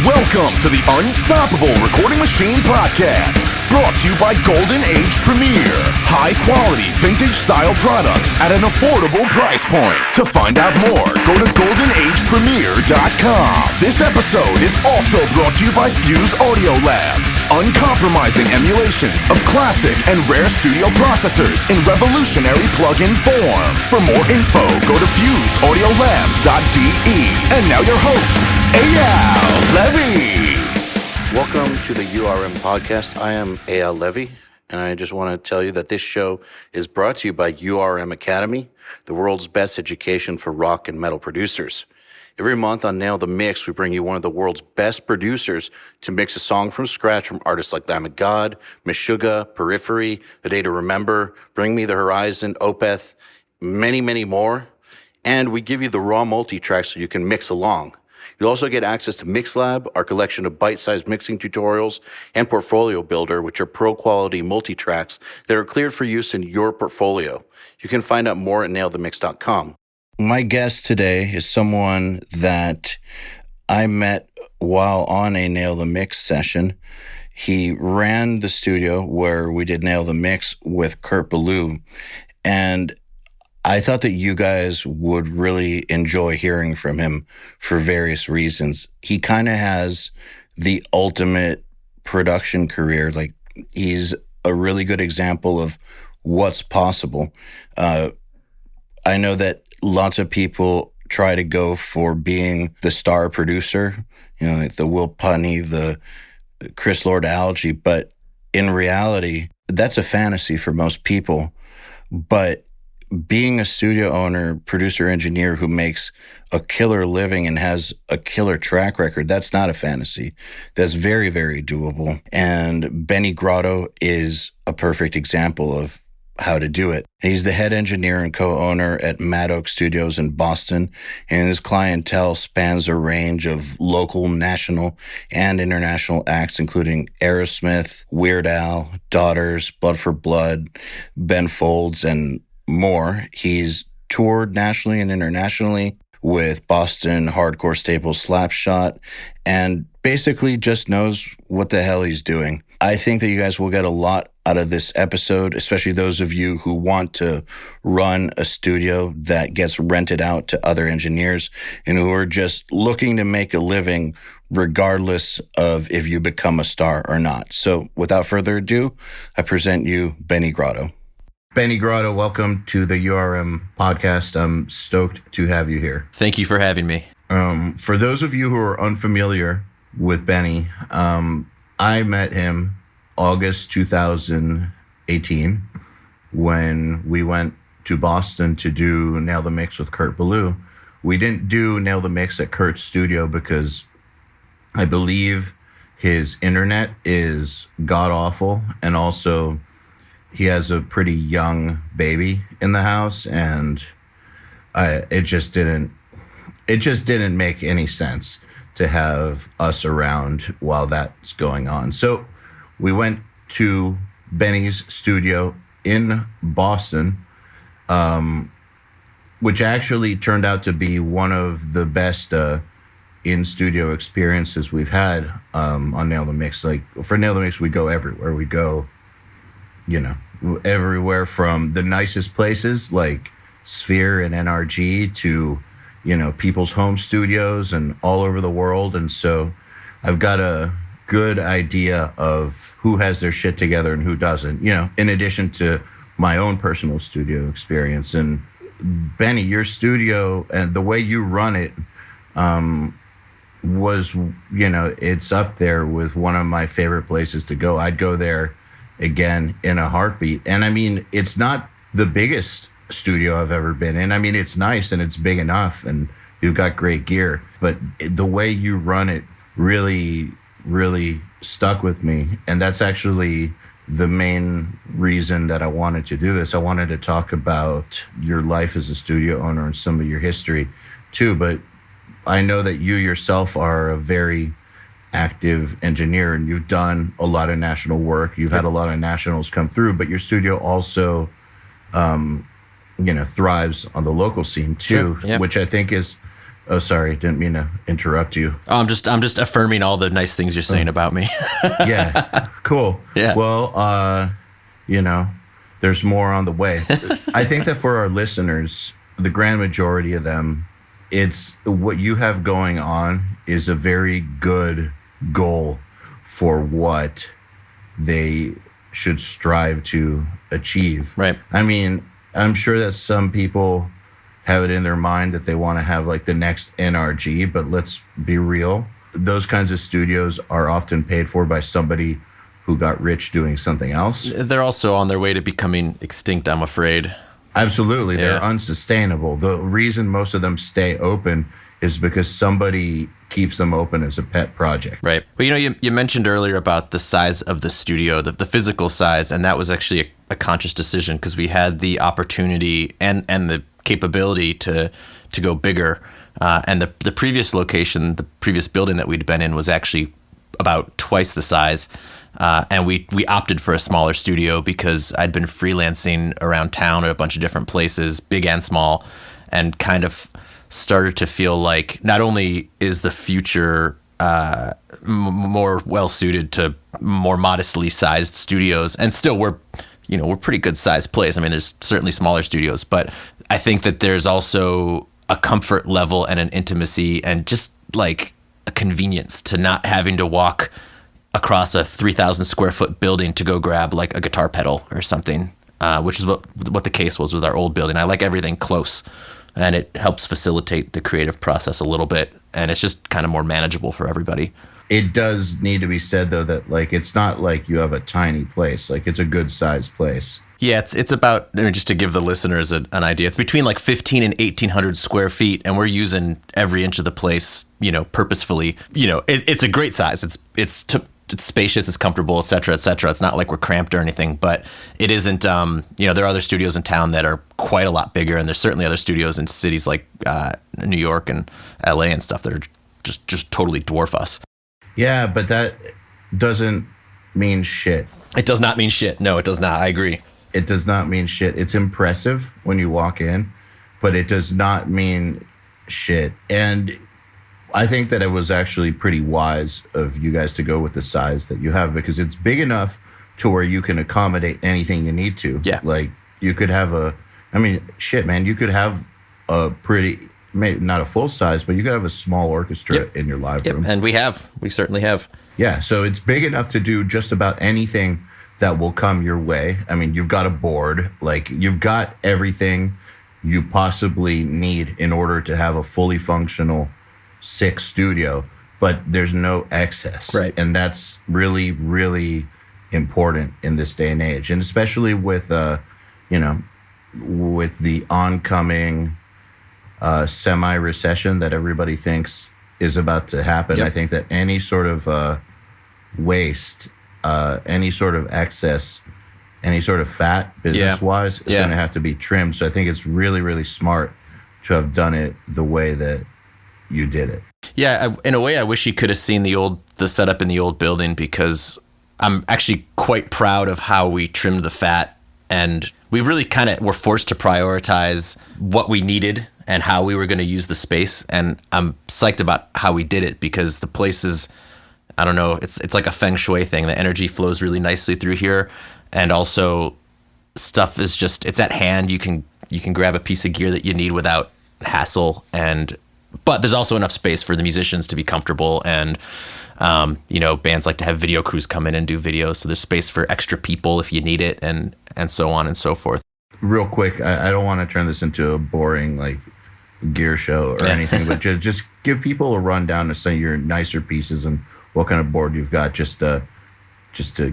Welcome to the Unstoppable Recording Machine Podcast, brought to you by Golden Age Premier. High-quality, vintage-style products at an affordable price point. To find out more, go to goldenagepremier.com. This episode is also brought to you by Fuse Audio Labs. Uncompromising emulations of classic and rare studio processors in revolutionary plug-in form. For more info, go to fuseaudiolabs.de. And now your host, EYAL Levy. Welcome to the URM podcast. I am EYAL Levy, and I just want to tell you that this show is brought to you by URM Academy, the world's best education for rock and metal producers. Every month on Nail the Mix, we bring you one of the world's best producers to mix a song from scratch from artists like Lamb of God, Meshuggah, Periphery, A Day to Remember, Bring Me the Horizon, Opeth, many, many more. And we give you the raw multi-tracks so you can mix along. You'll also get access to MixLab, our collection of bite-sized mixing tutorials, and Portfolio Builder, which are pro-quality multi-tracks that are cleared for use in your portfolio. You can find out more at nailthemix.com. My guest today is someone that I met while on a Nail the Mix session. He ran the studio where we did Nail the Mix with Kurt Ballou, and I thought that you guys would really enjoy hearing from him for various reasons. He kind of has the ultimate production career. Like, he's a really good example of what's possible. I know that lots of people try to go for being the star producer, you know, like the Will Putney, the Chris Lord-Alge, but in reality, that's a fantasy for most people. But being a studio owner, producer, engineer who makes a killer living and has a killer track record, that's not a fantasy. That's very, very doable. And Benny Grotto is a perfect example of how to do it. He's the head engineer and co-owner at Mad Oak Studios in Boston, and his clientele spans a range of local, national, and international acts, including Aerosmith, Weird Al, Daughters, Blood for Blood, Ben Folds, and more. He's toured nationally and internationally with Boston hardcore staple Slapshot, and basically just knows what the hell he's doing. I think that you guys will get a lot out of this episode, especially those of you who want to run a studio that gets rented out to other engineers and who are just looking to make a living regardless of if you become a star or not. So without further ado, I present you Benny Grotto. Benny Grotto, welcome to the URM podcast. I'm stoked to have you here. Thank you for having me. For those of you who are unfamiliar with Benny, I met him August 2018 when we went to Boston to do Nail the Mix with Kurt Ballou. We didn't do Nail the Mix at Kurt's studio because I believe his internet is god-awful, and also he has a pretty young baby in the house, and it just didn't make any sense to have us around while that's going on. So we went to Benny's studio in Boston, which actually turned out to be one of the best in-studio experiences we've had on Nail the Mix. Like, for Nail the Mix, we go everywhere. We go, you know, everywhere from the nicest places like Sphere and NRG to, you know, people's home studios and all over the world. And so I've got a good idea of who has their shit together and who doesn't, you know, in addition to my own personal studio experience. And Benny, your studio and the way you run it was, you know, it's up there with one of my favorite places to go. I'd go there again in a heartbeat. And I mean, it's not the biggest studio I've ever been in. I mean, it's nice and it's big enough and you've got great gear, but the way you run it really, really stuck with me. And that's actually the main reason that I wanted to do this. I wanted to talk about your life as a studio owner and some of your history too, but I know that you yourself are a very active engineer and you've done a lot of national work. You've had a lot of nationals come through, but your studio also, you know, thrives on the local scene too, Sure. Yep. which I think is Oh, sorry, didn't mean to interrupt you. Oh, I'm just affirming all the nice things you're saying about me. Yeah, cool. Yeah. Well, there's more on the way. I think that for our listeners, the grand majority of them, it's what you have going on is a very good goal for what they should strive to achieve. Right. I mean, I'm sure that some people have it in their mind that they want to have like the next NRG, but let's be real. Those kinds of studios are often paid for by somebody who got rich doing something else. They're also on their way to becoming extinct, I'm afraid. Absolutely. They're Yeah. unsustainable. The reason most of them stay open is because somebody keeps them open as a pet project. Right. But you mentioned earlier about the size of the studio, the physical size, and that was actually a conscious decision because we had the opportunity and the capability to go bigger. And the previous location, the previous building that we'd been in was actually about twice the size. And we opted for a smaller studio because I'd been freelancing around town at a bunch of different places, big and small, and kind of started to feel like not only is the future more well suited to more modestly sized studios, and still we're pretty good sized place. I mean, there's certainly smaller studios, but I think that there's also a comfort level and an intimacy and just like a convenience to not having to walk across a 3,000 square foot building to go grab like a guitar pedal or something, which is what the case was with our old building. I like everything close, and it helps facilitate the creative process a little bit, and it's just kind of more manageable for everybody. It does need to be said, though, that like it's not like you have a tiny place. Like it's a good sized place. Yeah, it's about, I mean, just to give the listeners an idea, it's between like 1,500 and 1,800 square feet, and we're using every inch of the place, purposefully. It's a great size. It's spacious, it's comfortable, et cetera, et cetera. It's not like we're cramped or anything, but it isn't, there are other studios in town that are quite a lot bigger, and there's certainly other studios in cities like New York and LA and stuff that are just totally dwarf us. Yeah, but that doesn't mean shit. It does not mean shit. No, it does not. I agree. It does not mean shit. It's impressive when you walk in, but it does not mean shit. And I think that it was actually pretty wise of you guys to go with the size that you have, because it's big enough to where you can accommodate anything you need to. Yeah. Like you could have you could have a pretty, maybe not a full size, but you could have a small orchestra in your live room. And we certainly have. Yeah. So it's big enough to do just about anything that will come your way. I mean, you've got a board, like you've got everything you possibly need in order to have a fully functional sick studio, but there's no excess. Right. And that's really, really important in this day and age. And especially with, with the oncoming semi-recession that everybody thinks is about to happen. Yep. I think that any sort of waste, any sort of excess, any sort of fat business-wise is going to have to be trimmed. So I think it's really, really smart to have done it the way that you did it. Yeah, in a way, I wish you could have seen the setup in the old building, because I'm actually quite proud of how we trimmed the fat, and we really kind of were forced to prioritize what we needed and how we were going to use the space. And I'm psyched about how we did it, because the place is, I don't know, it's like a feng shui thing. The energy flows really nicely through here, and also stuff is just, it's at hand. You can grab a piece of gear that you need without hassle, but there's also enough space for the musicians to be comfortable, and bands like to have video crews come in and do videos, so there's space for extra people if you need it, and so on and so forth. Real quick, I don't want to turn this into a boring like gear show or anything, but just give people a rundown of some of your nicer pieces and what kind of board you've got, just to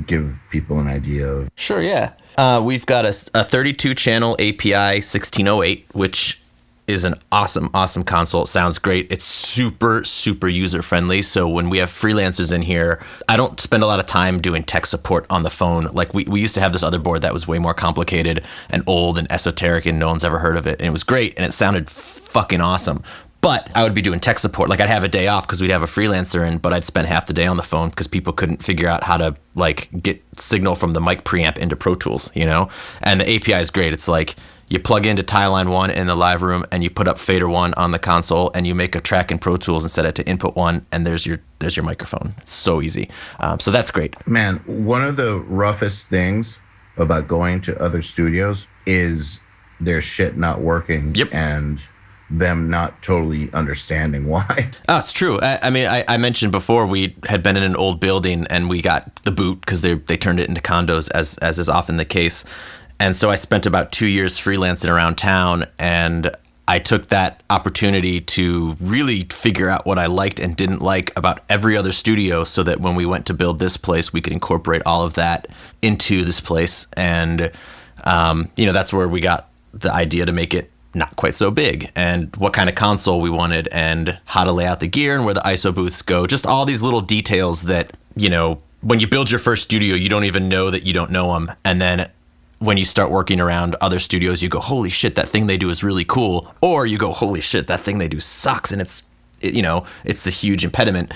give people an idea of. Sure, yeah. We've got a 32 channel API 1608, which is an awesome console. It sounds great. It's super, super user-friendly. So when we have freelancers in here, I don't spend a lot of time doing tech support on the phone. Like we used to have this other board that was way more complicated and old and esoteric, and no one's ever heard of it. And it was great, and it sounded fucking awesome. But I would be doing tech support. Like I'd have a day off because we'd have a freelancer in, but I'd spend half the day on the phone because people couldn't figure out how to like get signal from the mic preamp into Pro Tools, And the API is great. It's like You plug into Timeline 1 in the live room, and you put up Fader 1 on the console, and you make a track in Pro Tools and set it to Input 1, and there's your microphone. It's so easy. So that's great. Man, one of the roughest things about going to other studios is their shit not working. Yep. And them not totally understanding why. Oh, it's true. I mean, I mentioned before we had been in an old building and we got the boot because they turned it into condos, as is often the case. And so I spent about 2 years freelancing around town, and I took that opportunity to really figure out what I liked and didn't like about every other studio so that when we went to build this place, we could incorporate all of that into this place. And, that's where we got the idea to make it not quite so big, and what kind of console we wanted, and how to lay out the gear, and where the ISO booths go. Just all these little details that, when you build your first studio, you don't even know that you don't know them. And then when you start working around other studios, you go, holy shit, that thing they do is really cool. Or you go, holy shit, that thing they do sucks, and it's the huge impediment.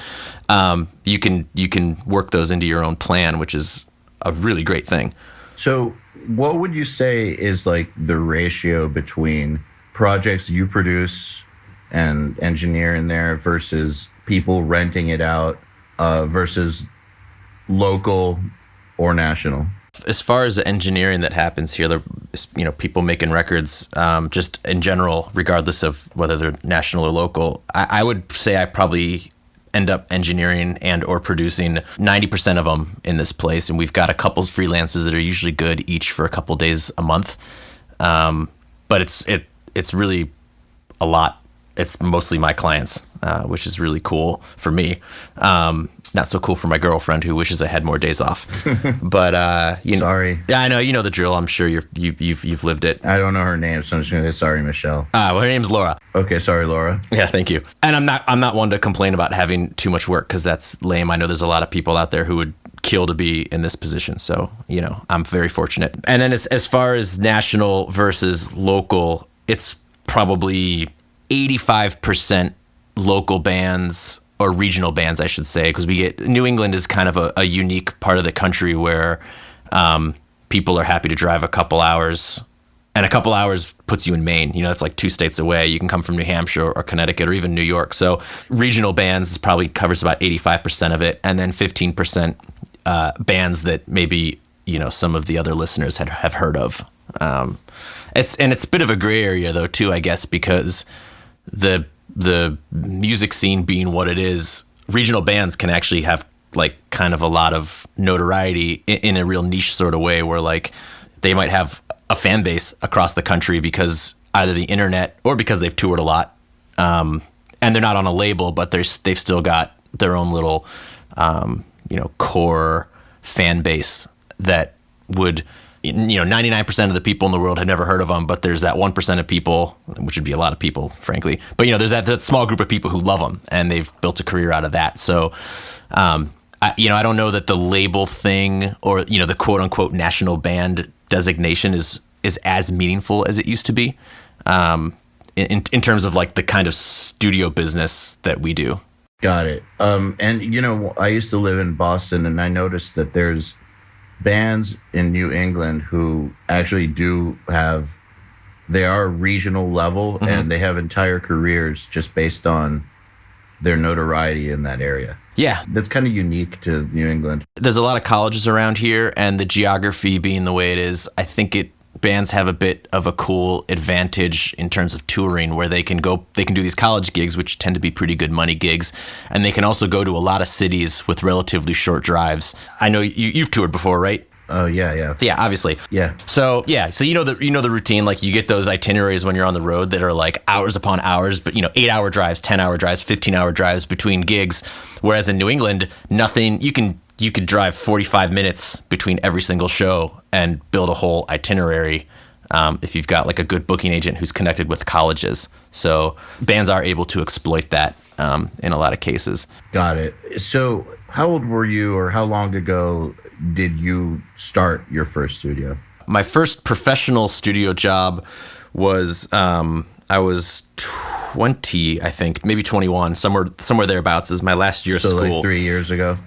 You can work those into your own plan, which is a really great thing. So what would you say is like the ratio between projects you produce and engineer in there versus people renting it out versus local or national? As far as the engineering that happens here, people making records, just in general, regardless of whether they're national or local, I would say I probably end up engineering and or producing 90% of them in this place. And we've got a couple freelancers that are usually good each for a couple days a month. But it's really a lot. It's mostly my clients, which is really cool for me. Not so cool for my girlfriend, who wishes I had more days off. But sorry. Yeah, I know, you know the drill. I'm sure you've lived it. I don't know her name, so I'm just gonna say sorry, Michelle. Well, her name's Laura. Okay, sorry, Laura. Yeah, thank you. And I'm not one to complain about having too much work, because that's lame. I know there's a lot of people out there who would kill to be in this position. So I'm very fortunate. And then as far as national versus local, it's probably 85% local bands, or regional bands, I should say, because New England is kind of a unique part of the country where people are happy to drive a couple hours, and a couple hours puts you in Maine. It's like 2 states away. You can come from New Hampshire or Connecticut or even New York. So regional bands probably covers about 85% of it, and then 15% bands that maybe some of the other listeners have heard of. It's a bit of a gray area though too, I guess, because the music scene being what it is, regional bands can actually have like kind of a lot of notoriety in a real niche sort of way, where like they might have a fan base across the country because either the internet or because they've toured a lot, and they're not on a label, but they've still got their own little core fan base that would 99% of the people in the world had never heard of them, but there's that 1% of people, which would be a lot of people, frankly. But, there's that small group of people who love them, and they've built a career out of that. So, I don't know that the label thing or, the quote unquote national band designation is as meaningful as it used to be, in terms of like the kind of studio business that we do. Got it. And, I used to live in Boston, and I noticed that there's bands in New England who actually they are regional level, mm-hmm. and they have entire careers just based on their notoriety in that area. Yeah. That's kind of unique to New England. There's a lot of colleges around here, and the geography being the way it is, I think bands have a bit of a cool advantage in terms of touring, where they can do these college gigs, which tend to be pretty good money gigs, and they can also go to a lot of cities with relatively short drives. I know you've toured before, right? Oh yeah. Yeah, obviously. Yeah. So you know the routine. Like, you get those itineraries when you're on the road that are like hours upon hours, but 8-hour drives, 10-hour drives, 15-hour drives between gigs. Whereas in New England, nothing. You could drive 45 minutes between every single show and build a whole itinerary, if you've got like a good booking agent who's connected with colleges. So bands are able to exploit that in a lot of cases. Got it. So how old were you, or how long ago did you start your first studio? My first professional studio job was I was 20, I think, maybe 21, somewhere thereabouts. Is my last year of school. So like 3 years ago?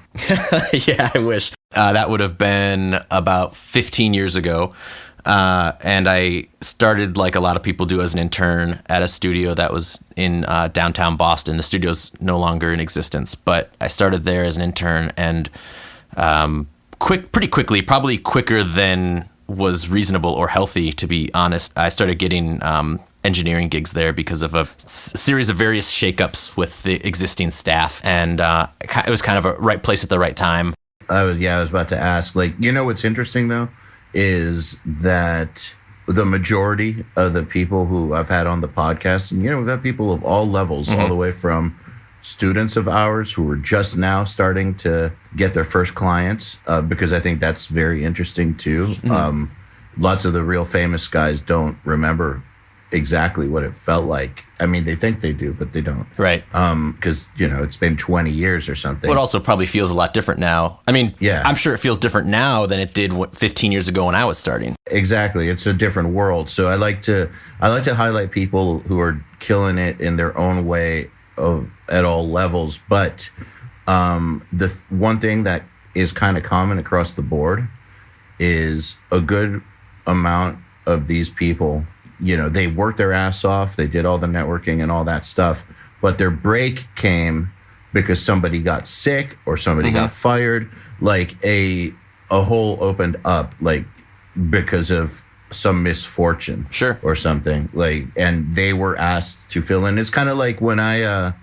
Yeah, I wish. That would have been about 15 years ago. And I started, like a lot of people do, as an intern at a studio that was in downtown Boston. The studio's no longer in existence, but I started there as an intern, and pretty quickly, probably quicker than was reasonable or healthy, to be honest, I started getting engineering gigs there because of a series of various shakeups with the existing staff, and it was kind of a right place at the right time. I was about to ask, like, what's interesting though is that the majority of the people who I've had on the podcast, and we've had people of all levels, all the way from students of ours who were just now starting to get their first clients, because I think that's very interesting too. Lots of the real famous guys don't remember exactly what it felt like. I mean, they think they do, but they don't. Right. Because, it's been 20 years or something. Well, it also probably feels a lot different now. I mean, yeah. I'm sure it feels different now than it did 15 years ago when I was starting. Exactly. It's a different world. So I like to highlight people who are killing it in their own way at all levels. But the one thing that is kind of common across the board is a good amount of these people, they worked their ass off, they did all the networking and all that stuff, but their break came because somebody got sick or somebody got fired, like a hole opened up, like because of some misfortune, sure, or something, like, and they were asked to fill in. It's kind of like when I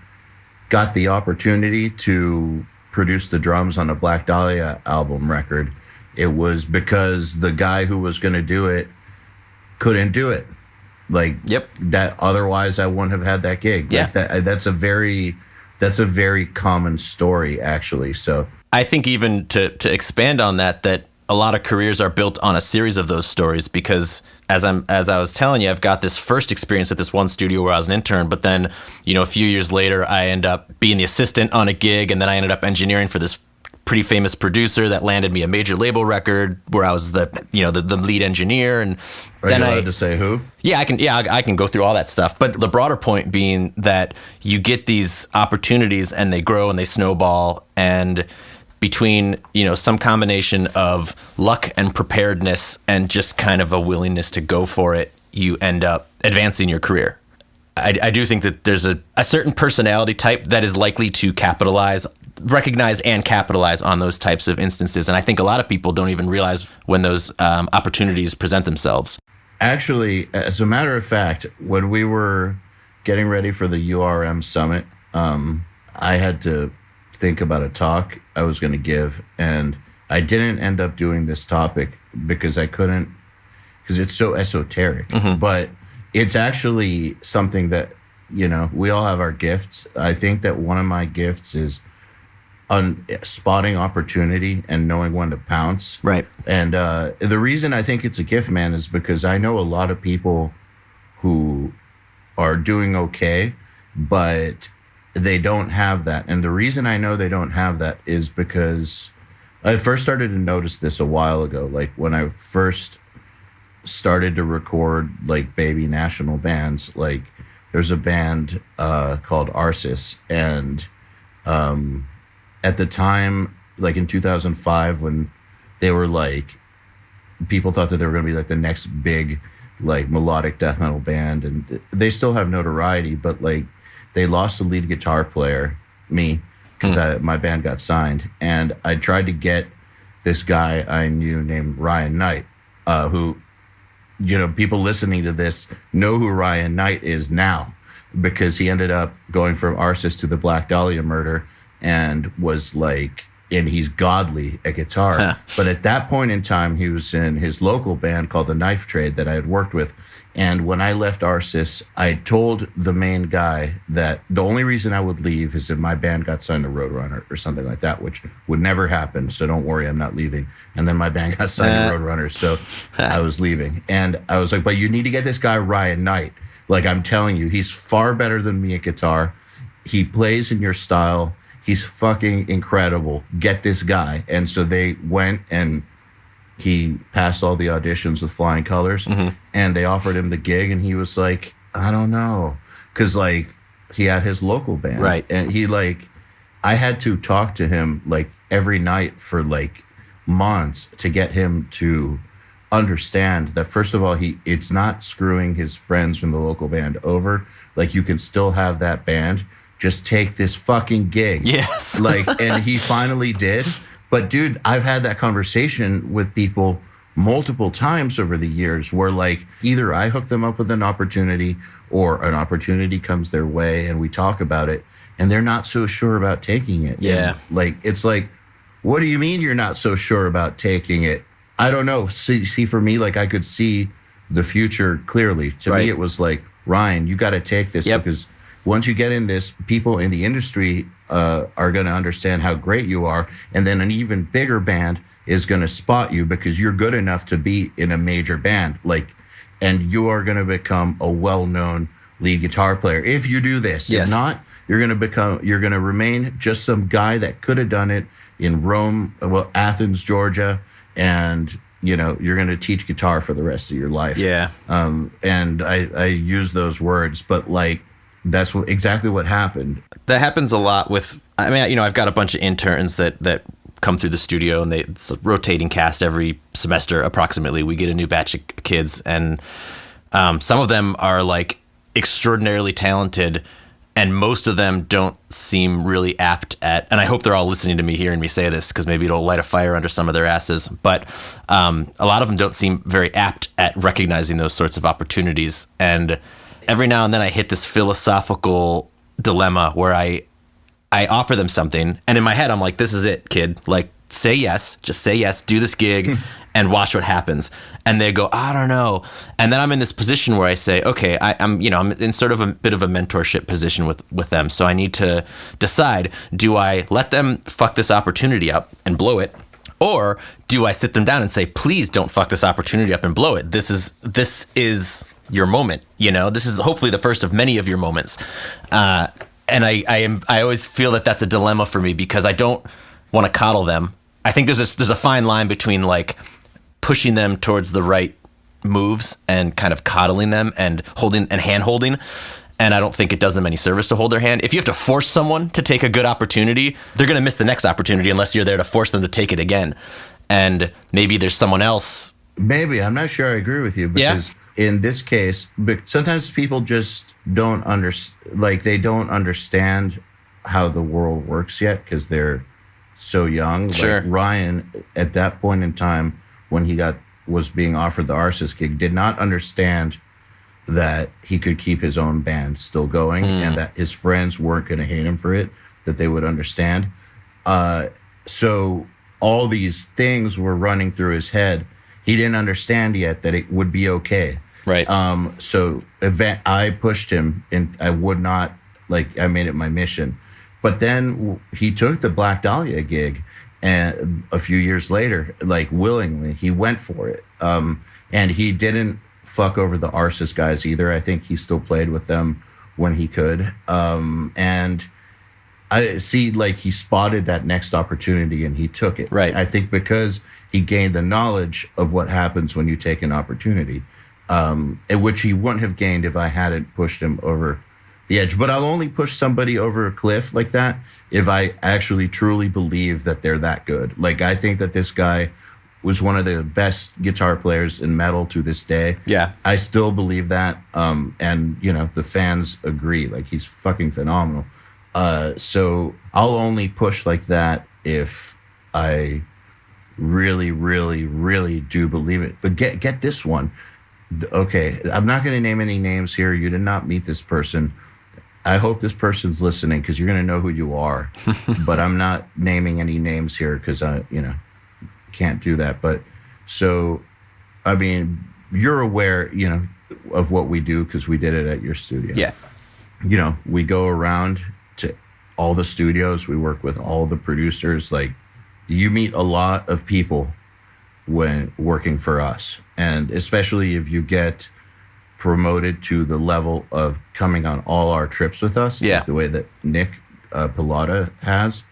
got the opportunity to produce the drums on a Black Dahlia album record. It was because the guy who was going to do it couldn't do it. Like, yep, that otherwise I wouldn't have had that gig. Yeah. Like that's a very common story, actually. So I think even to expand on that a lot of careers are built on a series of those stories, because as I was telling you, I've got this first experience at this one studio where I was an intern, but then, a few years later, I end up being the assistant on a gig, and then I ended up engineering for this pretty famous producer that landed me a major label record where I was the lead engineer. And are then you allowed to say who? Yeah, I can go through all that stuff. But the broader point being that you get these opportunities and they grow and they snowball, and between, some combination of luck and preparedness and just kind of a willingness to go for it, you end up advancing your career. I do think that there's a certain personality type that is likely to recognize and capitalize on those types of instances. And I think a lot of people don't even realize when those opportunities present themselves. Actually, as a matter of fact, when we were getting ready for the URM summit, I had to think about a talk I was going to give, and I didn't end up doing this topic because it's so esoteric. But it's actually something that, we all have our gifts. I think that one of my gifts is spotting opportunity and knowing when to pounce. Right. And the reason I think it's a gift, man, is because I know a lot of people who are doing okay, but they don't have that. And the reason I know they don't have that is because I first started to notice this a while ago. Like when I first started to record like baby national bands, like there's a band called Arsis, and at the time, like in 2005, when they were like, people thought that they were going to be like the next big like melodic death metal band, and they still have notoriety, but like they lost the lead guitar player, me, because my band got signed, and I tried to get this guy I knew named Ryan Knight, who, people listening to this know who Ryan Knight is now, because he ended up going from Arsis to the Black Dahlia murder, and was like, and he's godly at guitar. But at that point in time, he was in his local band called The Knife Trade that I had worked with. And when I left Arsis, I told the main guy that the only reason I would leave is if my band got signed to Roadrunner or something like that, which would never happen. So don't worry, I'm not leaving. And then my band got signed to Roadrunner, so I was leaving. And I was like, but you need to get this guy Ryan Knight. Like, I'm telling you, he's far better than me at guitar. He plays in your style. He's fucking incredible. Get this guy. And so they went, and he passed all the auditions with flying colors, and they offered him the gig, and he was like, I don't know. Because, like, he had his local band. Right. And he, like, I had to talk to him, like, every night for, like, months to get him to understand that, first of all, it's not screwing his friends from the local band over. Like, you can still have that band, just take this fucking gig. Yes. Like, and he finally did. But dude, I've had that conversation with people multiple times over the years where, like, either I hook them up with an opportunity or an opportunity comes their way and we talk about it and they're not so sure about taking it. Yeah. And, like, it's like, what do you mean you're not so sure about taking it? I don't know. See, for me, like, I could see the future clearly. To me, it was like, Ryan, you got to take this because once you get in this, people in the industry are going to understand how great you are. And then an even bigger band is going to spot you because you're good enough to be in a major band. Like, and you are going to become a well-known lead guitar player if you do this. Yes. If not, you're going to remain just some guy that could have done it in Rome, Athens, Georgia, and you're going to teach guitar for the rest of your life. Yeah. And I use those words, but like, that's exactly what happened. That happens a lot with, I mean, I've got a bunch of interns that come through the studio, and it's a rotating cast every semester approximately. We get a new batch of kids, and some of them are like extraordinarily talented, and most of them don't seem really apt at, and I hope they're all listening to me, hearing me say this, because maybe it'll light a fire under some of their asses, but a lot of them don't seem very apt at recognizing those sorts of opportunities. And every now and then I hit this philosophical dilemma where I offer them something, and in my head I'm like, this is it, kid. Like, say yes, just say yes, do this gig, and watch what happens. And they go, I don't know. And then I'm in this position where I say, okay, I'm in sort of a bit of a mentorship position with them. So I need to decide, do I let them fuck this opportunity up and blow it? Or do I sit them down and say, please don't fuck this opportunity up and blow it. This is your moment. This is hopefully the first of many of your moments. And I always feel that that's a dilemma for me because I don't want to coddle them. I think there's a fine line between like pushing them towards the right moves and kind of coddling them and holding and hand holding. And I don't think it does them any service to hold their hand. If you have to force someone to take a good opportunity, they're going to miss the next opportunity unless you're there to force them to take it again. And maybe there's someone else. Maybe. I'm not sure I agree with you because in this case, sometimes people just don't they don't understand how the world works yet because they're so young. Sure. Like Ryan, at that point in time, when he was being offered the Arsis gig, did not understand that he could keep his own band still going and that his friends weren't going to hate him for it, that they would understand. So all these things were running through his head. He didn't understand yet that it would be okay. Right. So I pushed him and I would not, I made it my mission. But then he took the Black Dahlia gig and a few years later, willingly, he went for it. And he didn't fuck over the Arsis guys either. I think he still played with them when he could. And I see, he spotted that next opportunity and he took it. Right. I think because he gained the knowledge of what happens when you take an opportunity, which he wouldn't have gained if I hadn't pushed him over the edge. But I'll only push somebody over a cliff like that if I actually truly believe that they're that good. I think that this guy was one of the best guitar players in metal to this day. Yeah. I still believe that. And, the fans agree. He's fucking phenomenal. So I'll only push like that if I really, really, really do believe it. But get this one. Okay, I'm not going to name any names here. You did not meet this person. I hope this person's listening because you're going to know who you are. But I'm not naming any names here because I, can't do that. But so, I mean, you're aware, of what we do because we did it at your studio. Yeah. We go around to all the studios. We work with all the producers. You meet a lot of people when working for us. And especially if you get promoted to the level of coming on all our trips with us, the way that Nick Pilata has,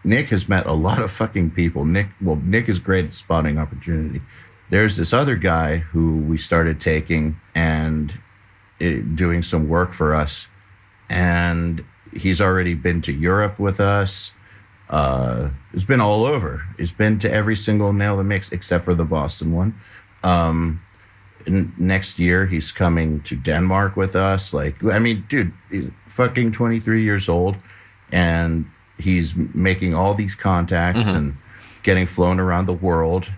Nick has met a lot of fucking people. Nick is great at spotting opportunity. There's this other guy who we started taking and doing some work for us. And he's already been to Europe with us. It's been all over. It's been to every single Nail the Mix except for the Boston one. Next year he's coming to Denmark with us. Like, I mean, dude, he's fucking 23 years old, and he's making all these contacts and getting flown around the world.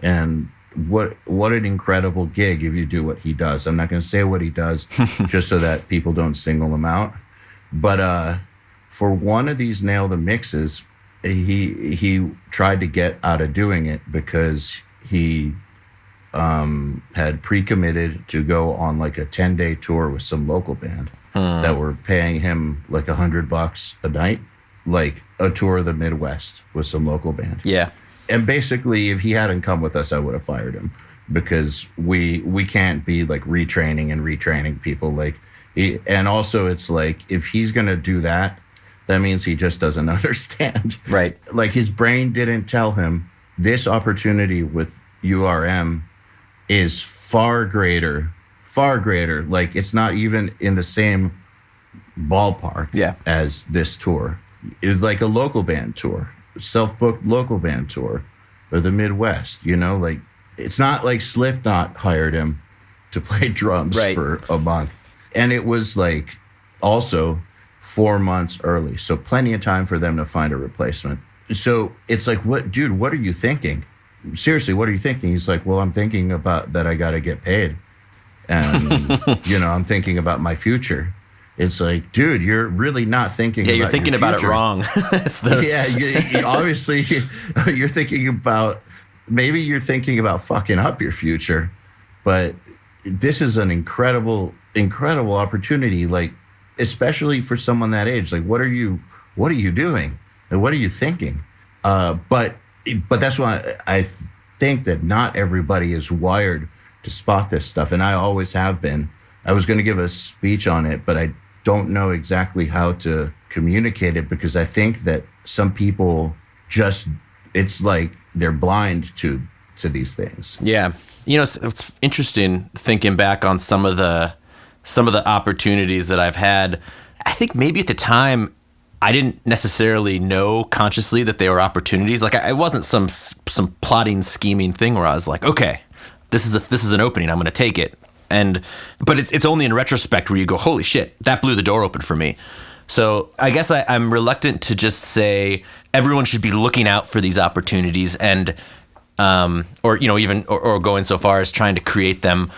And what an incredible gig if you do what he does. I'm not going to say what he does just so that people don't single him out. But for one of these Nail the Mixes, he tried to get out of doing it because he had pre-committed to go on like a 10-day tour with some local band that were paying him like $100 a night, like a tour of the Midwest with some local band. Yeah. And basically, if he hadn't come with us, I would have fired him, because we can't be like retraining people. Like, and also it's like, if he's gonna do that, that means he just doesn't understand. Right. Like, his brain didn't tell him this opportunity with URM is far greater. Like, it's not even in the same ballpark as this tour. It's like a local band tour, self-booked local band tour, or the Midwest, you know? Like, it's not like Slipknot hired him to play drums for a month. And it was like also 4 months early, so plenty of time for them to find a replacement. So it's like, what are you thinking? Seriously, what are you thinking? He's like, well, I'm thinking about that I got to get paid. And, you know, I'm thinking about my future. It's like, dude, you're really not thinking about you're thinking about it wrong. You obviously, you're thinking about, maybe you're thinking about fucking up your future. But this is an incredible opportunity, like, especially for someone that age. Like, what are you doing? And what are you thinking? But that's why I think that not everybody is wired to spot this stuff. And I always have been. I was going to give a speech on it, but I don't know exactly how to communicate it, because I think that some people just, it's like they're blind to these things. Yeah. You know, it's interesting thinking back on some of the opportunities that I've had. I think maybe at the time I didn't necessarily know consciously that they were opportunities. Like, I wasn't some plotting, scheming thing where I was like, okay, this is an opening, I'm going to take it. But it's only in retrospect where you go, holy shit, that blew the door open for me. So I guess I'm reluctant to just say everyone should be looking out for these opportunities, and or, you know, even or going so far as trying to create them,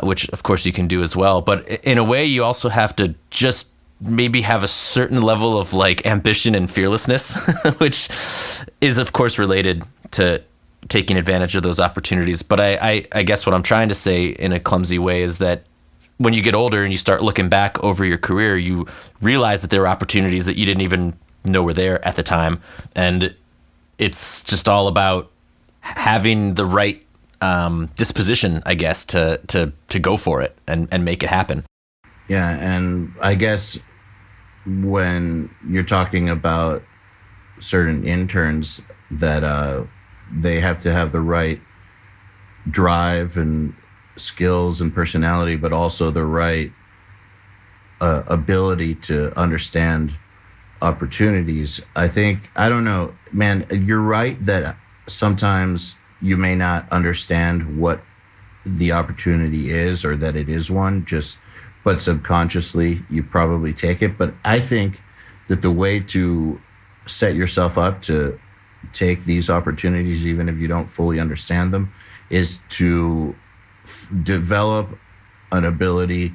which of course you can do as well. But in a way, you also have to just maybe have a certain level of like ambition and fearlessness, which is of course related to taking advantage of those opportunities. But I guess what I'm trying to say in a clumsy way is that when you get older and you start looking back over your career, you realize that there are opportunities that you didn't even know were there at the time. And it's just all about having the right disposition, I guess, to go for it and make it happen. Yeah, and I guess when you're talking about certain interns, that they have to have the right drive and skills and personality, but also the right ability to understand opportunities. I don't know, man, you're right that sometimes you may not understand what the opportunity is, or that it is one, but subconsciously you probably take it. But I think that the way to set yourself up to take these opportunities, even if you don't fully understand them, is to develop an ability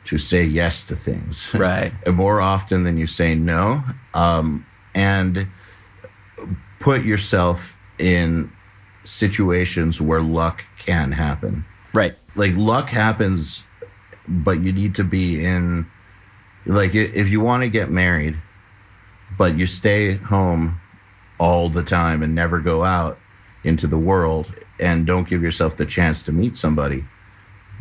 to say yes to things. Right. More often than you say no. And put yourself in situations where luck can happen. Right. Like, luck happens, but you need to be in, like, if you want to get married, but you stay home all the time and never go out into the world and don't give yourself the chance to meet somebody,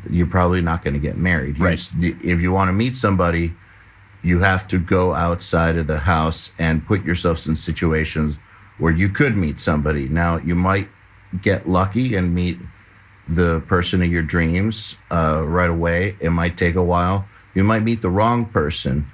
you're probably not going to get married. Right. If you want to meet somebody, you have to go outside of the house and put yourself in situations where you could meet somebody. Now, you might get lucky and meet the person of your dreams right away. It might take a while. You might meet the wrong person,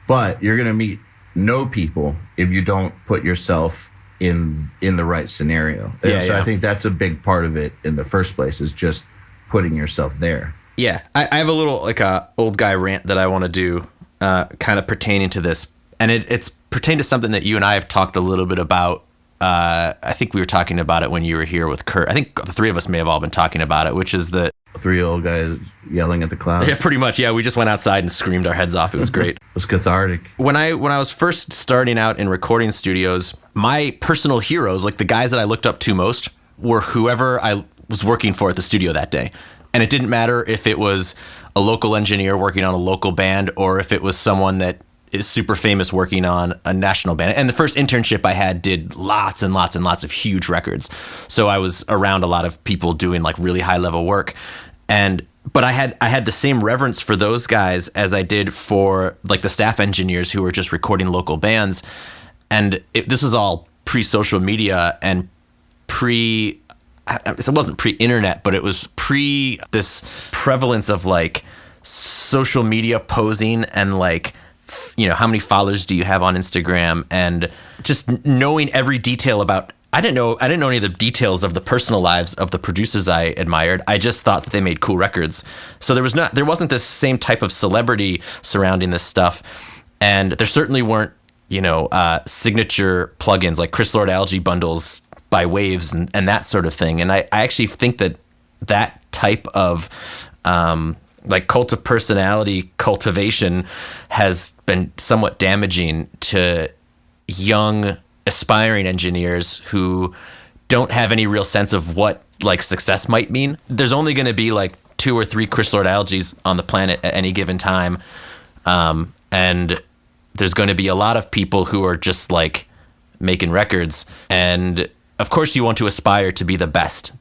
but you're going to meet know people if you don't put yourself in the right scenario. And so I think that's a big part of it in the first place, is just putting yourself there. Yeah, I have a little like a old guy rant that I want to do, kind of pertaining to this, and it's pertained to something that you and I have talked a little bit about. I think we were talking about it when you were here with Kurt. I think the three of us may have all been talking about it, which is that 3 old guys yelling at the clouds. Yeah, pretty much. Yeah, we just went outside and screamed our heads off. It was great. It was cathartic. When I was first starting out in recording studios, my personal heroes, like the guys that I looked up to most, were whoever I was working for at the studio that day. And it didn't matter if it was a local engineer working on a local band or if it was someone that is super famous working on a national band. And the first internship I had did lots and lots and lots of huge records. So I was around a lot of people doing like really high level work. But I had the same reverence for those guys as I did for like the staff engineers who were just recording local bands. And this was all pre-social media and it wasn't pre-internet, but it was pre this prevalence of like social media posing and like, you know, how many followers do you have on Instagram, and just knowing every detail about. I didn't know any of the details of the personal lives of the producers I admired. I just thought that they made cool records. So there wasn't this same type of celebrity surrounding this stuff, and there certainly weren't, you know, signature plugins like Chris Lord algae bundles by Waves and that sort of thing. And I actually think that type of like cult of personality cultivation has been somewhat damaging to young aspiring engineers who don't have any real sense of what like success might mean. There's only going to be like 2 or 3 Chris Lord algaes on the planet at any given time. And there's going to be a lot of people who are just like making records. And of course you want to aspire to be the best.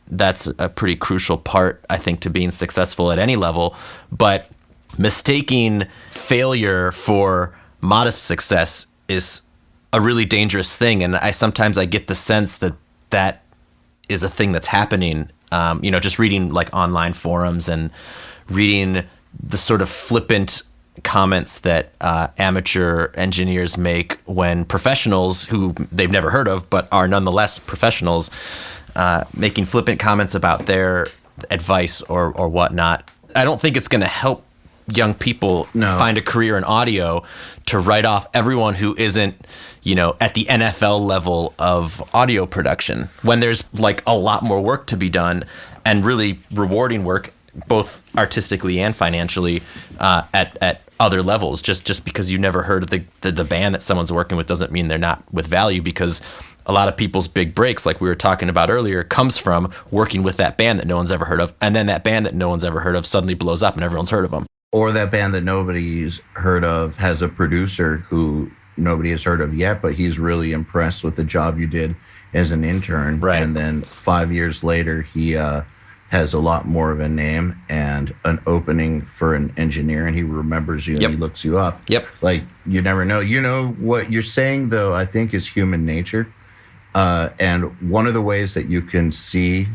That's a pretty crucial part, I think, to being successful at any level. But mistaking failure for modest success is a really dangerous thing. And sometimes I get the sense that is a thing that's happening, you know, just reading like online forums and reading the sort of flippant comments that amateur engineers make when professionals who they've never heard of but are nonetheless professionals making flippant comments about their advice or whatnot. I don't think it's going to help young people find a career in audio to write off everyone who isn't, you know, at the NFL level of audio production, when there's like a lot more work to be done and really rewarding work, both artistically and financially, at other levels. Just because you never heard of the band that someone's working with doesn't mean they're not with value, because a lot of people's big breaks, like we were talking about earlier, comes from working with that band that no one's ever heard of, and then that band that no one's ever heard of suddenly blows up and everyone's heard of them. Or that band that nobody's heard of has a producer who nobody has heard of yet, but he's really impressed with the job you did as an intern. Right. And then 5 years later, he has a lot more of a name and an opening for an engineer, and he remembers you and he looks you up. Yep. Like, you never know. You know, what you're saying, though, I think is human nature. And one of the ways that you can see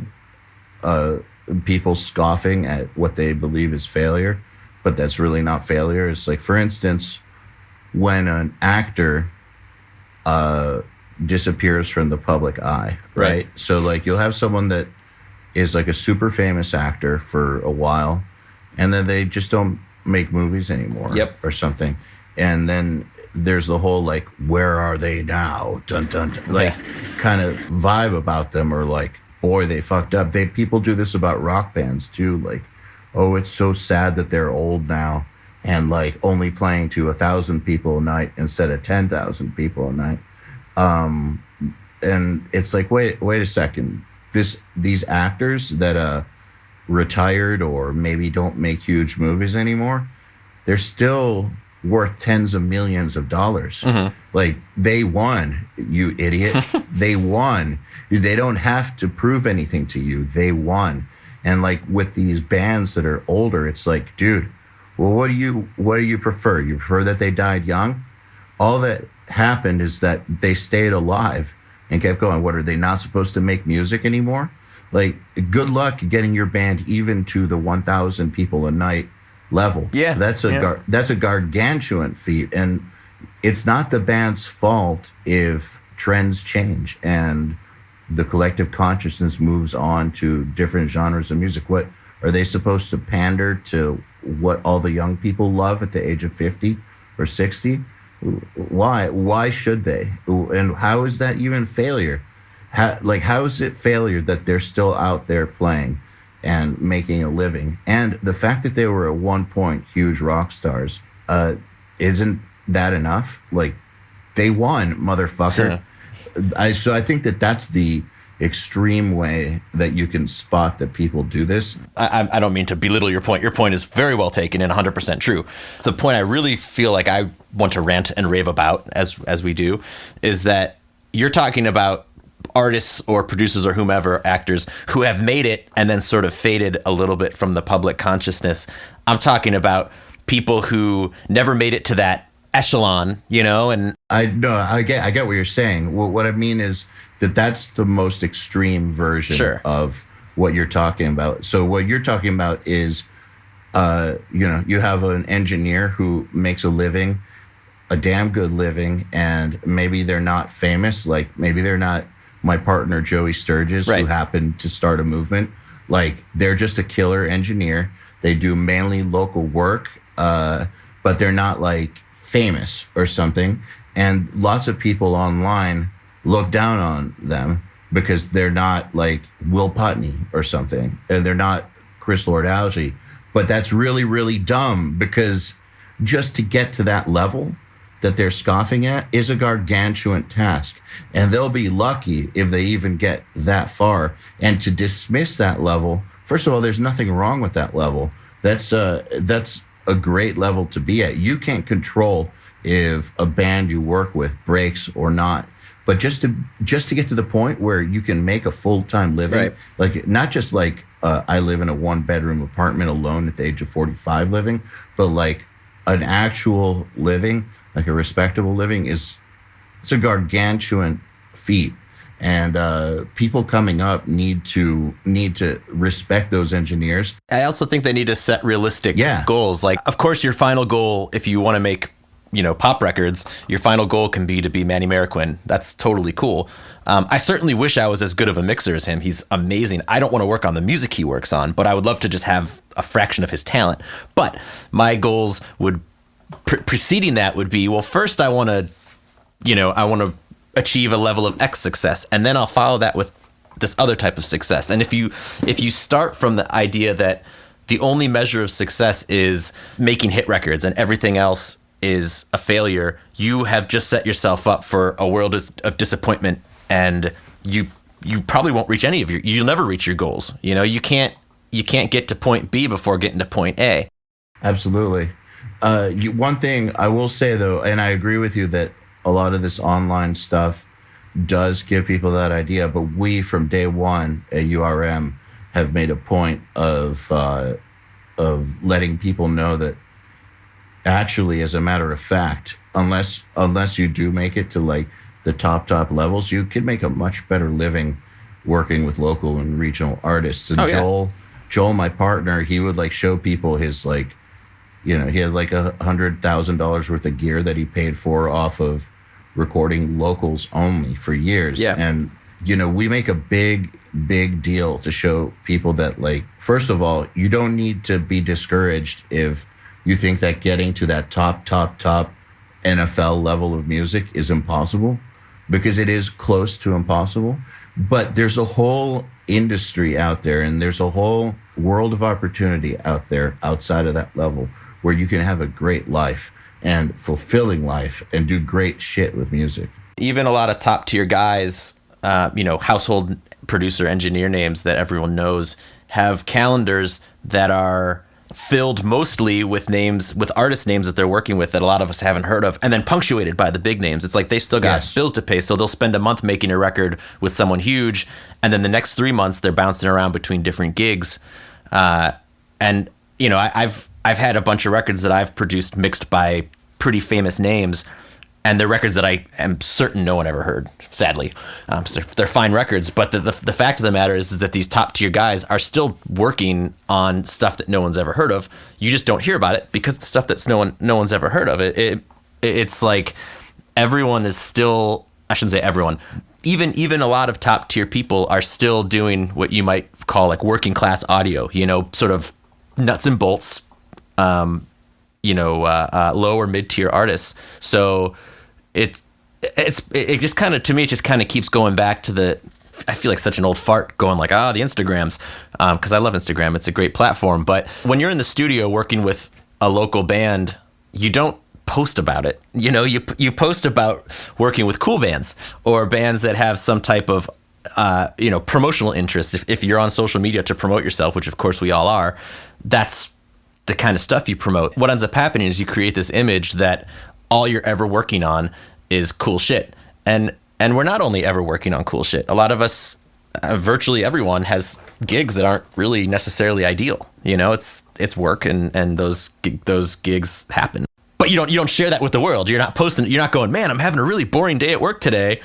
people scoffing at what they believe is failure, but that's really not failure, is like, for instance, when an actor disappears from the public eye, right? So like you'll have someone that is like a super famous actor for a while, and then they just don't make movies anymore or something. And then there's the whole like, where are they now? Dun, dun, dun, like kind of vibe about them, or like, boy, they fucked up. People do this about rock bands too. Like, oh, it's so sad that they're old now and like only playing to 1,000 people a night instead of 10,000 people a night. And it's like, wait a second. These actors that retired or maybe don't make huge movies anymore, they're still worth tens of millions of dollars. Mm-hmm. Like, they won, you idiot. They won. They don't have to prove anything to you. They won. And like with these bands that are older, it's like, dude, well, what do you prefer? You prefer that they died young? All that happened is that they stayed alive and kept going. What, are they not supposed to make music anymore? Like, good luck getting your band even to the 1,000 people a night level. Yeah, that's a gargantuan feat. And it's not the band's fault if trends change and the collective consciousness moves on to different genres of music. What are they supposed to pander to what all the young people love at the age of 50 or 60? Why should they? And how is that even failure? How is it failure that they're still out there playing and making a living? And the fact that they were at one point huge rock stars, isn't that enough? Like, they won, motherfucker. So I think that that's the extreme way that you can spot that people do this. I don't mean to belittle your point. Your point is very well taken and 100% true. The point I really feel like I want to rant and rave about, as we do, is that you're talking about artists or producers or whomever, actors, who have made it and then sort of faded a little bit from the public consciousness. I'm talking about people who never made it to that echelon, and I get what you're saying. Well, what I mean is that's the most extreme version of what you're talking about. So what you're talking about is, you have an engineer who makes a living, a damn good living, and maybe they're not famous. Like, maybe they're not my partner Joey Sturgis, who happened to start a movement. Like, they're just a killer engineer. They do mainly local work, but they're not like famous or something. And lots of people online look down on them because they're not like Will Putney or something, and they're not Chris Lord-Alge. But that's really, really dumb, because just to get to that level that they're scoffing at is a gargantuan task, and they'll be lucky if they even get that far. And to dismiss that level, first of all, there's nothing wrong with that level. That's a great level to be at. You can't control if a band you work with breaks or not, but just to get to the point where you can make a full-time living, like, not just like I live in a 1-bedroom apartment alone at the age of 45 living, but like an actual living, like a respectable living, it's a gargantuan feat. And people coming up need to respect those engineers. I also think they need to set realistic goals. Like, of course, your final goal, if you want to make, pop records, your final goal can be to be Manny Marroquin. That's totally cool. I certainly wish I was as good of a mixer as him. He's amazing. I don't want to work on the music he works on, but I would love to just have a fraction of his talent. But my goals would, preceding that would be, well, first I want to achieve a level of X success, and then I'll follow that with this other type of success. And if you start from the idea that the only measure of success is making hit records and everything else is a failure, you have just set yourself up for a world of disappointment, and you probably won't reach any of you'll never reach your goals. You can't get to point B before getting to point A. Absolutely. One thing I will say, though, and I agree with you that a lot of this online stuff does give people that idea, but we, from day one at URM, have made a point of letting people know that actually, as a matter of fact, unless you do make it to like the top levels, you could make a much better living working with local and regional artists. And Joel, my partner, he would like show people his like, he had like $100,000 worth of gear that he paid for off of recording locals only for years. Yeah. And, we make a big deal to show people that, like, first of all, you don't need to be discouraged if you think that getting to that top NFL level of music is impossible, because it is close to impossible. But there's a whole industry out there, and there's a whole world of opportunity out there outside of that level where you can have a great life and fulfilling life and do great shit with music. Even a lot of top tier guys, household producer engineer names that everyone knows, have calendars that are filled mostly with artist names that they're working with that a lot of us haven't heard of, and then punctuated by the big names. It's like they've still got bills to pay, so they'll spend a month making a record with someone huge, and then the next 3 months they're bouncing around between different gigs. And I've had a bunch of records that I've produced mixed by pretty famous names, and they're records that I am certain no one ever heard, sadly. So they're fine records, but the fact of the matter is that these top tier guys are still working on stuff that no one's ever heard of. You just don't hear about it because it's stuff that's no one's ever heard of. It's like everyone is still, I shouldn't say everyone, even a lot of top tier people are still doing what you might call like working class audio, sort of nuts and bolts, low or mid tier artists. So it just kind of, to me, it just kind of keeps going back to I feel like such an old fart going like, the Instagrams, because I love Instagram. It's a great platform. But when you're in the studio working with a local band, you don't post about it. You post about working with cool bands or bands that have some type of, promotional interest. If you're on social media to promote yourself, which of course we all are, that's the kind of stuff you promote. What ends up happening is you create this image that all you're ever working on is cool shit. And we're not only ever working on cool shit. A lot of us, virtually everyone, has gigs that aren't really necessarily ideal. It's work, and those gigs happen. But you don't share that with the world. You're not posting. You're not going, man, I'm having a really boring day at work today.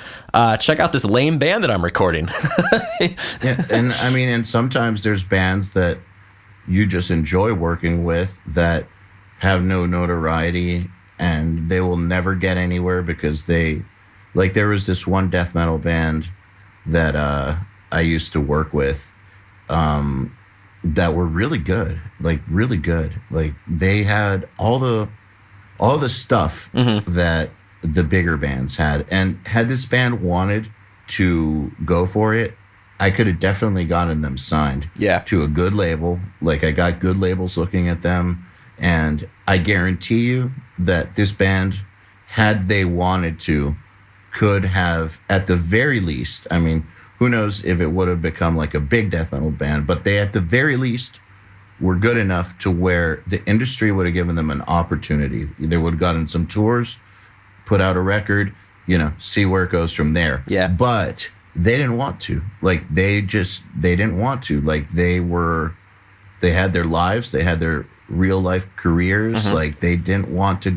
Check out this lame band that I'm recording. Yeah, and sometimes there's bands that you just enjoy working with that have no notoriety, and they will never get anywhere because there was this one death metal band that I used to work with that were really good, really good. Like they had all the stuff that the bigger bands had. And had this band wanted to go for it, I could have definitely gotten them signed to a good label. Like I got good labels looking at them. And I guarantee you that this band, had they wanted to, could have, at the very least, who knows if it would have become like a big death metal band, but they at the very least were good enough to where the industry would have given them an opportunity. They would have gotten some tours, put out a record, see where it goes from there. Yeah. But they didn't want to. Like they didn't want to. Like they had their lives, they had their real life careers. Like they just didn't want to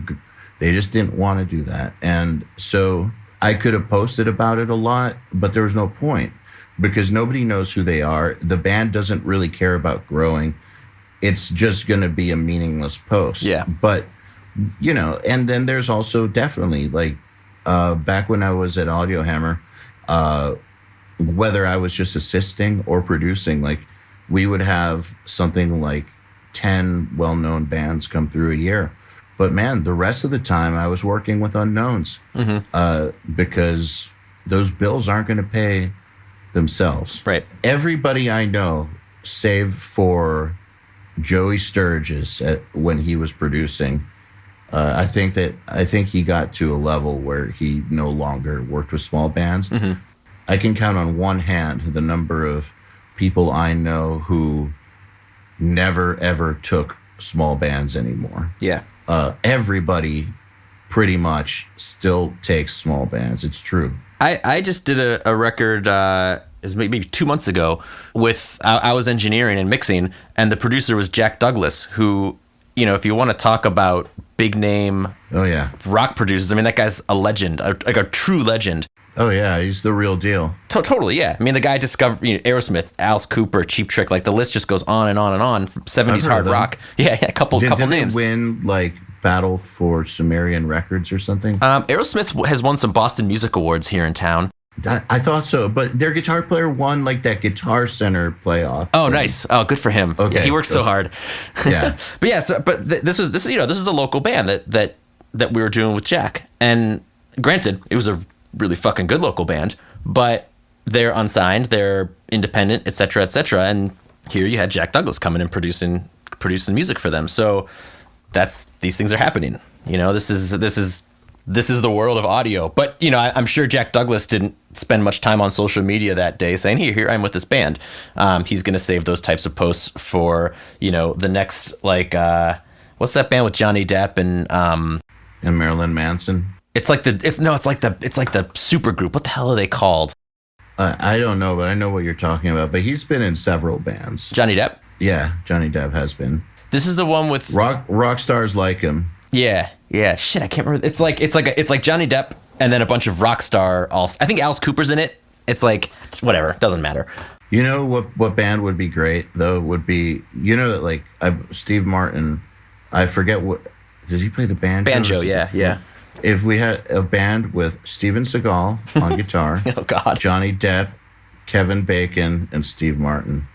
do that. And so I could have posted about it a lot, but there was no point because nobody knows who they are. The band doesn't really care about growing. It's just going to be a meaningless post. Yeah. But, and then there's also definitely back when I was at Audio Hammer, whether I was just assisting or producing, we would have something like 10 well-known bands come through a year. But man, the rest of the time I was working with unknowns because those bills aren't going to pay themselves. Right. Everybody I know, save for Joey Sturgis when he was producing, I think he got to a level where he no longer worked with small bands. I can count on one hand the number of people I know who never ever took small bands anymore. Yeah. Everybody pretty much still takes small bands. It's true. I just did a record, it was maybe 2 months ago with, I was engineering and mixing, and the producer was Jack Douglas, who, if you want to talk about big name rock producers, that guy's a legend, like a true legend. Oh yeah, he's the real deal. Totally, yeah. The guy discovered Aerosmith, Alice Cooper, Cheap Trick, the list just goes on and on and on. 70s hard rock. Yeah, a couple names. Did they win Battle for Sumerian Records or something? Aerosmith has won some Boston Music Awards here in town. I thought so, but their guitar player won that Guitar Center playoff. Oh, nice. Oh, good for him. Okay, he works so hard. Yeah, but yeah. This is a local band that we were doing with Jack, and granted, it was a really fucking good local band, but they're unsigned, they're independent, etc., etc. And here you had Jack Douglas coming and producing music for them. So these things are happening. This is the world of audio. But I'm sure Jack Douglas didn't spend much time on social media that day saying, here I'm with this band. He's going to save those types of posts for the next what's that band with Johnny Depp and Marilyn Manson? It's like the super group. What the hell are they called? I don't know, but I know what you're talking about. But he's been in several bands. Johnny Depp? Yeah, Johnny Depp has been. This is the one with rock stars like him. Yeah. Shit, I can't remember. It's like Johnny Depp and then a bunch of rock star. I think Alice Cooper's in it. It's whatever. Doesn't matter. You know what band would be great though? Would be Steve Martin. I forget what. Does he play the banjo? Banjo, yeah. if we had a band with Steven Seagal on guitar, Oh God. Johnny Depp, Kevin Bacon, and Steve Martin.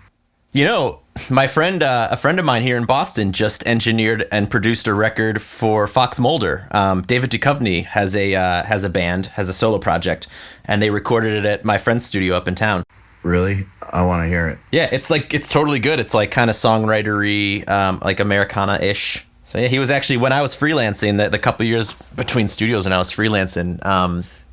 You know, my friend, a friend of mine here in Boston, just engineered and produced a record for Fox Mulder. David Duchovny has a band, has a solo project, and they recorded it at my friend's studio up in town. Really? I want to hear it. Yeah, it's totally good. It's like kind of songwritery, like Americana-ish. So yeah, he was actually, when I was freelancing, the couple years between studios when I was freelancing,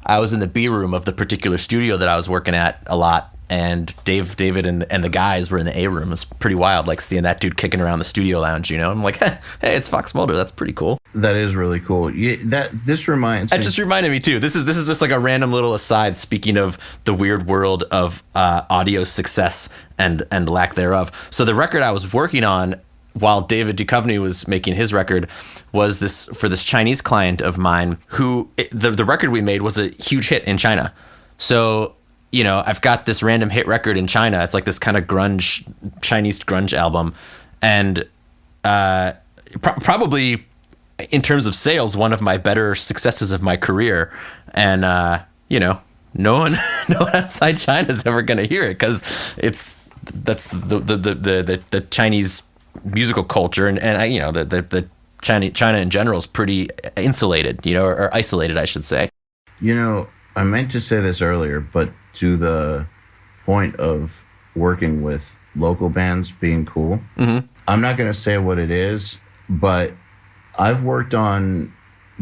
I was in the B room of the particular studio that I was working at a lot. And David and the guys were in the A room. It was pretty wild, like seeing that dude kicking around the studio lounge, you know? I'm like, hey, it's Fox Mulder. That's pretty cool. That is really cool. This reminds me. That just reminded me, too. This is just like a random little aside, speaking of the weird world of audio success and lack thereof. So the record I was working on while David Duchovny was making his record was this Chinese client of mine who, the record we made was a huge hit in China. So, you know, I've got this random hit record in China. It's like this kind of Chinese grunge album. And probably, in terms of sales, one of my better successes of my career. And, you know, no one outside China is ever going to hear it because that's the Chinese musical culture. And you know, the China in general is pretty insulated, you know, or isolated, I should say. You know, I meant to say this earlier, but to the point of working with local bands being cool, I'm not going to say what it is, but I've worked on,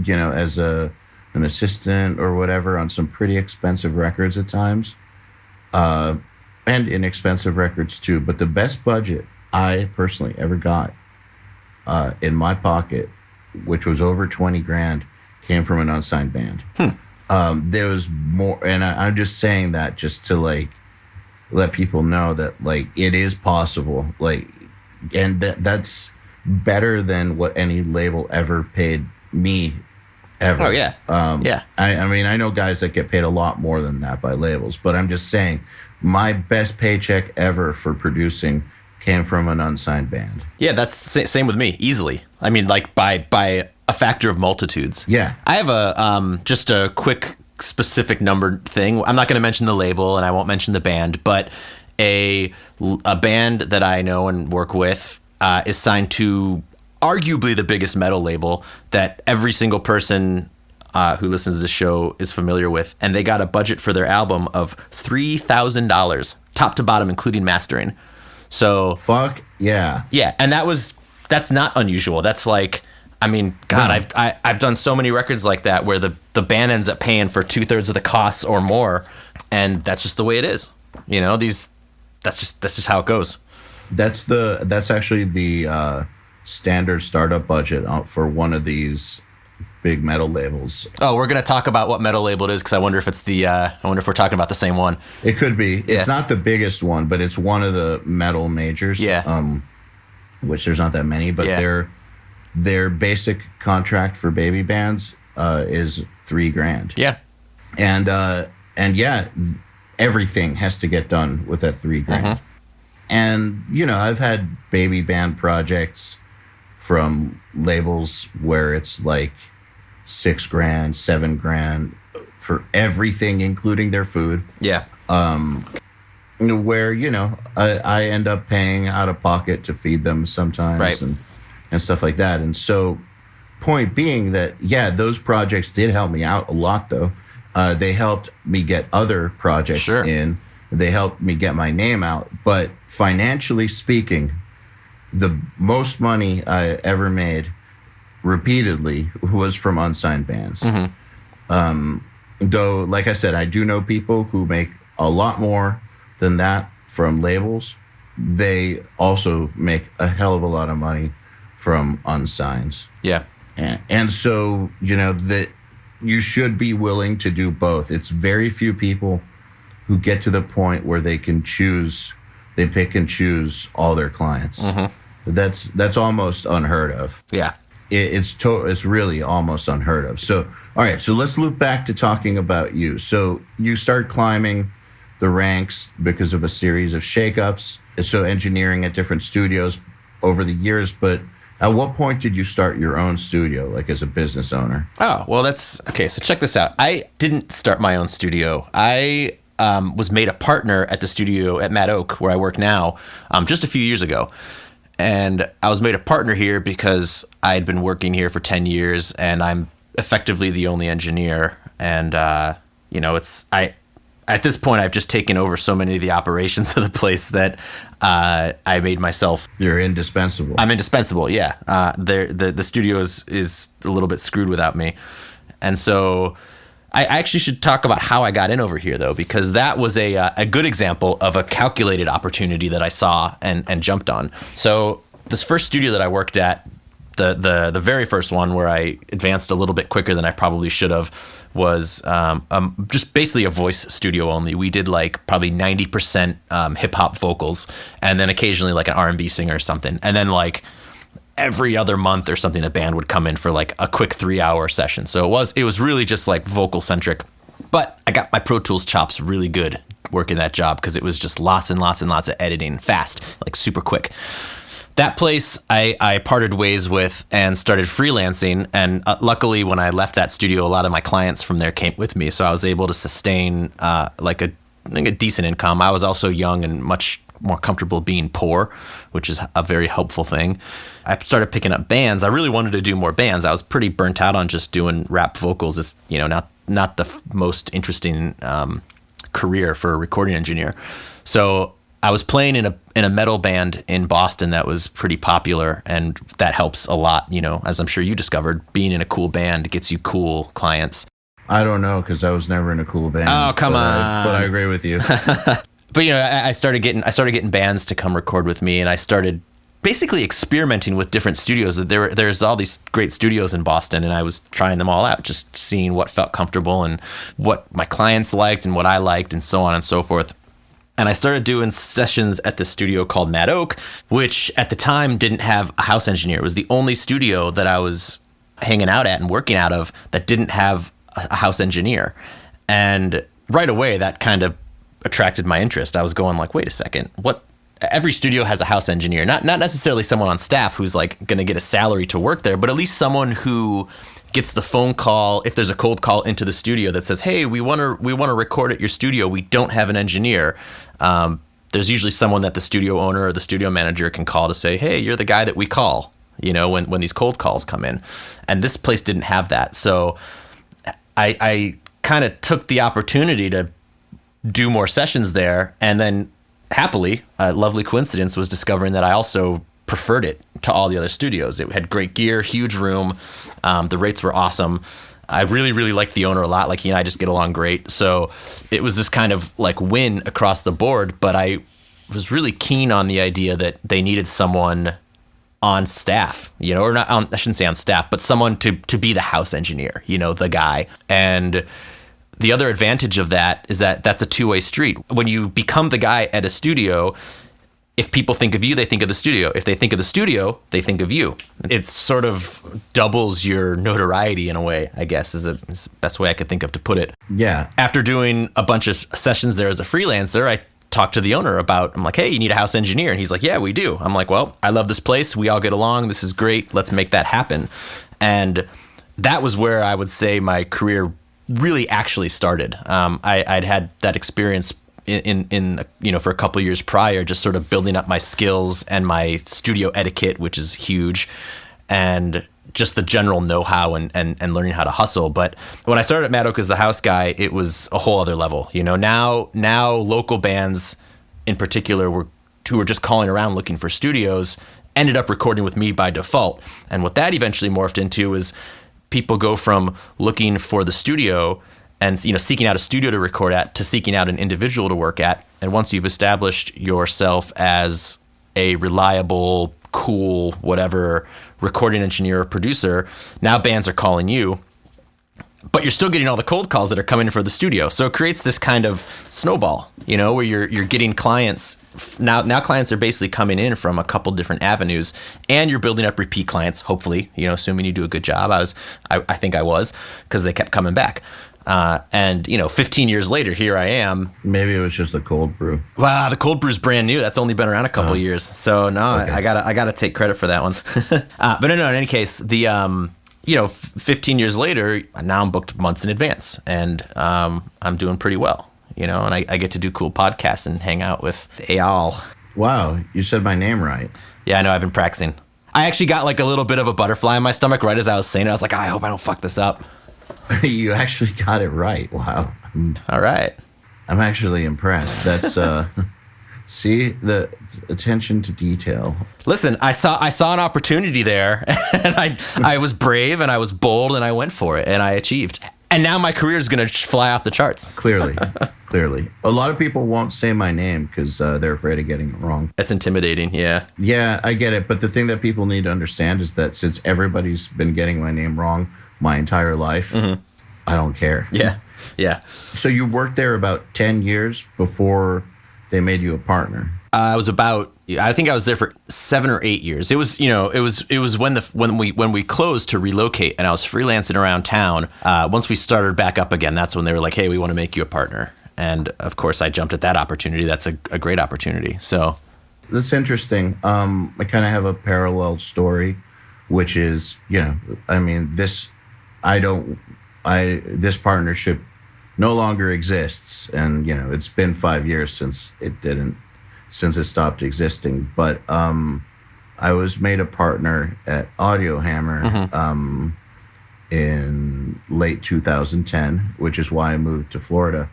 you know, as an assistant or whatever on some pretty expensive records at times, and inexpensive records too. But the best budget I personally ever got in my pocket, which was over 20 grand, came from an unsigned band. There was more, and I'm just saying that just to like let people know that like it is possible, like, and that's better than what any label ever paid me ever. Oh yeah. Yeah. I mean, I know guys that get paid a lot more than that by labels, but I'm just saying my best paycheck ever for producing came from an unsigned band. Yeah, that's same with me, easily. I mean, like by a factor of multitudes. Yeah. I have a just a quick specific number thing. I'm not going to mention the label and I won't mention the band, but a band that I know and work with is signed to arguably the biggest metal label that every single person who listens to the show is familiar with, and they got a budget for their album of $3,000 top to bottom, including mastering. So fuck yeah. Yeah, and that's not unusual. That's like, I mean, God, no. I've done so many records like that where the band ends up paying for 2/3 of the costs or more, and that's just the way it is. You know, that's just how it goes. That's actually the standard startup budget for one of these big metal labels. Oh, we're gonna talk about what metal label it is because I wonder if it's I wonder if we're talking about the same one. It could be. It's not the biggest one, but it's one of the metal majors. Yeah. Which there's not that many, but their basic contract for baby bands is $3,000. Yeah. And yeah, everything has to get done with that $3,000. And you know, I've had baby band projects from labels where it's like $6,000, $7,000 for everything, including their food. Yeah. Where, you know, I end up paying out of pocket to feed them sometimes, right, and stuff like that. And so, point being that, yeah, those projects did help me out a lot, though. They helped me get other projects in. They helped me get my name out. But financially speaking, the most money I ever made repeatedly was from unsigned bands. Though, like I said, I do know people who make a lot more than that from labels. They also make a hell of a lot of money from unsigns. Yeah. And so, you know, that you should be willing to do both. It's very few people who get to the point where they can choose, they pick and choose all their clients. That's almost unheard of. Yeah. It's really almost unheard of. So, all right, so let's loop back to talking about you. So you start climbing the ranks because of a series of shakeups. So engineering at different studios over the years, but At what point did you start your own studio, like as a business owner? Oh, well, that's okay. So check this out. I didn't start my own studio. I was made a partner at the studio at Mad Oak, where I work now, just a few years ago. And I was made a partner here because I had been working here for 10 years and I'm effectively the only engineer. And, at this point, I've just taken over so many of the operations of the place that I made myself. You're indispensable. I'm indispensable, yeah. The studio is a little bit screwed without me. And so I actually should talk about how I got in over here, though, because that was a good example of a calculated opportunity that I saw and jumped on. So this first studio that I worked at, the very first one where I advanced a little bit quicker than I probably should have, was just basically a voice studio only. We did like probably 90% hip hop vocals, and then occasionally like an R&B singer or something. And then like every other month or something, a band would come in for like a quick 3-hour session. So it was really just like vocal centric. But I got my Pro Tools chops really good working that job because it was just lots and lots and lots of editing, fast, like super quick. That place I parted ways with and started freelancing. And luckily, when I left that studio, a lot of my clients from there came with me. So I was able to sustain like a decent income. I was also young and much more comfortable being poor, which is a very helpful thing. I started picking up bands. I really wanted to do more bands. I was pretty burnt out on just doing rap vocals. It's, not the most interesting career for a recording engineer. So I was playing in a metal band in Boston that was pretty popular, and that helps a lot, as I'm sure you discovered. Being in a cool band gets you cool clients. I don't know, because I was never in a cool band. Oh, come on. But I agree with you. But I started getting bands to come record with me, and I started basically experimenting with different studios. There's all these great studios in Boston, and I was trying them all out, just seeing what felt comfortable and what my clients liked and what I liked, and so on and so forth. And I started doing sessions at this studio called Mad Oak, which at the time didn't have a house engineer. It was the only studio that I was hanging out at and working out of that didn't have a house engineer. And right away, that kind of attracted my interest. I was going like, wait a second, every studio has a house engineer, not necessarily someone on staff who's like going to get a salary to work there, but at least someone who gets the phone call if there's a cold call into the studio that says, hey, we want to record at your studio. We don't have an engineer. There's usually someone that the studio owner or the studio manager can call to say, hey, you're the guy that we call, when these cold calls come in. And this place didn't have that. So I kind of took the opportunity to do more sessions there. And then happily, a lovely coincidence was discovering that I also preferred it to all the other studios. It had great gear, huge room. The rates were awesome. I really, really liked the owner a lot. Like, he and I just get along great. So it was this kind of like win across the board. But I was really keen on the idea that they needed someone on staff, or not I shouldn't say on staff, but someone to be the house engineer, the guy. And the other advantage of that is that that's a two-way street. When you become the guy at a studio, if people think of you, they think of the studio. If they think of the studio, they think of you. It sort of doubles your notoriety in a way, I guess, is the best way I could think of to put it. Yeah. After doing a bunch of sessions there as a freelancer, I talked to the owner I'm like, hey, you need a house engineer? And he's like, yeah, we do. I'm like, well, I love this place. We all get along. This is great. Let's make that happen. And that was where I would say my career really actually started. I'd had that experience in for a couple of years prior, just sort of building up my skills and my studio etiquette, which is huge, and just the general know-how and learning how to hustle. But when I started at Mad Oak as the house guy, it was a whole other level. Now local bands in particular who were just calling around looking for studios ended up recording with me by default. And what that eventually morphed into is people go from looking for the studio and seeking out a studio to record at to seeking out an individual to work at. And once you've established yourself as a reliable, cool, whatever recording engineer or producer, now bands are calling you, but you're still getting all the cold calls that are coming in for the studio. So it creates this kind of snowball, where you're getting clients. Now clients are basically coming in from a couple different avenues, and you're building up repeat clients, hopefully, assuming you do a good job. I think I was, because they kept coming back. And 15 years later, here I am. Maybe it was just a cold brew. Wow, the cold brew's brand new. That's only been around a couple of years. So no, okay. I gotta take credit for that one. But no, in any case, the 15 years later, now I'm booked months in advance, and I'm doing pretty well. And I get to do cool podcasts and hang out with EYAL. Wow, you said my name right. Yeah, I know. I've been practicing. I actually got like a little bit of a butterfly in my stomach right as I was saying it. I was like, I hope I don't fuck this up. You actually got it right. Wow. All right. I'm actually impressed. That's see the attention to detail. Listen, I saw an opportunity there, and I was brave and I was bold and I went for it and I achieved. And now my career is going to fly off the charts. Clearly. A lot of people won't say my name because they're afraid of getting it wrong. That's intimidating, yeah. Yeah, I get it. But the thing that people need to understand is that since everybody's been getting my name wrong my entire life, I don't care. Yeah. So you worked there about 10 years before they made you a partner? I think I was there for 7 or 8 years. It was when we closed to relocate, and I was freelancing around town. Once we started back up again, that's when they were like, "Hey, we want to make you a partner." And of course, I jumped at that opportunity. That's a great opportunity. So that's interesting. I kind of have a parallel story, which is, this partnership no longer exists, and it's been 5 years since it stopped existing. But I was made a partner at Audio Hammer in late 2010, which is why I moved to Florida.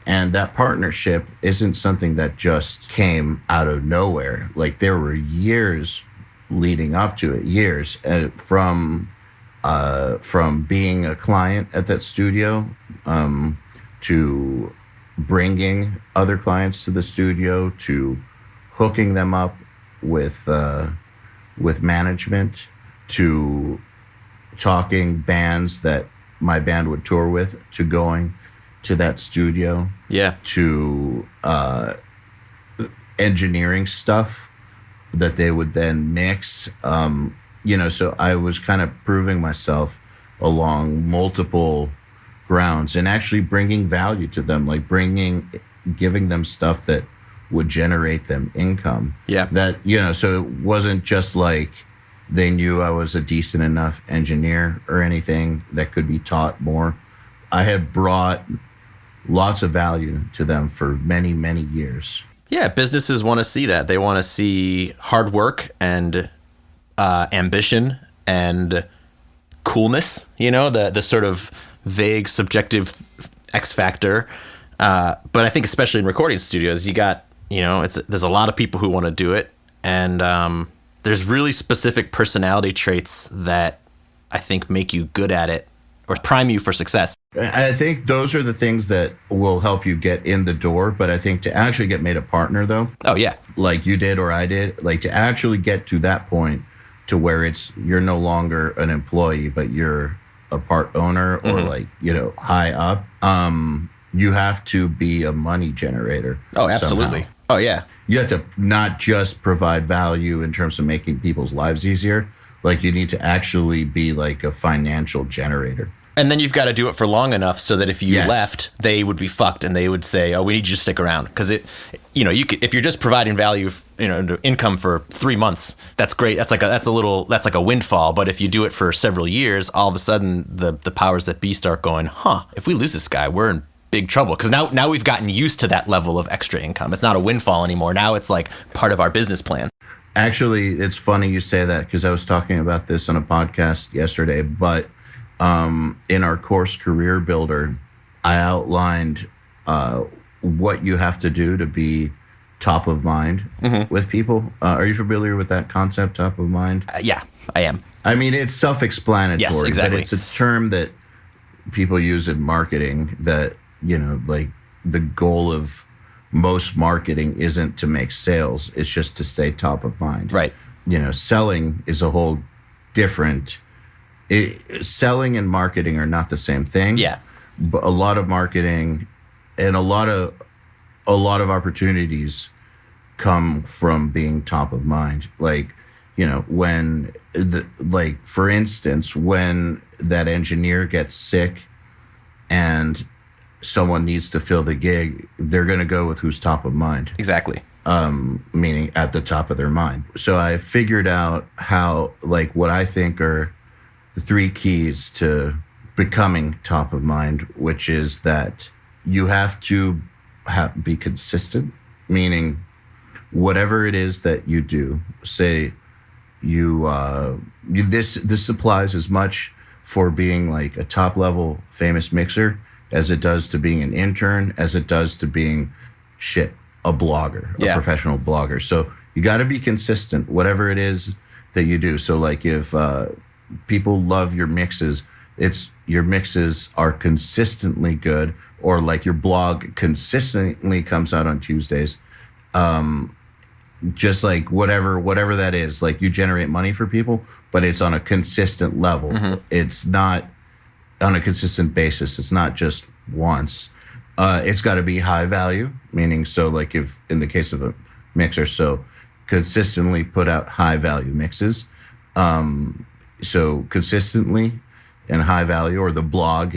And that partnership isn't something that just came out of nowhere. Like, there were years leading up to it, from being a client at that studio to bringing other clients to the studio, to hooking them up with management, to talking bands that my band would tour with, to going to that studio, to engineering stuff that they would then mix. So I was kind of proving myself along multiple grounds and actually bringing value to them, like giving them stuff that would generate them income. Yeah. That, so it wasn't just like they knew I was a decent enough engineer or anything that could be taught more. I had brought lots of value to them for many, many years. Yeah, businesses want to see that. They want to see hard work and ambition and coolness, the sort of vague, subjective X factor. But I think especially in recording studios, you got, there's a lot of people who want to do it. And there's really specific personality traits that I think make you good at it or prime you for success. I think those are the things that will help you get in the door. But I think to actually get made a partner, though. Oh, yeah. Like you did or I did, like to actually get to that point to where you're no longer an employee, but you're a part owner or high up. You have to be a money generator. Oh, absolutely. Somehow. Oh, yeah. You have to not just provide value in terms of making people's lives easier. Like, you need to actually be like a financial generator. And then you've got to do it for long enough so that if you left, they would be fucked and they would say, "Oh, we need you to stick around." Because if you're just providing value, income for 3 months, that's great. That's like a windfall. But if you do it for several years, all of a sudden the powers that be start going, if we lose this guy, we're in big trouble. Because now we've gotten used to that level of extra income. It's not a windfall anymore. Now it's like part of our business plan. Actually, it's funny you say that because I was talking about this on a podcast yesterday, but in our course Career Builder, I outlined what you have to do to be top of mind with people. Are you familiar with that concept, top of mind? Yeah, I am. I mean, it's self-explanatory, yes, exactly. But it's a term that people use in marketing that, like the goal of most marketing isn't to make sales. It's just to stay top of mind. Right. Selling is a whole different... selling and marketing are not the same thing. Yeah. But a lot of marketing and a lot of opportunities come from being top of mind. Like, for instance, when that engineer gets sick and someone needs to fill the gig, they're going to go with who's top of mind. Exactly. Meaning at the top of their mind. So I figured out how, like, what I think are the 3 keys to becoming top of mind, which is that you have to be consistent, meaning whatever it is that you do, say this applies as much for being like a top level famous mixer as it does to being an intern, as it does to being a blogger, a professional blogger. So you got to be consistent, whatever it is that you do. So like if people love your mixes, your mixes are consistently good, or like your blog consistently comes out on Tuesdays. Just like whatever that is, like you generate money for people, but it's on a consistent level. It's not on a consistent basis. It's not just once. It's got to be high value, meaning, so like if in the case of a mixer, so consistently put out high value mixes. So consistently and high value, or the blog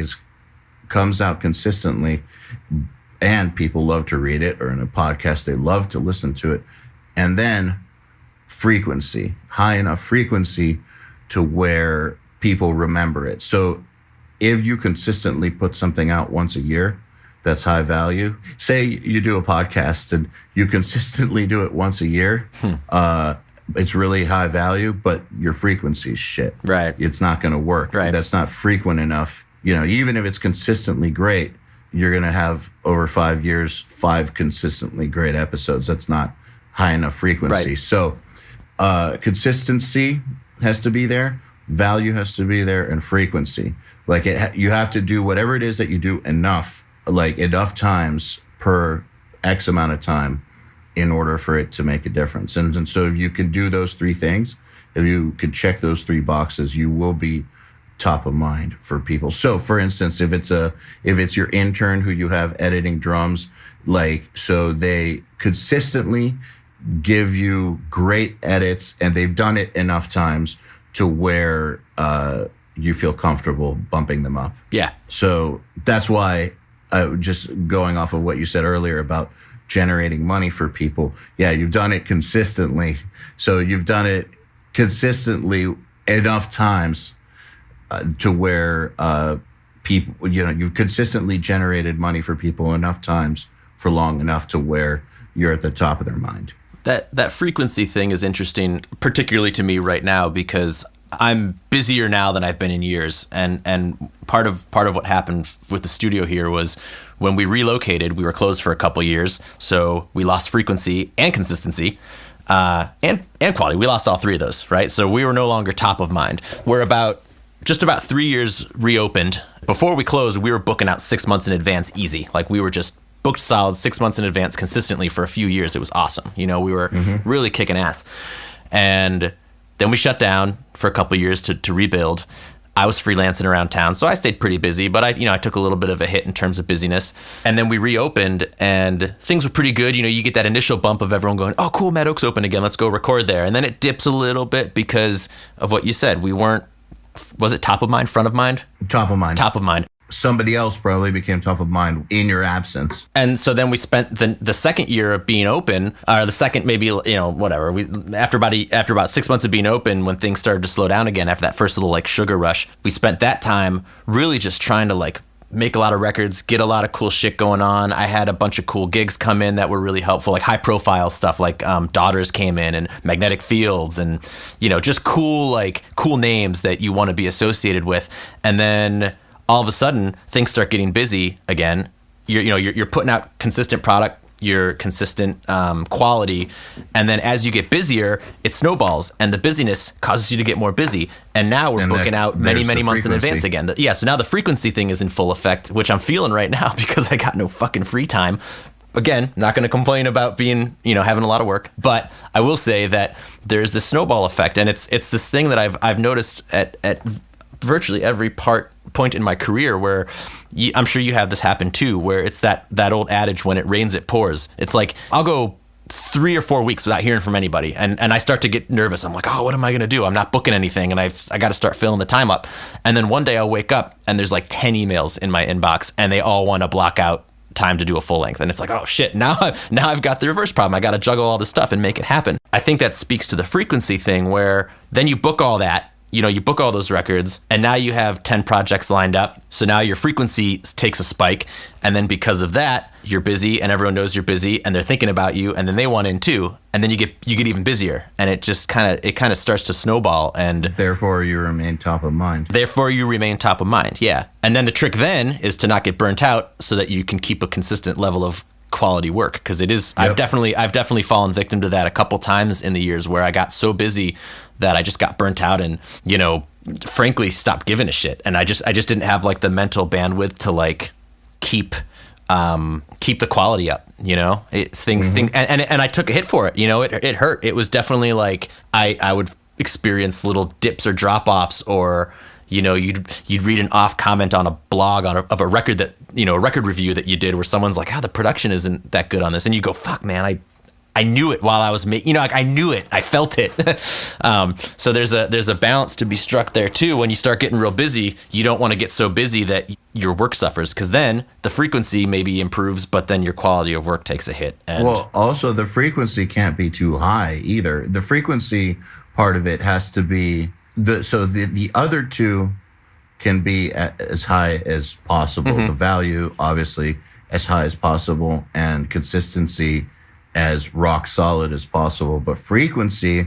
comes out consistently and people love to read it, or in a podcast, they love to listen to it. And then frequency, high enough frequency to where people remember it. So if you consistently put something out once a year, that's high value. Say you do a podcast and you consistently do it once a year. It's really high value, but your frequency is shit. Right. It's not going to work. Right. That's not frequent enough. You know, even if it's consistently great, you're going to have over 5 years, 5 consistently great episodes. That's not high enough frequency. Right. So consistency has to be there, value has to be there, and frequency. Like you have to do whatever it is that you do enough times per X amount of time in order for it to make a difference. And so if you can do those 3 things, if you can check those 3 boxes, you will be top of mind for people. So for instance, if it's your intern who you have editing drums, so they consistently give you great edits and they've done it enough times to where you feel comfortable bumping them up. Yeah. So that's why, just going off of what you said earlier about generating money for people. Yeah, you've done it consistently. So you've done it consistently enough times to where people, you've consistently generated money for people enough times for long enough to where you're at the top of their mind. That frequency thing is interesting, particularly to me right now, because I'm busier now than I've been in years. And part of what happened with the studio here was when we relocated, we were closed for a couple years. So we lost frequency and consistency and quality. We lost all 3 of those, right? So we were no longer top of mind. We're just about 3 years reopened. Before we closed, we were booking out 6 months in advance easy. Like we were just booked solid 6 months in advance consistently for a few years. It was awesome. We were really kicking ass. And then we shut down for a couple of years to rebuild. I was freelancing around town, so I stayed pretty busy, but I took a little bit of a hit in terms of busyness. And then we reopened and things were pretty good. You get that initial bump of everyone going, oh, cool, Mad Oak's open again. Let's go record there. And then it dips a little bit because of what you said. We weren't, was it top of mind, front of mind? Top of mind. Top of mind. Somebody else probably became top of mind in your absence. And so then we spent the second year of being open, or the second maybe, whatever. After about 6 months of being open, when things started to slow down again after that first little sugar rush, we spent that time really just trying to make a lot of records, get a lot of cool shit going on. I had a bunch of cool gigs come in that were really helpful, like high profile stuff, like Daughters came in and Magnetic Fields, and just cool names that you want to be associated with. And then all of a sudden things start getting busy again. You're putting out consistent product, your consistent quality, and then as you get busier, it snowballs, and the busyness causes you to get more busy. And now we're booking out many months in advance again. So now the frequency thing is in full effect, which I'm feeling right now because I got no fucking free time. Again, not going to complain about being, having a lot of work, but I will say that there's this snowball effect, and it's this thing that I've noticed at virtually every point in my career where I'm sure you have this happen too, where it's that old adage, when it rains, it pours. It's like I'll go 3 or 4 weeks without hearing from anybody. And I start to get nervous. I'm like, oh, what am I going to do? I'm not booking anything. And I got to start filling the time up. And then one day I'll wake up and there's like 10 emails in my inbox and they all want to block out time to do a full length. And it's like, oh shit, now I've got the reverse problem. I got to juggle all this stuff and make it happen. I think that speaks to the frequency thing where then you book all that. You book all those records and now you have 10 projects lined up. So now your frequency takes a spike. And then because of that, you're busy and everyone knows you're busy and they're thinking about you and then they want in too. And then you get even busier and it just kind of starts to snowball and therefore you remain top of mind. Yeah. And then the trick then is to not get burnt out so that you can keep a consistent level of quality work. Because it is, I've definitely fallen victim to that a couple times in the years where I got so busy that I just got burnt out and, frankly stopped giving a shit. And I just didn't have like the mental bandwidth to like keep the quality up, and I took a hit for it. It hurt. It was definitely like I would experience little dips or drop offs or, you'd read an off comment on a blog of a record that, a record review that you did where someone's like, the production isn't that good on this. And you go, fuck man, I knew it while I was making, I knew it, I felt it. So there's a balance to be struck there too. When you start getting real busy, you don't want to get so busy that your work suffers because then the frequency maybe improves, but then your quality of work takes a hit. And well, also the frequency can't be too high either. The frequency part of it has to be the other two can be as high as possible. The value, obviously, as high as possible, and consistency as rock solid as possible. But frequency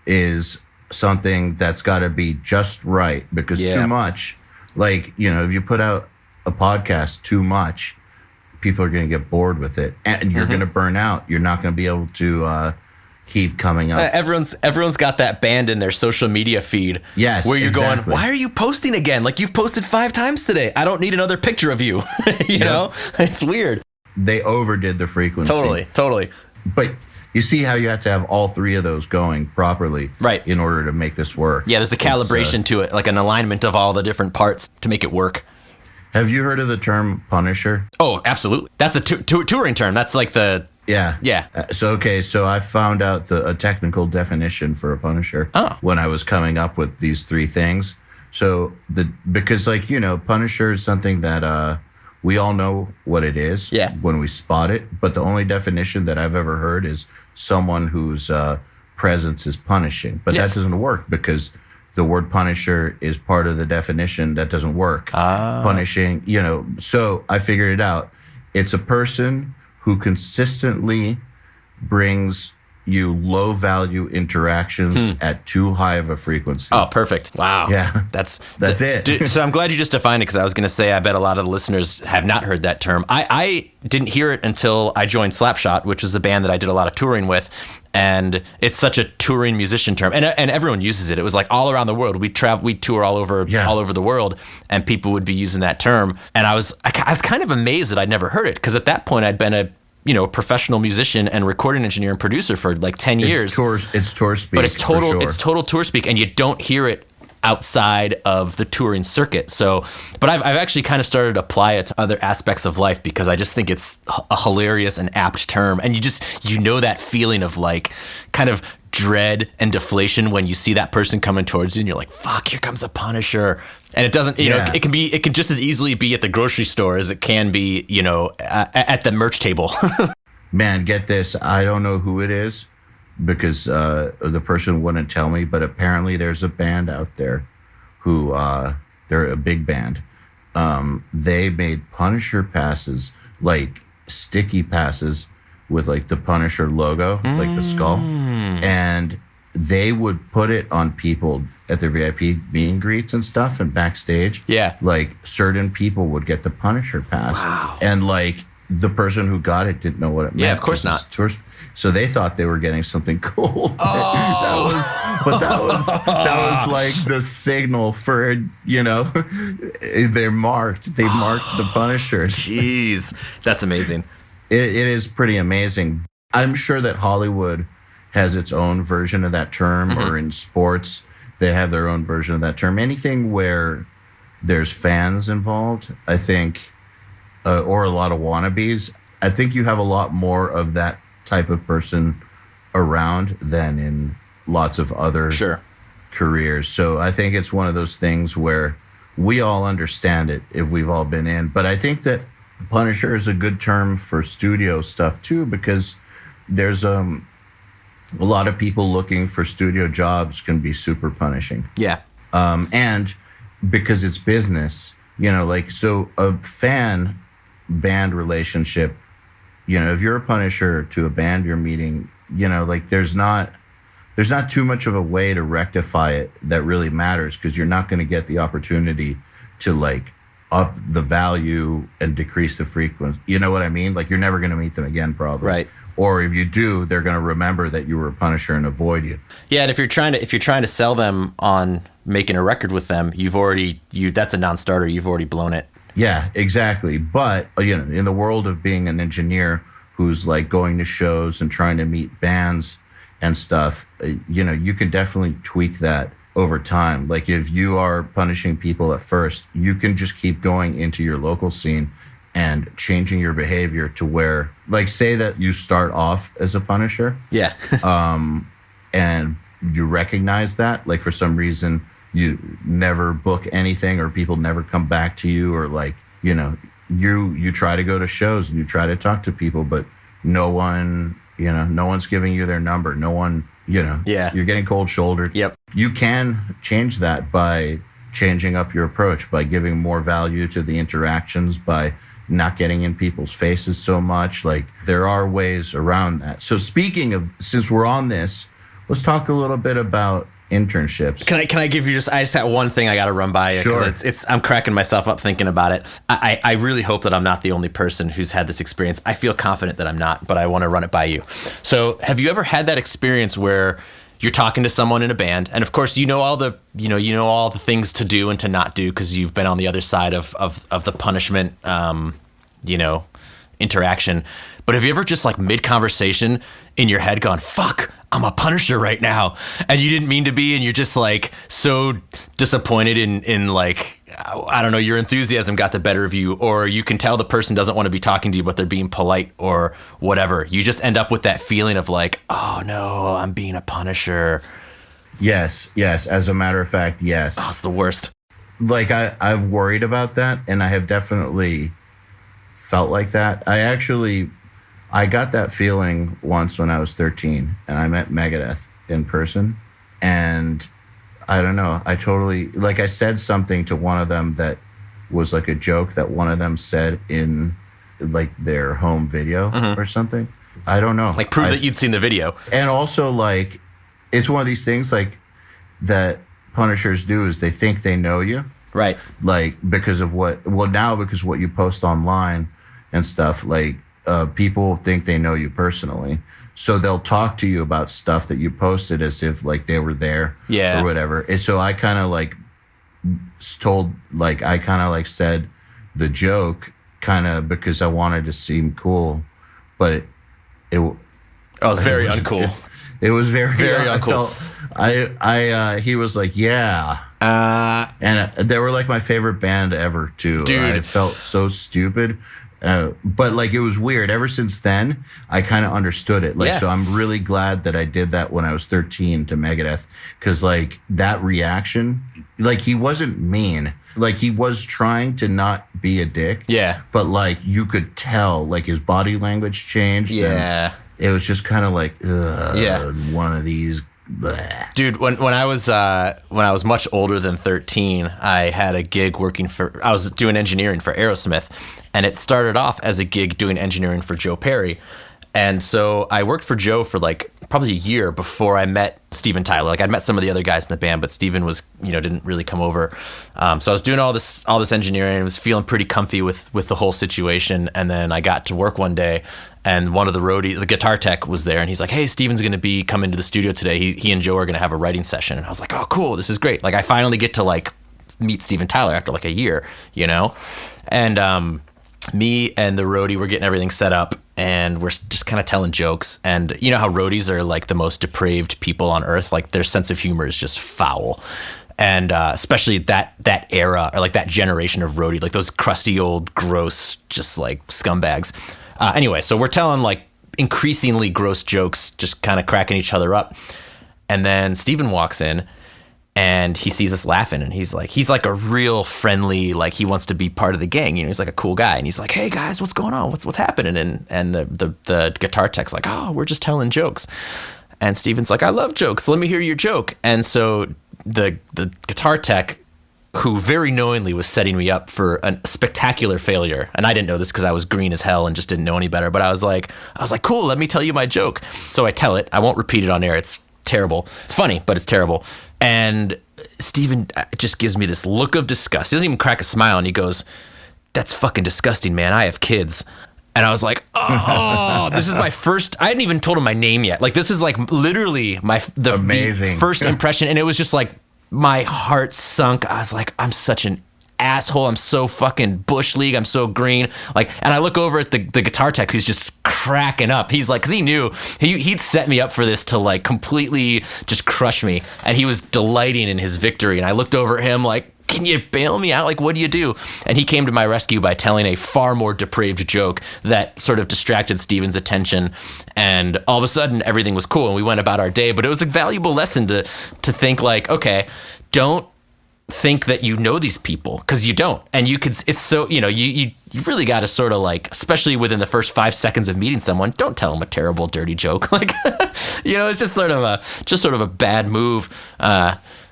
is something that's got to be just right because too much, like, if you put out a podcast too much, people are going to get bored with it and you're going to burn out. You're not going to be able to keep coming up. Everyone's got that band in their social media feed. Yes, where you're exactly. going, why are you posting again? Like you've posted 5 times today. I don't need another picture of you. You know, it's weird. They overdid the frequency. Totally. But you see how you have to have all 3 of those going properly, right, in order to make this work. Yeah, there's a calibration to it, like an alignment of all the different parts to make it work. Have you heard of the term Punisher? Oh, absolutely. That's a touring term. That's like the... Yeah. So I found out a technical definition for a Punisher when I was coming up with these 3 things. So because Punisher is something that we all know what it is when we spot it, but the only definition that I've ever heard is someone whose presence is punishing. But that doesn't work because the word Punisher is part of the definition that doesn't work. Punishing, so I figured it out. It's a person who consistently brings you low value interactions at too high of a frequency. Oh, perfect. Wow. Yeah. That's it. So I'm glad you just defined it because I was going to say I bet a lot of the listeners have not heard that term. I didn't hear it until I joined Slapshot, which is a band that I did a lot of touring with. And it's such a touring musician term, and everyone uses it. It was like all around the world. We tour all over the world, and people would be using that term. And I was kind of amazed that I'd never heard it because at that point I'd been a professional musician and recording engineer and producer for like 10 years. It's tour speak, but it's total tour speak, and you don't hear it outside of the touring circuit. So, but I've actually kind of started to apply it to other aspects of life because I just think it's a hilarious and apt term. And that feeling of like kind of dread and deflation when you see that person coming towards you and you're like, fuck, here comes a Punisher. And it doesn't, it can just as easily be at the grocery store as it can be, at the merch table. Man, get this. I don't know who it is because the person wouldn't tell me, but apparently there's a band out there who, they're a big band. They made Punisher passes, like sticky passes with like the Punisher logo, like the skull. And they would put it on people at their VIP meet and greets and stuff and backstage. Yeah. Like certain people would get the Punisher pass. Wow. And like the person who got it didn't know what it meant. Yeah, of course not. So they thought they were getting something cool. Oh. that was like the signal for, they marked the Punishers. Jeez, that's amazing. It is pretty amazing. I'm sure that Hollywood has its own version of that term, or in sports, they have their own version of that term. Anything where there's fans involved, I think, or a lot of wannabes, I think you have a lot more of that type of person around than in lots of other careers. So I think it's one of those things where we all understand it if we've all been in. But I think that Punisher is a good term for studio stuff too, because there's a lot of people looking for studio jobs can be super punishing. Yeah. And because it's business, you know, like, so a fan band relationship, you know, if you're a Punisher to a band you're meeting, you know, like there's not too much of a way to rectify it that really matters, because you're not going to get the opportunity to like up the value and decrease the frequency. You know what I mean? Like, you're never going to meet them again, probably. Right. Or if you do, they're going to remember that you were a Punisher and avoid you. Yeah, and if you're trying to sell them on making a record with them, that's a non-starter. You've already blown it. Yeah, exactly. But, you know, in the world of being an engineer who's like going to shows and trying to meet bands and stuff, you know, you can definitely tweak that over time. Like, if you are punishing people at first, you can just keep going into your local scene and changing your behavior to where, like, say that you start off as a Punisher. Yeah. And you recognize that, like, for some reason you never book anything or people never come back to you, or like, you know, you try to go to shows and you try to talk to people, but no one's giving you their number. No one, you know, you're getting cold shouldered. Yep. You can change that by changing up your approach, by giving more value to the interactions, by not getting in people's faces so much. Like, there are ways around that. So speaking of, since we're on this, let's talk a little bit about internships. Can I give you I just got one thing I got to run by you. Sure. It's I'm cracking myself up thinking about it. I really hope that I'm not the only person who's had this experience. I feel confident that I'm not, but I want to run it by you. So have you ever had that experience where you're talking to someone in a band, and of course you know all the things to do and to not do because you've been on the other side of the punishment interaction. But have you ever just like mid-conversation in your head gone, fuck, I'm a Punisher right now, and you didn't mean to be, and you're just like so disappointed in like, I don't know, your enthusiasm got the better of you, or you can tell the person doesn't want to be talking to you, but they're being polite or whatever. You just end up with that feeling of like, oh no, I'm being a Punisher. Yes. As a matter of fact, yes. Oh, it's the worst. Like, I've worried about that, and I have definitely felt like that. I got that feeling once when I was 13, and I met Megadeth in person, and I don't know, I totally, like, I said something to one of them that was like a joke that one of them said in like their home video or something. I don't know. Like, prove that you'd seen the video. And also, like, it's one of these things like that Punishers do is they think they know you. Right. Like, because of what you post online and stuff, like, people think they know you personally, so they'll talk to you about stuff that you posted as if like they were there, or whatever. And so I kind of like said the joke kind of because I wanted to seem cool, but it was very uncool. It was very uncool. He was like, yeah. And they were like my favorite band ever too. Dude. I felt so stupid. But like, it was weird. Ever since then, I kind of understood it. Like, so I'm really glad that I did that when I was 13 to Megadeth, because like that reaction, like, he wasn't mean. Like, he was trying to not be a dick. Yeah. But like, you could tell like his body language changed. Yeah. It was just kind of like, one of these. Bleh. Dude, when I was much older than 13, I had a gig I was doing engineering for Aerosmith, and it started off as a gig doing engineering for Joe Perry. And so I worked for Joe for like probably a year before I met Steven Tyler. Like, I'd met some of the other guys in the band, but Steven was, didn't really come over. So I was doing all this engineering and was feeling pretty comfy with the whole situation. And then I got to work one day, and one of the guitar tech was there, and he's like, hey, Steven's going to be coming to the studio today. He and Joe are going to have a writing session. And I was like, oh, cool. This is great. Like, I finally get to like meet Steven Tyler after like a year, And me and the roadie were getting everything set up, and we're just kind of telling jokes. And you know how roadies are like the most depraved people on earth? Like, their sense of humor is just foul. And especially that era, or like that generation of roadie, like those crusty old gross, just like scumbags. Anyway, so we're telling like increasingly gross jokes, just kind of cracking each other up. And then Steven walks in and he sees us laughing, and he's like a real friendly, like he wants to be part of the gang. You know, he's like a cool guy, and he's like, "Hey guys, what's going on? What's happening?" And the guitar tech's like, "Oh, we're just telling jokes." And Steven's like, "I love jokes. Let me hear your joke." And so the guitar tech, who very knowingly was setting me up for a spectacular failure, and I didn't know this because I was green as hell and just didn't know any better, but I was like, cool, let me tell you my joke. So I tell it. I won't repeat it on air. It's terrible. It's funny, but it's terrible. And Steven just gives me this look of disgust. He doesn't even crack a smile, and he goes, "That's fucking disgusting, man. I have kids." And I was like, oh, this is my first, I hadn't even told him my name yet. Like, this is like literally the first impression. And it was just like, my heart sunk. I was like, I'm such an asshole. I'm so fucking bush league. I'm so green. Like, and I look over at the guitar tech who's just cracking up. He's like, cause he knew he'd set me up for this to like completely just crush me. And he was delighting in his victory. And I looked over at him like, can you bail me out? Like, what do you do? And he came to my rescue by telling a far more depraved joke that sort of distracted Steven's attention. And all of a sudden, everything was cool, and we went about our day. But it was a valuable lesson to think like, okay, don't think that you know these people, because you don't. And you could, it's so, you know, you really got to sort of like, especially within the first 5 seconds of meeting someone, don't tell them a terrible, dirty joke. Like, you know, it's just sort of a bad move.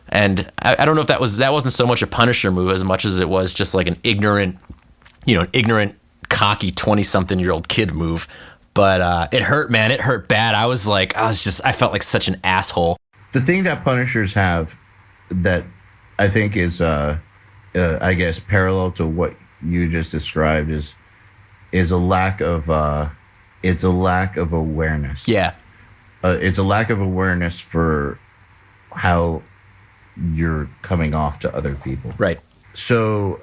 And I don't know if that wasn't so much a Punisher move as much as it was just like an ignorant, cocky 20-something-year-old kid move. But it hurt, man. It hurt bad. I felt like such an asshole. The thing that Punishers have that I think is, I guess, parallel to what you just described is a lack of, it's a lack of awareness. Yeah. It's a lack of awareness for how you're coming off to other people. Right. So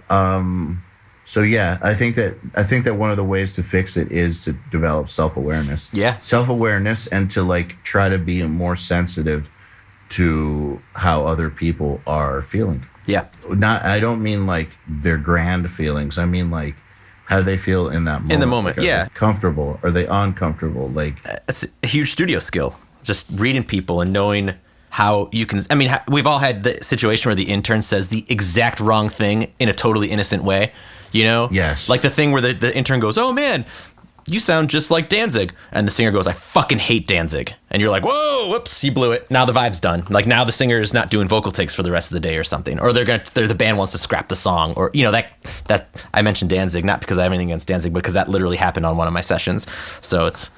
yeah, I think that one of the ways to fix it is to develop self-awareness. Yeah. Self-awareness, and to like try to be more sensitive to how other people are feeling. Yeah. I don't mean like their grand feelings. I mean like how do they feel in that moment? In the moment, like, yeah. They comfortable? Are they uncomfortable? Like, it's a huge studio skill. Just reading people and knowing how you can, I mean, we've all had the situation where the intern says the exact wrong thing in a totally innocent way, you know? Yes. Like the thing where the intern goes, "Oh man, you sound just like Danzig." And the singer goes, "I fucking hate Danzig." And you're like, "Whoa, whoops, you blew it. Now the vibe's done." Like now the singer is not doing vocal takes for the rest of the day or something. Or the band wants to scrap the song. Or, you know, that I mentioned Danzig, not because I have anything against Danzig, but because that literally happened on one of my sessions. So it's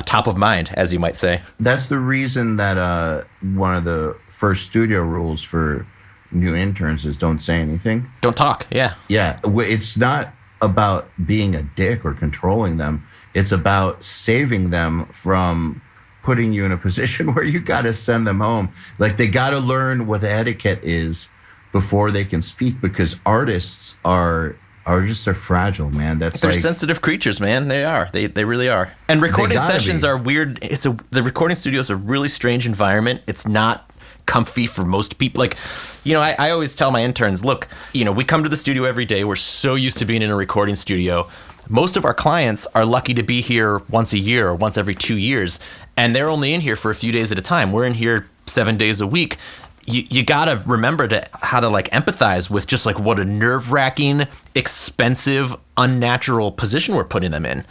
top of mind, as you might say. That's the reason that one of the first studio rules for new interns is don't say anything. Don't talk, yeah. Yeah, it's not about being a dick or controlling them. It's about saving them from putting you in a position where you got to send them home. Like they got to learn what the etiquette is before they can speak, because artists are fragile, man. They're like, sensitive creatures, man. They are. They really are. And recording sessions are weird. The recording studio is a really strange environment. It's not comfy for most people. Like, you know, I always tell my interns, look, you know, we come to the studio every day. We're so used to being in a recording studio. Most of our clients are lucky to be here once a year or once every 2 years, and they're only in here for a few days at a time. We're in here 7 days a week. You gotta remember how to like empathize with just like what a nerve-wracking, expensive, unnatural position we're putting them in.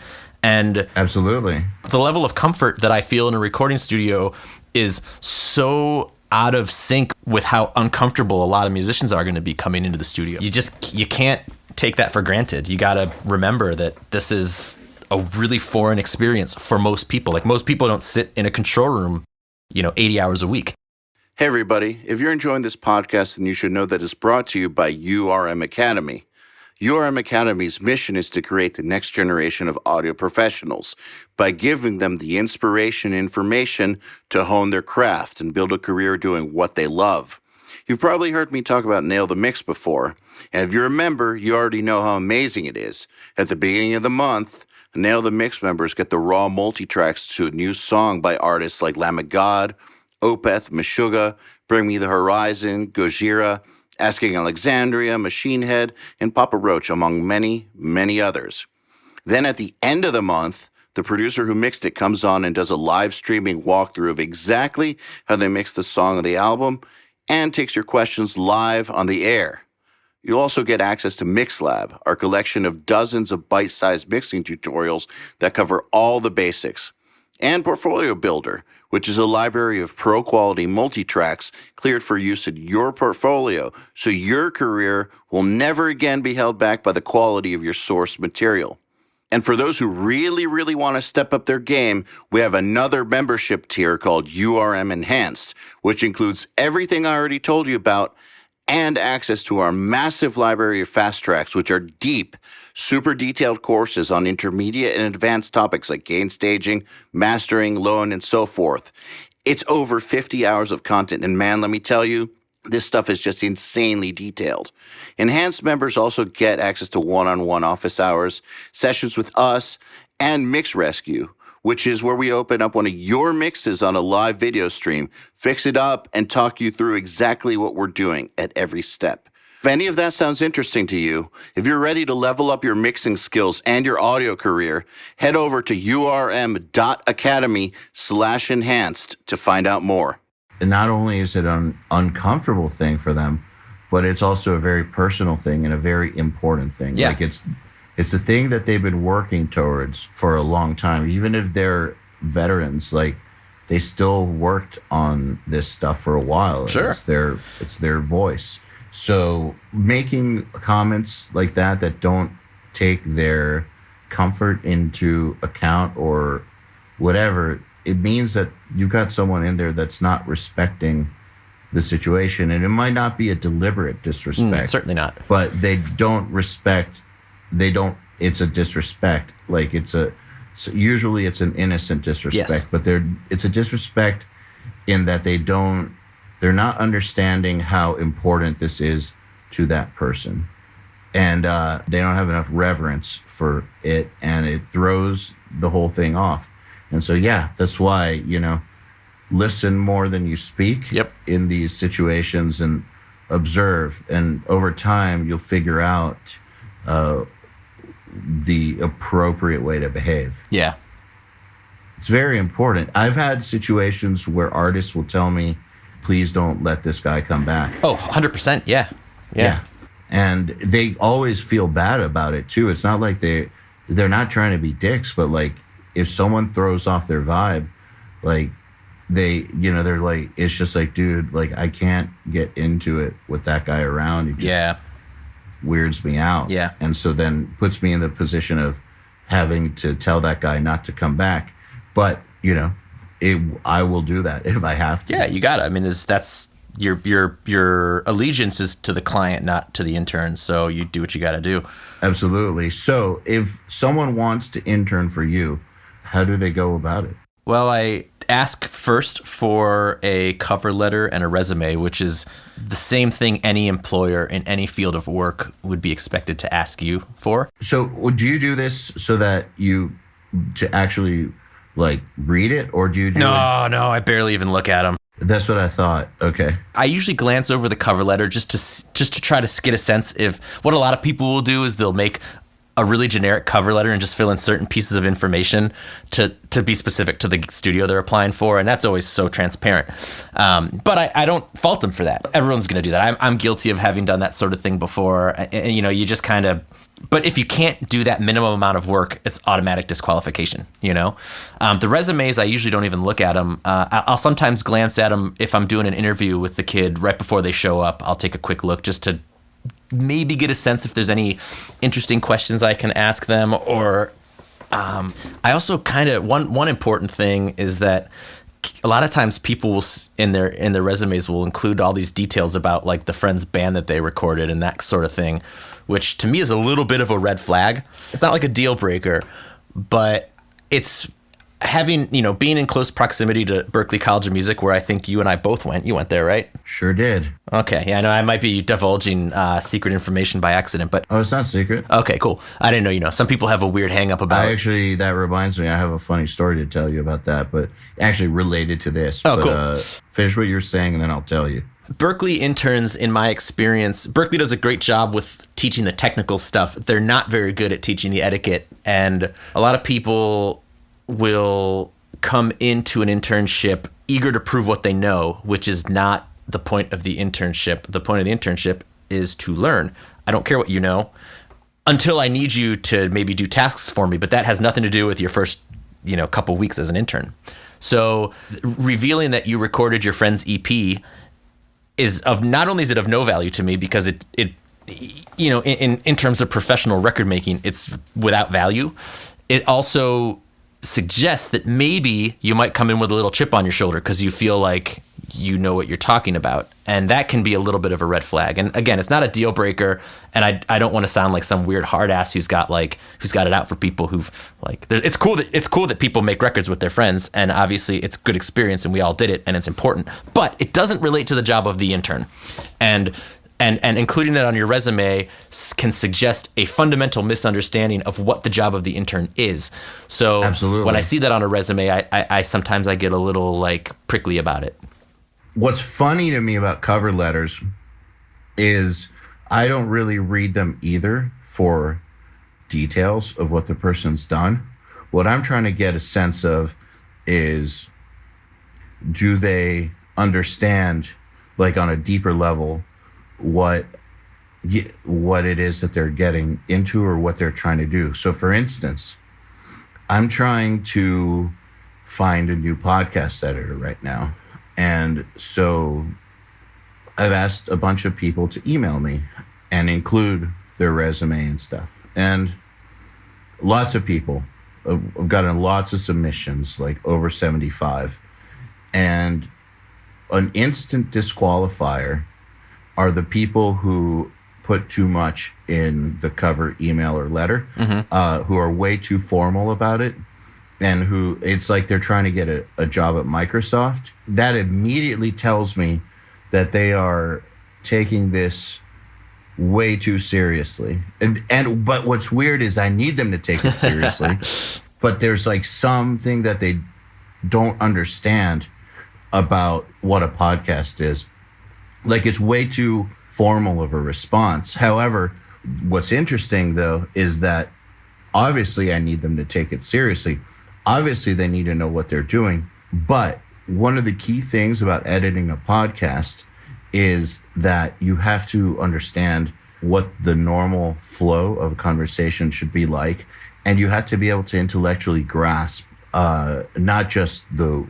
And absolutely, the level of comfort that I feel in a recording studio is so out of sync with how uncomfortable a lot of musicians are going to be coming into the studio. You can't take that for granted. You gotta remember that this is a really foreign experience for most people. Like most people don't sit in a control room, 80 hours a week. Hey everybody, if you're enjoying this podcast, then you should know that it's brought to you by URM Academy. URM Academy's mission is to create the next generation of audio professionals by giving them the inspiration and information to hone their craft and build a career doing what they love. You've probably heard me talk about Nail the Mix before, and if you're a member, you already know how amazing it is. At the beginning of the month, Nail the Mix members get the raw multi-tracks to a new song by artists like Lamb of God, Opeth, Meshuggah, Bring Me the Horizon, Gojira, Asking Alexandria, Machine Head, and Papa Roach, among many, many others. Then at the end of the month, The producer who mixed it comes on and does a live streaming walkthrough of exactly how they mixed the song of the album and takes your questions live on the air. You'll also get access to MixLab, our collection of dozens of bite-sized mixing tutorials that cover all the basics, and Portfolio Builder, which is a library of pro-quality multi-tracks cleared for use in your portfolio, so your career will never again be held back by the quality of your source material. And for those who really, really want to step up their game, we have another membership tier called URM Enhanced, which includes everything I already told you about and access to our massive library of fast tracks, which are deep, super detailed courses on intermediate and advanced topics like gain staging, mastering, low-end, and so forth. It's over 50 hours of content, and man, let me tell you, this stuff is just insanely detailed. Enhanced members also get access to one-on-one office hours, sessions with us, and Mix Rescue, which is where we open up one of your mixes on a live video stream, fix it up, and talk you through exactly what we're doing at every step. If any of that sounds interesting to you, if you're ready to level up your mixing skills and your audio career, head over to urm.academy/enhanced to find out more. And not only is it an uncomfortable thing for them, but it's also a very personal thing and a very important thing. Yeah. Like it's a thing that they've been working towards for a long time. Even if they're veterans, like they still worked on this stuff for a while. Sure. It's their voice. So making comments like that don't take their comfort into account or whatever, it means that you've got someone in there that's not respecting the situation. And it might not be a deliberate disrespect. Certainly not. But it's a disrespect. Like usually it's an innocent disrespect, yes. But it's a disrespect in that they're not understanding how important this is to that person. And they don't have enough reverence for it, and it throws the whole thing off. And so, yeah, that's why, listen more than you speak in these situations and observe. And over time, you'll figure out the appropriate way to behave. Yeah. It's very important. I've had situations where artists will tell me, please don't let this guy come back. Oh, 100%. Yeah. And they always feel bad about it too. It's not like they're not trying to be dicks, but like if someone throws off their vibe, like they're like, it's just like, dude, like I can't get into it with that guy around. It just weirds me out. Yeah. And so then puts me in the position of having to tell that guy not to come back. But, I will do that if I have to. Yeah, you got it. I mean, that's your allegiance is to the client, not to the intern. So you do what you got to do. Absolutely. So if someone wants to intern for you, how do they go about it? Well, I ask first for a cover letter and a resume, which is the same thing any employer in any field of work would be expected to ask you for. So would you do this so that to actually like read it, or do you do No, I barely even look at them. That's what I thought. Okay. I usually glance over the cover letter just to try to get a sense if what a lot of people will do is they'll make a really generic cover letter and just fill in certain pieces of information to be specific to the studio they're applying for. And that's always so transparent. But I don't fault them for that. Everyone's going to do that. I'm guilty of having done that sort of thing before. And you just kind of, but if you can't do that minimum amount of work, it's automatic disqualification, The resumes, I usually don't even look at them. I'll sometimes glance at them if I'm doing an interview with the kid right before they show up. I'll take a quick look just to maybe get a sense if there's any interesting questions I can ask them. Or I also kind of, one important thing is that a lot of times people will in their resumes will include all these details about like the friend's band that they recorded and that sort of thing, which to me is a little bit of a red flag. It's not like a deal breaker, but it's having, being in close proximity to Berklee College of Music, where I think you and I both went. You went there, right? Sure did. Okay. Yeah, I know I might be divulging secret information by accident, but... Oh, it's not secret. Okay, cool. I didn't know, some people have a weird hang up about it. Actually, that reminds me, I have a funny story to tell you about that, but actually related to this. Oh, but, cool. Finish what you're saying and then I'll tell you. Berklee interns, in my experience, Berklee does a great job with teaching the technical stuff. They're not very good at teaching the etiquette, and a lot of people will come into an internship eager to prove what they know, which is not the point of the internship. The point of the internship is to learn. I don't care what you know until I need you to maybe do tasks for me, but that has nothing to do with your first, couple weeks as an intern. So revealing that you recorded your friend's EP is not only is it of no value to me because it in terms of professional record making, it's without value. It also suggests that maybe you might come in with a little chip on your shoulder because you feel like you know what you're talking about. And that can be a little bit of a red flag. And again, it's not a deal breaker. And I don't want to sound like some weird hard ass who's got it out for people who've it's cool that people make records with their friends. And obviously it's good experience and we all did it and it's important, but it doesn't relate to the job of the intern. And including that on your resume can suggest a fundamental misunderstanding of what the job of the intern is. So Absolutely. When I see that on a resume, I sometimes I get a little prickly about it. What's funny to me about cover letters is I don't really read them either for details of what the person's done. What I'm trying to get a sense of is, do they understand, on a deeper level, what it is that they're getting into or what they're trying to do. So for instance, I'm trying to find a new podcast editor right now. And so I've asked a bunch of people to email me and include their resume and stuff. And lots of people, I've gotten lots of submissions, over 75. And an instant disqualifier are the people who put too much in the cover email or letter, who are way too formal about it, and who it's like they're trying to get a job at Microsoft. That immediately tells me that they are taking this way too seriously. But what's weird is I need them to take it seriously, but there's something that they don't understand about what a podcast is. It's way too formal of a response. However, what's interesting though is that obviously I need them to take it seriously. Obviously they need to know what they're doing. But one of the key things about editing a podcast is that you have to understand what the normal flow of a conversation should be like. And you have to be able to intellectually grasp not just the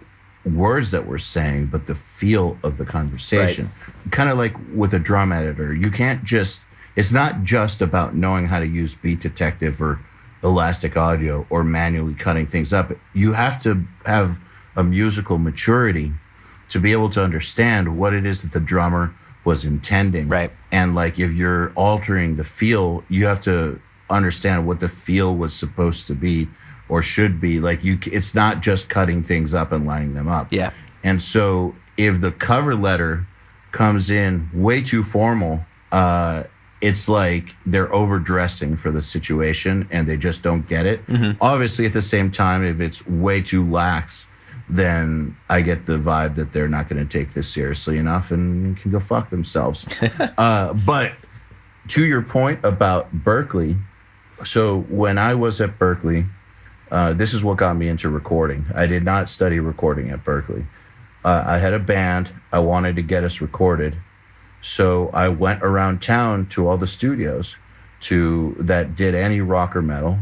words that we're saying, but the feel of the conversation. Right. Kind of like with a drum editor, you can't it's not just about knowing how to use Beat Detective or Elastic Audio or manually cutting things up. You have to have a musical maturity to be able to understand what it is that the drummer was intending. Right. And if you're altering the feel, you have to understand what the feel was supposed to be or should be. It's not just cutting things up and lining them up. Yeah. And so if the cover letter comes in way too formal, it's like they're overdressing for the situation and they just don't get it. Mm-hmm. Obviously, at the same time, if it's way too lax, then I get the vibe that they're not going to take this seriously enough and can go fuck themselves. But to your point about Berklee, so when I was at Berklee, this is what got me into recording. I did not study recording at Berklee. I had a band. I wanted to get us recorded. So I went around town to all the studios that did any rock or metal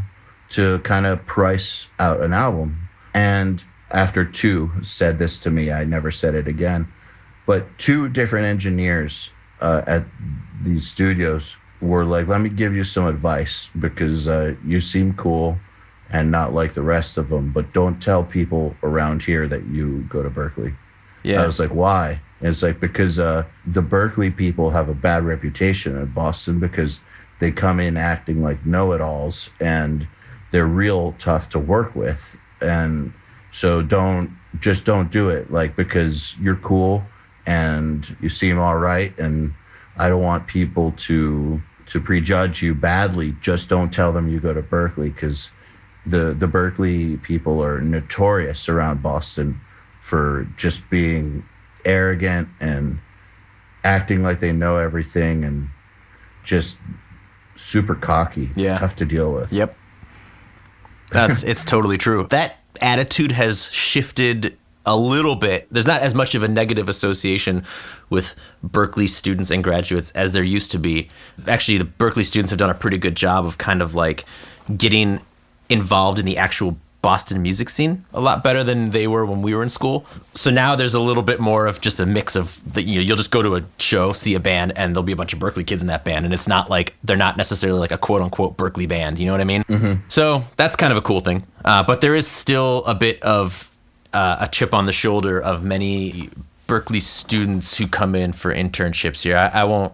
to kind of price out an album. And after two said this to me, I never said it again, but two different engineers at these studios were like, let me give you some advice because you seem cool and not like the rest of them, but don't tell people around here that you go to Berklee. Yeah. I was like, why? And it's because the Berklee people have a bad reputation in Boston because they come in acting like know-it-alls and they're real tough to work with. And so don't do it because you're cool and you seem all right. And I don't want people to prejudge you badly. Just don't tell them you go to Berklee because the Berklee people are notorious around Boston for just being arrogant and acting like they know everything and just super cocky. Yeah. Tough to deal with. Yep. It's totally true. That attitude has shifted a little bit. There's not as much of a negative association with Berklee students and graduates as there used to be. Actually, the Berklee students have done a pretty good job of kind of like getting involved in the actual Boston music scene a lot better than they were when we were in school. So now there's a little bit more of just a mix of you'll just go to a show, see a band, and there'll be a bunch of Berklee kids in that band, and it's not like they're not necessarily like a quote unquote Berklee band. You know what I mean? Mm-hmm. So that's kind of a cool thing. But there is still a bit of a chip on the shoulder of many Berklee students who come in for internships here. I won't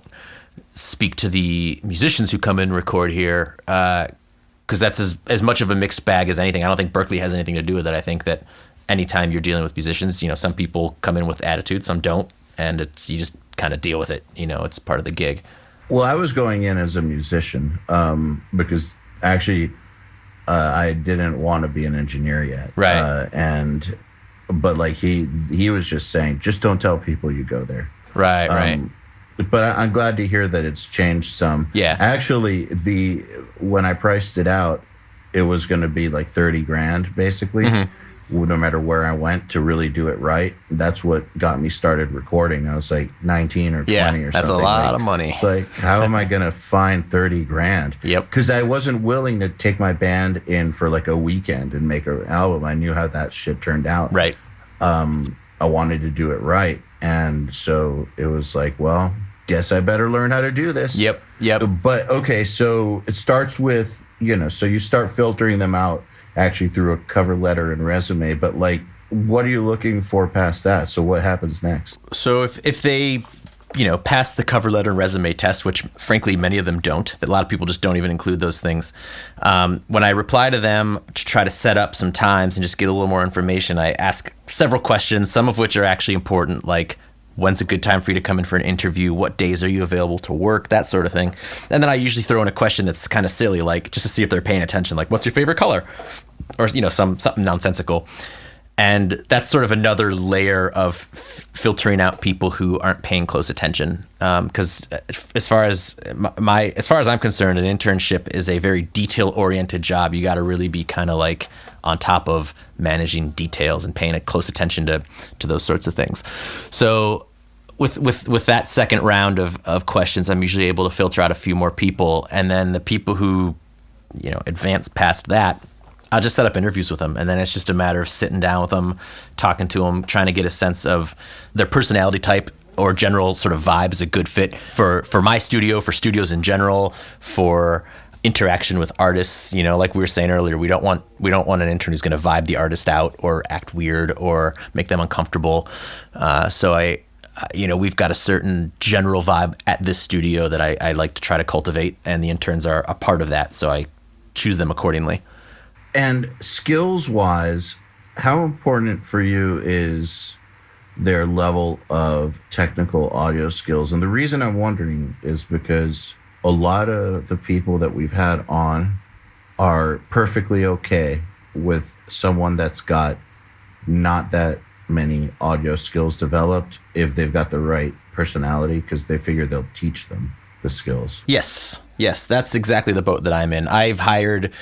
speak to the musicians who come in and record here, because that's as much of a mixed bag as anything. I don't think Berklee has anything to do with it. I think that anytime you're dealing with musicians, some people come in with attitude, some don't, and you just kind of deal with it. It's part of the gig. Well, I was going in as a musician because actually I didn't want to be an engineer yet. Right. But like he was just saying, just don't tell people you go there. Right, right. But I'm glad to hear that it's changed some. Yeah. Actually, when I priced it out, it was going to be like $30,000 basically, no matter where I went, to really do it right. That's what got me started recording. I was like 19 or 20 or something. That's a lot of money. It's like, how am I going to find $30,000? Yep. Because I wasn't willing to take my band in for like a weekend and make an album. I knew how that shit turned out. Right. I wanted to do it right. And so it was like, well, guess I better learn how to do this. Yep. But okay, so it starts with, so you start filtering them out actually through a cover letter and resume, but like, what are you looking for past that? So what happens next? So if they, pass the cover letter and resume test, which frankly many of them don't, a lot of people just don't even include those things. When I reply to them to try to set up some times and just get a little more information, I ask several questions, some of which are actually important, like, when's a good time for you to come in for an interview? What days are you available to work? That sort of thing. And then I usually throw in a question that's kind of silly, like just to see if they're paying attention, like, what's your favorite color? Or, something nonsensical. And that's sort of another layer of filtering out people who aren't paying close attention. Because as far as I'm concerned, an internship is a very detail-oriented job. You got to really be kind of like on top of managing details and paying a close attention to those sorts of things. So with that second round of questions, I'm usually able to filter out a few more people, and then the people who advance past that, I'll just set up interviews with them, and then it's just a matter of sitting down with them, talking to them, trying to get a sense of their personality type or general sort of vibe is a good fit for my studio, for studios in general, for interaction with artists. Like we were saying earlier, we don't want an intern who's going to vibe the artist out or act weird or make them uncomfortable. So we've got a certain general vibe at this studio that I like to try to cultivate, and the interns are a part of that, so I choose them accordingly. And skills-wise, how important for you is their level of technical audio skills? And the reason I'm wondering is because a lot of the people that we've had on are perfectly okay with someone that's got not that many audio skills developed if they've got the right personality, because they figure they'll teach them the skills. Yes, that's exactly the boat that I'm in. I've hired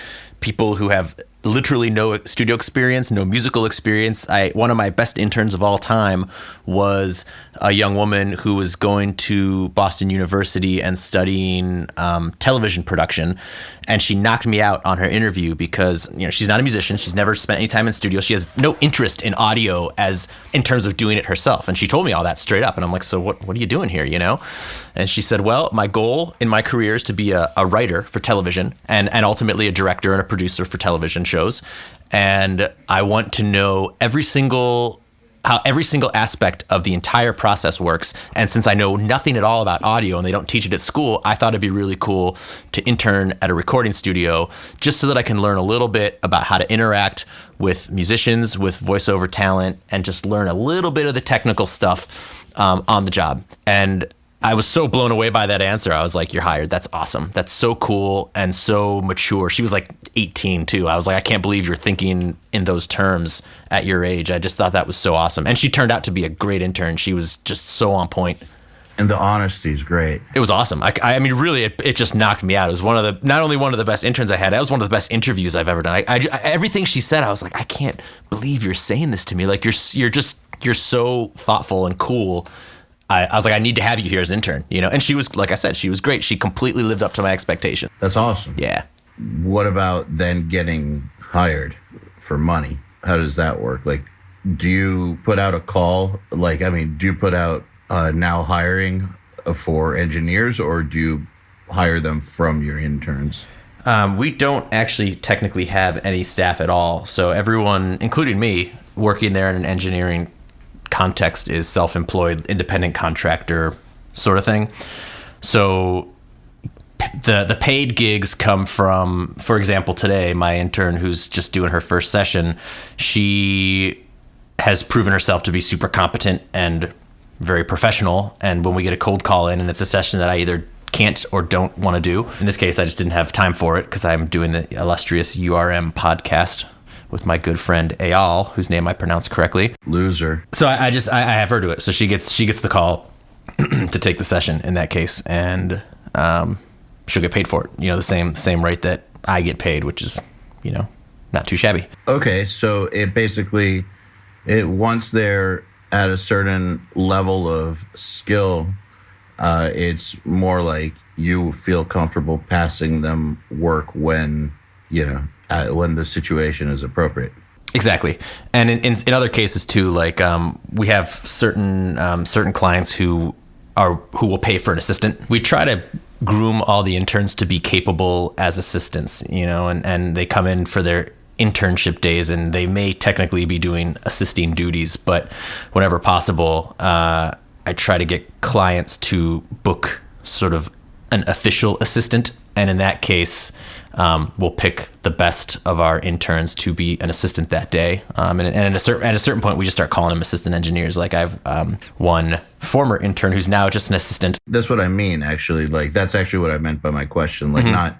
people who have literally no studio experience, no musical experience. One of my best interns of all time was a young woman who was going to Boston University and studying television production, and she knocked me out on her interview because she's not a musician. She's never spent any time in studio. She has no interest in audio as in terms of doing it herself, and she told me all that straight up. And I'm like, so what are you doing here? And she said, well, my goal in my career is to be a writer for television and ultimately a director and a producer for television shows, and I want to know how every single aspect of the entire process works. And since I know nothing at all about audio and they don't teach it at school, I thought it'd be really cool to intern at a recording studio just so that I can learn a little bit about how to interact with musicians, with voiceover talent, and just learn a little bit of the technical stuff on the job. And I was so blown away by that answer. I was like, you're hired. That's awesome. That's so cool and so mature. She was like 18 too. I was like, I can't believe you're thinking in those terms at your age. I just thought that was so awesome. And she turned out to be a great intern. She was just so on point. And the honesty is great. It was awesome. I mean, really, it just knocked me out. It was not only one of the best interns I had, that was one of the best interviews I've ever done. Everything she said, I was like, I can't believe you're saying this to me. Like, you're so thoughtful and cool. I was like, I need to have you here as intern, you know? And she was, like I said, she was great. She completely lived up to my expectations. That's awesome. Yeah. What about then getting hired for money? How does that work? Like, do you put out a call? Like, I mean, do you put out now hiring for engineers, or do you hire them from your interns? We don't actually technically have any staff at all. So everyone, including me, working there in an engineering context is self-employed, independent contractor sort of thing. So the paid gigs come from, for example, today, my intern who's just doing her first session, she has proven herself to be super competent and very professional. And when we get a cold call in and it's a session that I either can't or don't want to do, in this case, I just didn't have time for it because I'm doing the illustrious URM podcast with my good friend EYAL, whose name I pronounced correctly. Loser. So I have her do it. So she gets the call to take the session in that case, and she'll get paid for it. You know, the same rate that I get paid, which is, you know, not too shabby. Okay, so it basically, once they're at a certain level of skill, it's more like you feel comfortable passing them work when, you know, when the situation is appropriate. Exactly. And in other cases too, like we have certain clients who will pay for an assistant. We try to groom all the interns to be capable as assistants, you know, and they come in for their internship days and they may technically be doing assisting duties, but whenever possible, I try to get clients to book sort of an official assistant. And in that case, we'll pick the best of our interns to be an assistant that day. And at a certain point, we just start calling them assistant engineers. Like I've one former intern who's now just an assistant. That's what I mean, actually. Like, that's actually what I meant by my question. Like, not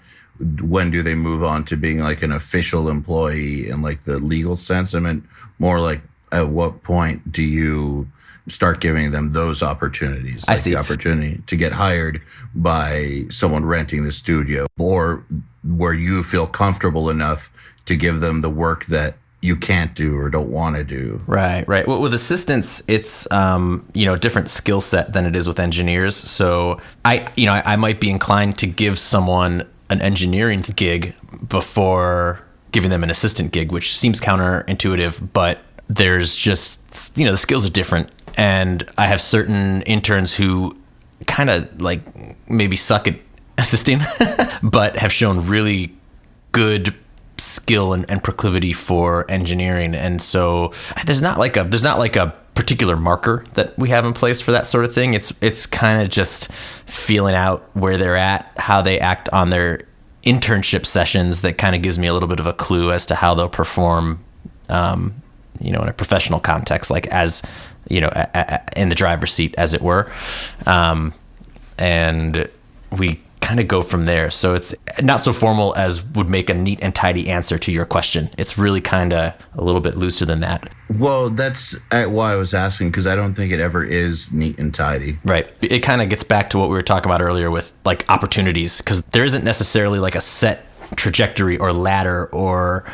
when do they move on to being like an official employee in like the legal sense. I meant more like at what point do you start giving them those opportunities? Like, I see. The opportunity to get hired by someone renting the studio, or where you feel comfortable enough to give them the work that you can't do or don't want to do. Right. Well, with assistants, it's different skill set than it is with engineers. So I might be inclined to give someone an engineering gig before giving them an assistant gig, which seems counterintuitive, but there's just, the skills are different. And I have certain interns who kind of like maybe suck at assisting, but have shown really good skill and proclivity for engineering. And so there's not like a particular marker that we have in place for that sort of thing. It's kind of just feeling out where they're at, how they act on their internship sessions. That kind of gives me a little bit of a clue as to how they'll perform, in a professional context, like as, in the driver's seat, as it were. And we kind of go from there. So it's not so formal as would make a neat and tidy answer to your question. It's really kind of a little bit looser than that. Well, that's why I was asking, because I don't think it ever is neat and tidy. Right. It kind of gets back to what we were talking about earlier with like opportunities, because there isn't necessarily like a set trajectory or ladder or,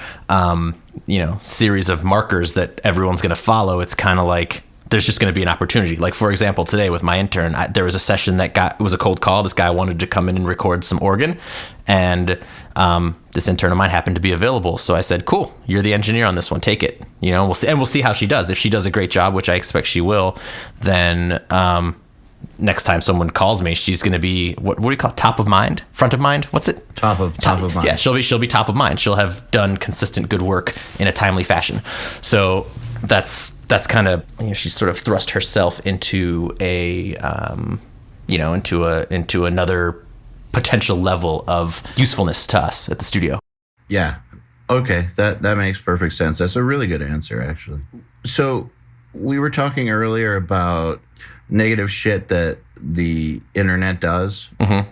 series of markers that everyone's going to follow. It's kind of like there's just going to be an opportunity. Like, for example, today with my intern, there was a session it was a cold call. This guy wanted to come in and record some organ, and this intern of mine happened to be available. So I said, cool, you're the engineer on this one, take it. We'll see how she does. If she does a great job, which I expect she will, then next time someone calls me, she's going to be, what do you call it? Top of mind? Front of mind? What's it? Top of mind. Yeah, she'll be top of mind. She'll have done consistent good work in a timely fashion. So that's kind of, she's sort of thrust herself into into another potential level of usefulness to us at the studio. Yeah. Okay. That makes perfect sense. That's a really good answer, actually. So we were talking earlier about negative shit that the internet does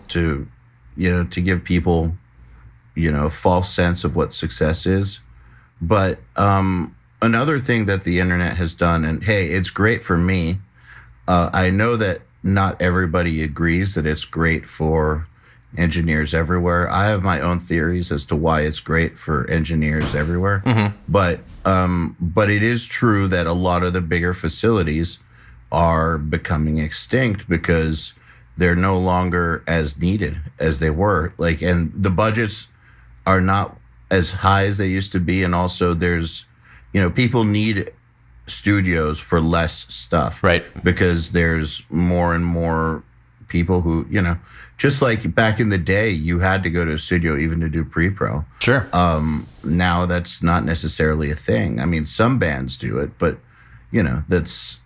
to give people, a false sense of what success is. But another thing that the internet has done, and hey, it's great for me. I know that not everybody agrees that it's great for engineers everywhere. I have my own theories as to why it's great for engineers everywhere. But it is true that a lot of the bigger facilities are becoming extinct because they're no longer as needed as they were. Like, and the budgets are not as high as they used to be. And also there's, people need studios for less stuff. Right. Because there's more and more people who, just like back in the day, you had to go to a studio even to do pre-pro. Sure. Now that's not necessarily a thing. I mean, some bands do it, but, that's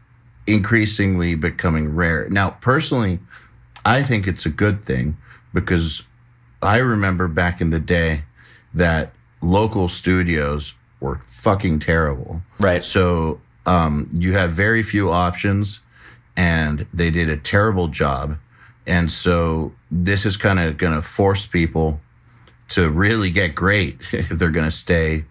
increasingly becoming rare. Now, personally, I think it's a good thing because I remember back in the day that local studios were fucking terrible. Right. So you have very few options and they did a terrible job. And so this is kind of going to force people to really get great if they're going to stay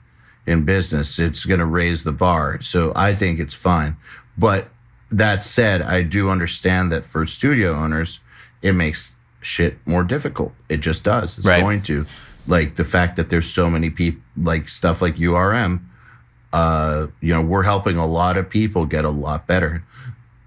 in business. It's going to raise the bar. So I think it's fine. But that said, I do understand that for studio owners, it makes shit more difficult. It just does. It's going to. Like the fact that there's so many people, like stuff like URM, we're helping a lot of people get a lot better.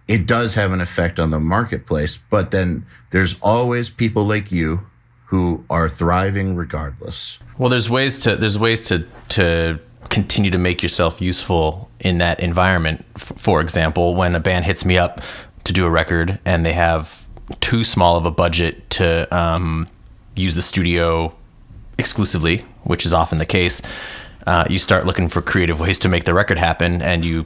It does have an effect on the marketplace, but then there's always people like you who are thriving regardless. Well, there's ways to continue to make yourself useful in that environment. For example, when a band hits me up to do a record and they have too small of a budget to use the studio exclusively, which is often the case, you start looking for creative ways to make the record happen, and the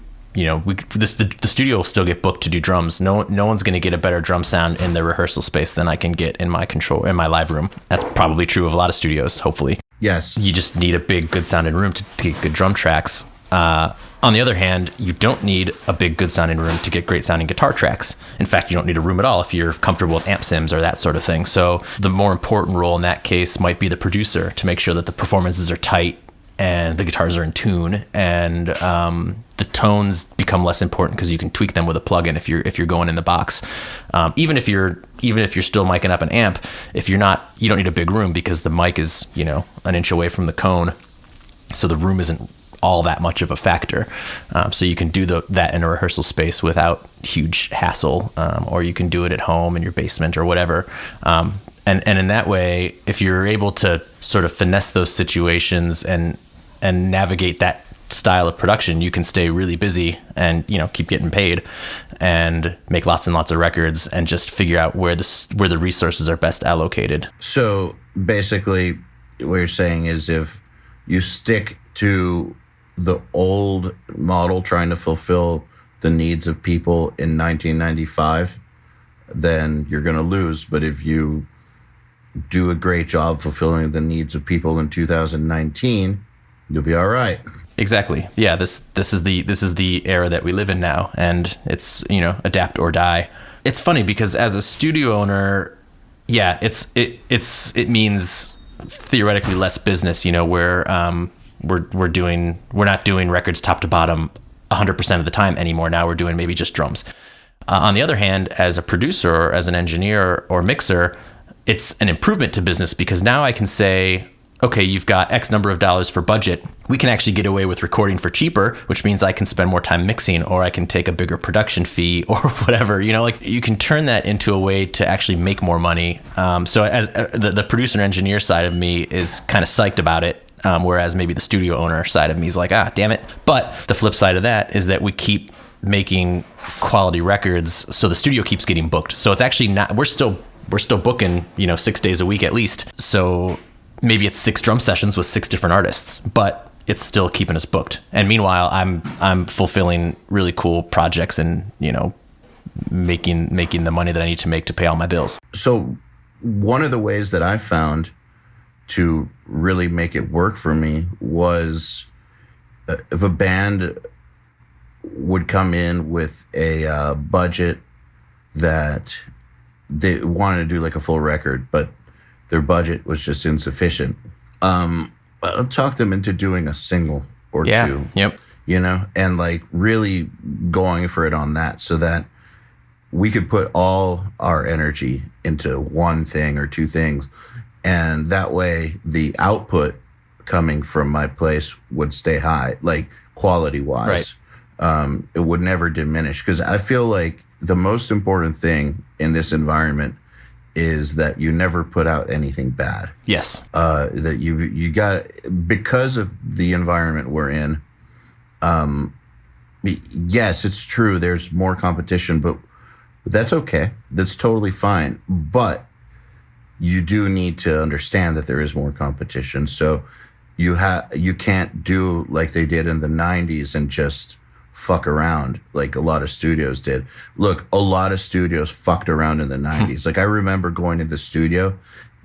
studio will still get booked to do drums. No one's going to get a better drum sound in the rehearsal space than I can get in my live room. That's probably true of a lot of studios, hopefully. Yes. You just need a big, good sounding room to get good drum tracks. On the other hand, you don't need a big, good sounding room to get great sounding guitar tracks. In fact, you don't need a room at all if you're comfortable with amp sims or that sort of thing. So the more important role in that case might be the producer to make sure that the performances are tight and the guitars are in tune, and the tones become less important because you can tweak them with a plugin if you're going in the box. Even if you're still miking up an amp, if you're not, you don't need a big room because the mic is an inch away from the cone, so the room isn't all that much of a factor. So you can do that in a rehearsal space without huge hassle, or you can do it at home in your basement or whatever. And in that way, if you're able to sort of finesse those situations and navigate that style of production, you can stay really busy and keep getting paid and make lots and lots of records and just figure out where the resources are best allocated. So basically, what you're saying is if you stick to the old model trying to fulfill the needs of people in 1995, then you're going to lose. But if you do a great job fulfilling the needs of people in 2019, you'll be all right. Exactly. Yeah. This is the era that we live in now, and it's adapt or die. It's funny because as a studio owner, yeah, it means theoretically less business. We're not doing records top to bottom 100% of the time anymore. Now we're doing maybe just drums. On the other hand, as a producer or as an engineer or mixer, it's an improvement to business because now I can say, okay, you've got X number of dollars for budget. We can actually get away with recording for cheaper, which means I can spend more time mixing, or I can take a bigger production fee or whatever. You can turn that into a way to actually make more money. So as the producer and engineer side of me is kind of psyched about it. Whereas maybe the studio owner side of me is like, damn it. But the flip side of that is that we keep making quality records, so the studio keeps getting booked. So it's actually not, we're still booking, 6 days a week at least. So maybe it's 6 drum sessions with 6 different artists, but it's still keeping us booked. And meanwhile, I'm fulfilling really cool projects and, making the money that I need to make to pay all my bills. So one of the ways that I found to really make it work for me was if a band would come in with a budget that they wanted to do like a full record, but their budget was just insufficient. I'll talk them into doing a single or two. Yep. And like really going for it on that, so that we could put all our energy into one thing or two things. And that way the output coming from my place would stay high, like quality wise. Right. It would never diminish. Because I feel like the most important thing in this environment is that you never put out anything bad. Yes. That you got, because of the environment we're in, yes, it's true, there's more competition, but that's okay. That's totally fine. But you do need to understand that there is more competition. So you can't do like they did in the 90s and just fuck around like a lot of studios did. Look, a lot of studios fucked around in the 90s. Like I remember going to the studio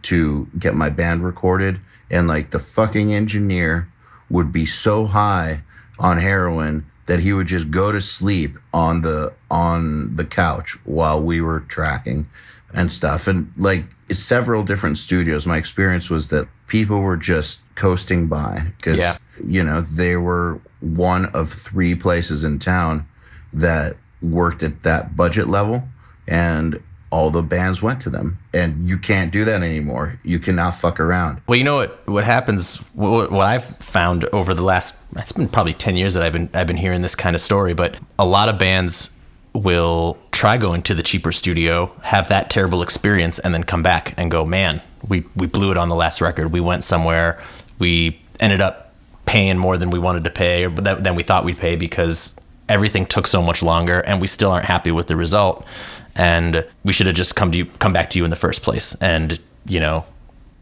to get my band recorded, and like the fucking engineer would be so high on heroin that he would just go to sleep on the couch while we were tracking and stuff. And like several different studios, my experience was that people were just coasting by because, you know, they were one of 3 places in town that worked at that budget level, and all the bands went to them. And you can't do that anymore. You cannot fuck around. Well, you know what happens, what I've found over the last, it's been probably 10 years that I've been hearing this kind of story, but a lot of bands will try going to the cheaper studio, have that terrible experience, and then come back and go, man, we blew it on the last record. We went somewhere, we ended up paying more than we wanted to pay, or than we thought we'd pay, because everything took so much longer and we still aren't happy with the result. And we should have just come back to you in the first place and, you know,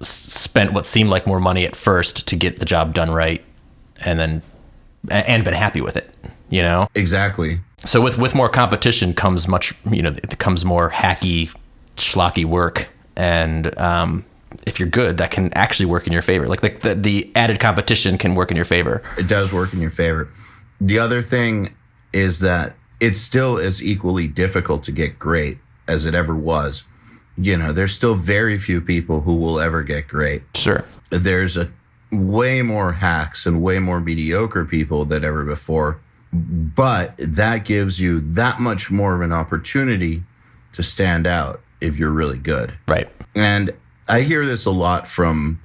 spent what seemed like more money at first to get the job done right, and been happy with it, you know? Exactly. So with more competition comes it comes more hacky, schlocky work. And if you're good, that can actually work in your favor. Like the added competition can work in your favor. It does work in your favor. The other thing is that it's still as equally difficult to get great as it ever was. You know, there's still very few people who will ever get great. Sure. There's a way more hacks and way more mediocre people than ever before. But that gives you that much more of an opportunity to stand out if you're really good. Right. And I hear this a lot from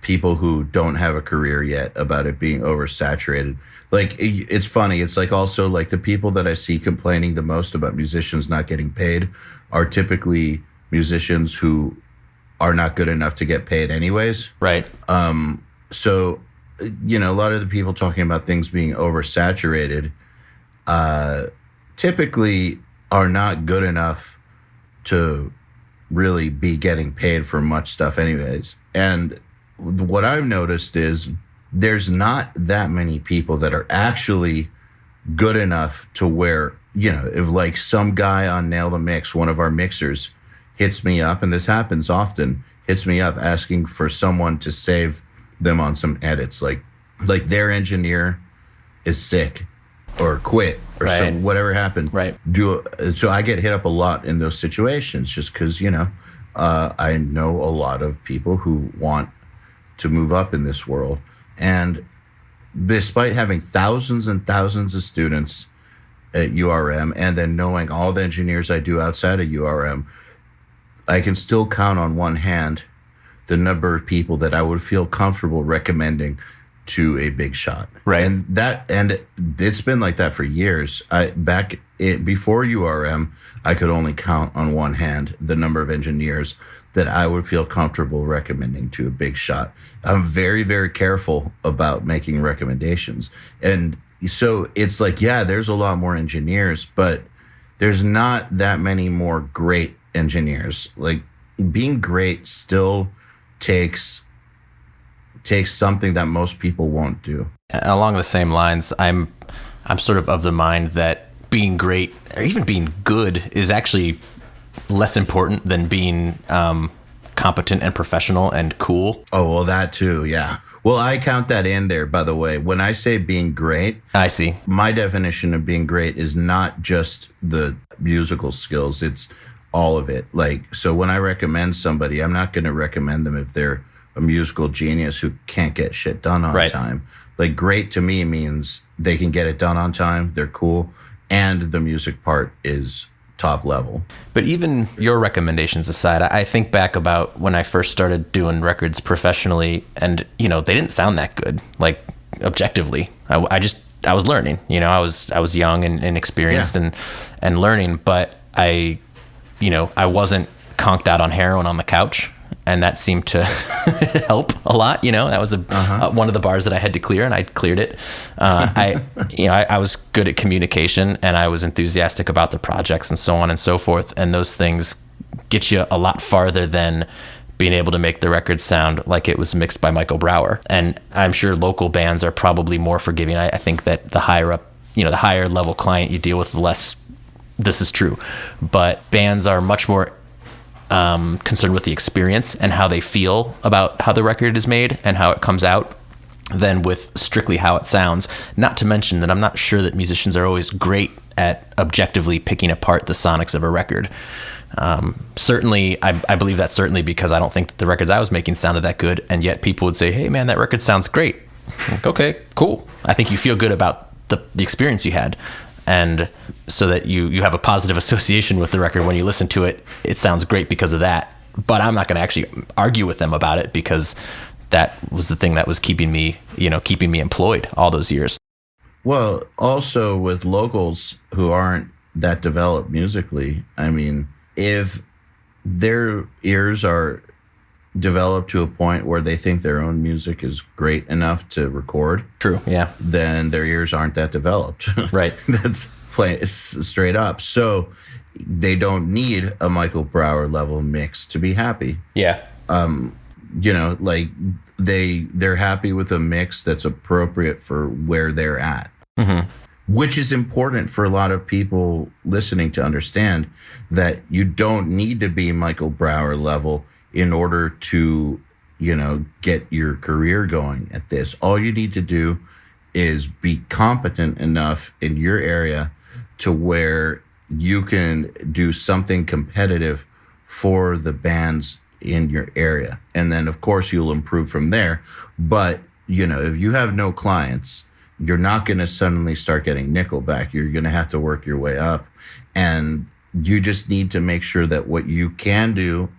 people who don't have a career yet about it being oversaturated. Like, it's funny. It's like also like the people that I see complaining the most about musicians not getting paid are typically musicians who are not good enough to get paid anyways. Right. So, you know, a lot of the people talking about things being oversaturated typically are not good enough to really be getting paid for much stuff anyways. And what I've noticed is there's not that many people that are actually good enough to where, you know, if like some guy on Nail the Mix, one of our mixers, hits me up, and this happens often, hits me up asking for someone to save them on some edits, like their engineer is sick or quit or right. some whatever happened. Right. So I get hit up a lot in those situations just because, you know, I know a lot of people who want to move up in this world. And despite having thousands and thousands of students at URM and then knowing all the engineers I do outside of URM, I can still count on one hand the number of people that I would feel comfortable recommending to a big shot. Right. And it's been like that for years. Before URM, I could only count on one hand the number of engineers that I would feel comfortable recommending to a big shot. I'm very, very careful about making recommendations. And so it's like, yeah, there's a lot more engineers, but there's not that many more great engineers. Like, being great still takes something that most people won't do. Along the same lines, I'm sort of the mind that being great or even being good is actually less important than being competent and professional and cool. Oh, well, that too, yeah. Well, I count that in there, by the way. When I say being great, I see. My definition of being great is not just the musical skills, it's all of it. Like, so when I recommend somebody, I'm not going to recommend them if they're a musical genius who can't get shit done on right. time. Like, great to me means they can get it done on time, they're cool, and the music part is top level. But even your recommendations aside, I think back about when I first started doing records professionally, and they didn't sound that good, like objectively. I was learning, I was young and inexperienced and learning, but I wasn't conked out on heroin on the couch, and that seemed to help a lot. That was one of the bars that I had to clear, and I cleared it. I was good at communication, and I was enthusiastic about the projects and so on and so forth. And those things get you a lot farther than being able to make the record sound like it was mixed by Michael Brower. And I'm sure local bands are probably more forgiving. I think that the higher up, the higher level client you deal with, the less this is true. But bands are much more concerned with the experience and how they feel about how the record is made and how it comes out than with strictly how it sounds. Not to mention that I'm not sure that musicians are always great at objectively picking apart the sonics of a record. Certainly, I believe that certainly because I don't think that the records I was making sounded that good, and yet people would say, hey man, that record sounds great. Like, okay, cool. I think you feel good about the experience you had. And so that you have a positive association with the record when you listen to it, it sounds great because of that. But I'm not going to actually argue with them about it because that was the thing that was keeping me employed all those years. Well, also with locals who aren't that developed musically, I mean, if their ears are developed to a point where they think their own music is great enough to record, true, yeah, then their ears aren't that developed. Right. That's plain straight up. So they don't need a Michael Brower level mix to be happy. Yeah. Like they're happy with a mix that's appropriate for where they're at. Mm-hmm. Which is important for a lot of people listening to understand that you don't need to be Michael Brower level in order to, get your career going at this. All you need to do is be competent enough in your area to where you can do something competitive for the bands in your area. And then, of course, you'll improve from there. But, if you have no clients, you're not going to suddenly start getting Nickelback. You're going to have to work your way up. And you just need to make sure that what you can do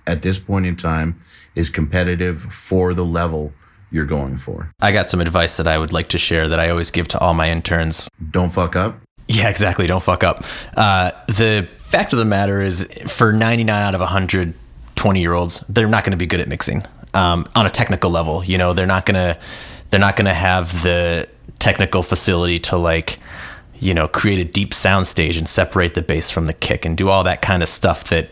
at this point in time is competitive for the level you're going for. I got some advice that I would like to share that I always give to all my interns. Don't fuck up. Yeah, exactly. Don't fuck up. The fact of the matter is, for 99 out of 100 20-year-olds, they're not going to be good at mixing on a technical level. They're not going to have the technical facility to create a deep sound stage and separate the bass from the kick and do all that kind of stuff that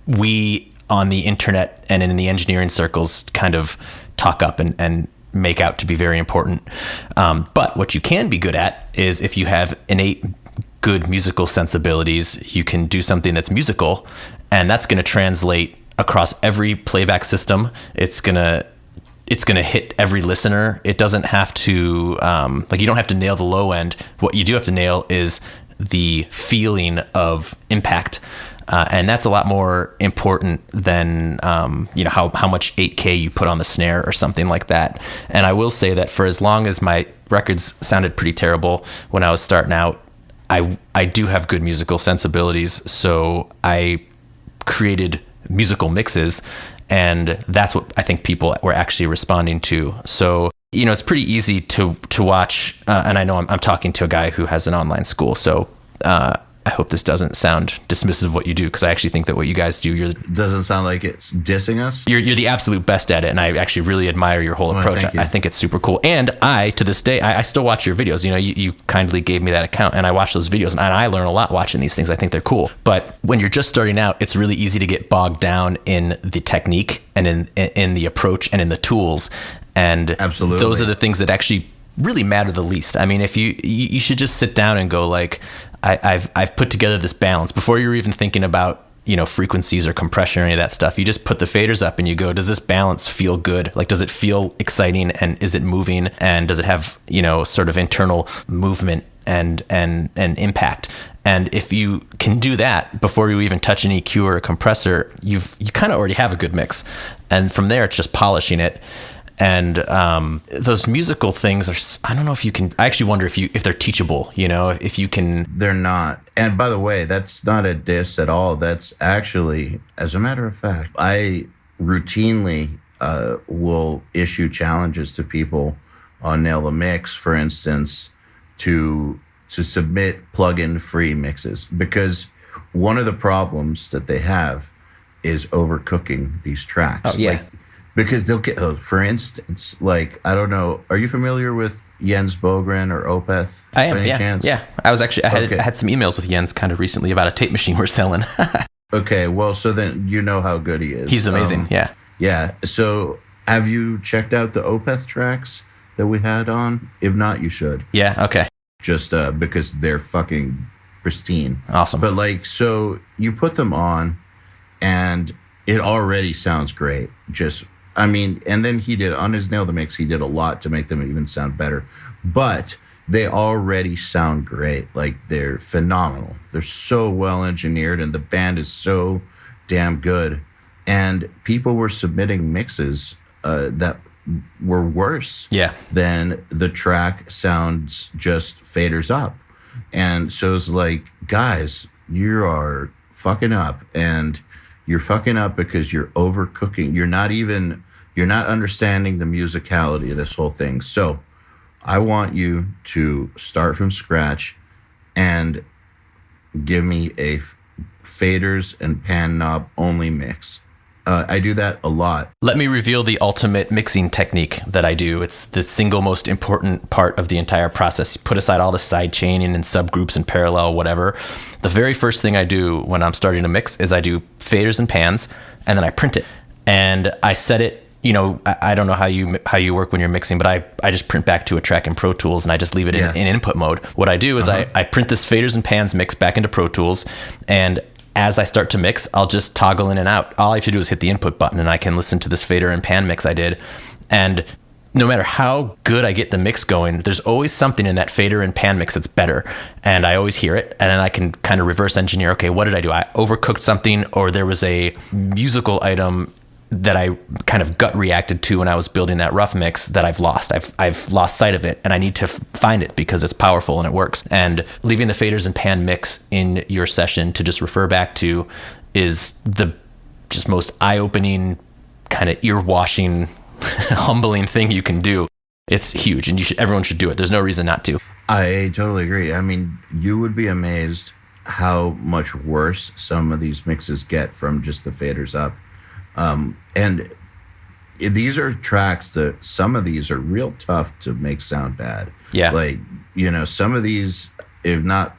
we on the internet and in the engineering circles kind of talk up and make out to be very important. But what you can be good at is, if you have innate good musical sensibilities, you can do something that's musical, and that's going to translate across every playback system. It's going to hit every listener. It doesn't have to, you don't have to nail the low end. What you do have to nail is the feeling of impact. And that's a lot more important than, how much 8K you put on the snare or something like that. And I will say that for as long as my records sounded pretty terrible when I was starting out, I do have good musical sensibilities. So I created musical mixes, and that's what I think people were actually responding to. So, it's pretty easy to watch. And I know I'm talking to a guy who has an online school. So, I hope this doesn't sound dismissive of what you do, because I actually think that what you guys do, doesn't sound like it's dissing us. You're the absolute best at it, and I actually really admire your whole approach. I think it's super cool. And to this day, I still watch your videos. You kindly gave me that account, and I watch those videos, and I learn a lot watching these things. I think they're cool. But when you're just starting out, it's really easy to get bogged down in the technique and in the approach and in the tools. And absolutely, those are the things that actually really matter the least. I mean, if you should just sit down and go like, I've put together this balance before you're even thinking about, frequencies or compression or any of that stuff. You just put the faders up and you go, does this balance feel good? Like, does it feel exciting, and is it moving, and does it have, sort of internal movement and impact? And if you can do that before you even touch an EQ or a compressor, you kind of already have a good mix. And from there, it's just polishing it. And those musical things I don't know if you can, I actually wonder if they're teachable, if you can. They're not. And by the way, that's not a diss at all. That's actually, as a matter of fact, I routinely will issue challenges to people on Nail the Mix, for instance, to submit plugin free mixes, because one of the problems that they have is overcooking these tracks. Oh, yeah. Because they'll get, for instance, I don't know, are you familiar with Jens Bogren or Opeth? I am, yeah. Chance? Yeah. I had some emails with Jens kind of recently about a tape machine we're selling. Okay, well, so then you know how good he is. He's amazing, yeah. Yeah, so have you checked out the Opeth tracks that we had on? If not, you should. Yeah, okay. Just because they're fucking pristine. Awesome. But so you put them on and it already sounds great. And then he did, on his Nail the Mix, he did a lot to make them even sound better. But they already sound great. They're phenomenal. They're so well engineered and the band is so damn good. And people were submitting mixes that were worse than the track sounds just faders up. And so it's guys, you are fucking up, and you're fucking up because you're overcooking. You're not understanding the musicality of this whole thing. So I want you to start from scratch and give me a faders and pan knob only mix. I do that a lot. Let me reveal the ultimate mixing technique that I do. It's the single most important part of the entire process. Put aside all the side chaining and subgroups and parallel, whatever. The very first thing I do when I'm starting to mix is I do faders and pans, and then I print it. And I set it, I don't know how you work when you're mixing, but I just print back to a track in Pro Tools and I just leave it in input mode. What I do is I print this faders and pans mix back into Pro Tools, and as I start to mix, I'll just toggle in and out. All I have to do is hit the input button and I can listen to this fader and pan mix I did. And no matter how good I get the mix going, there's always something in that fader and pan mix that's better. And I always hear it. And then I can kind of reverse engineer, okay, what did I do? I overcooked something, or there was a musical item that I kind of gut reacted to when I was building that rough mix that I've lost. I've lost sight of it, and I need to find it because it's powerful and it works. And leaving the faders and pan mix in your session to just refer back to is the just most eye-opening, kind of ear-washing, humbling thing you can do. It's huge, and everyone should do it. There's no reason not to. I totally agree. I mean, you would be amazed how much worse some of these mixes get from just the faders up. And these are tracks that some of these are real tough to make sound bad. Yeah. Some of these, if not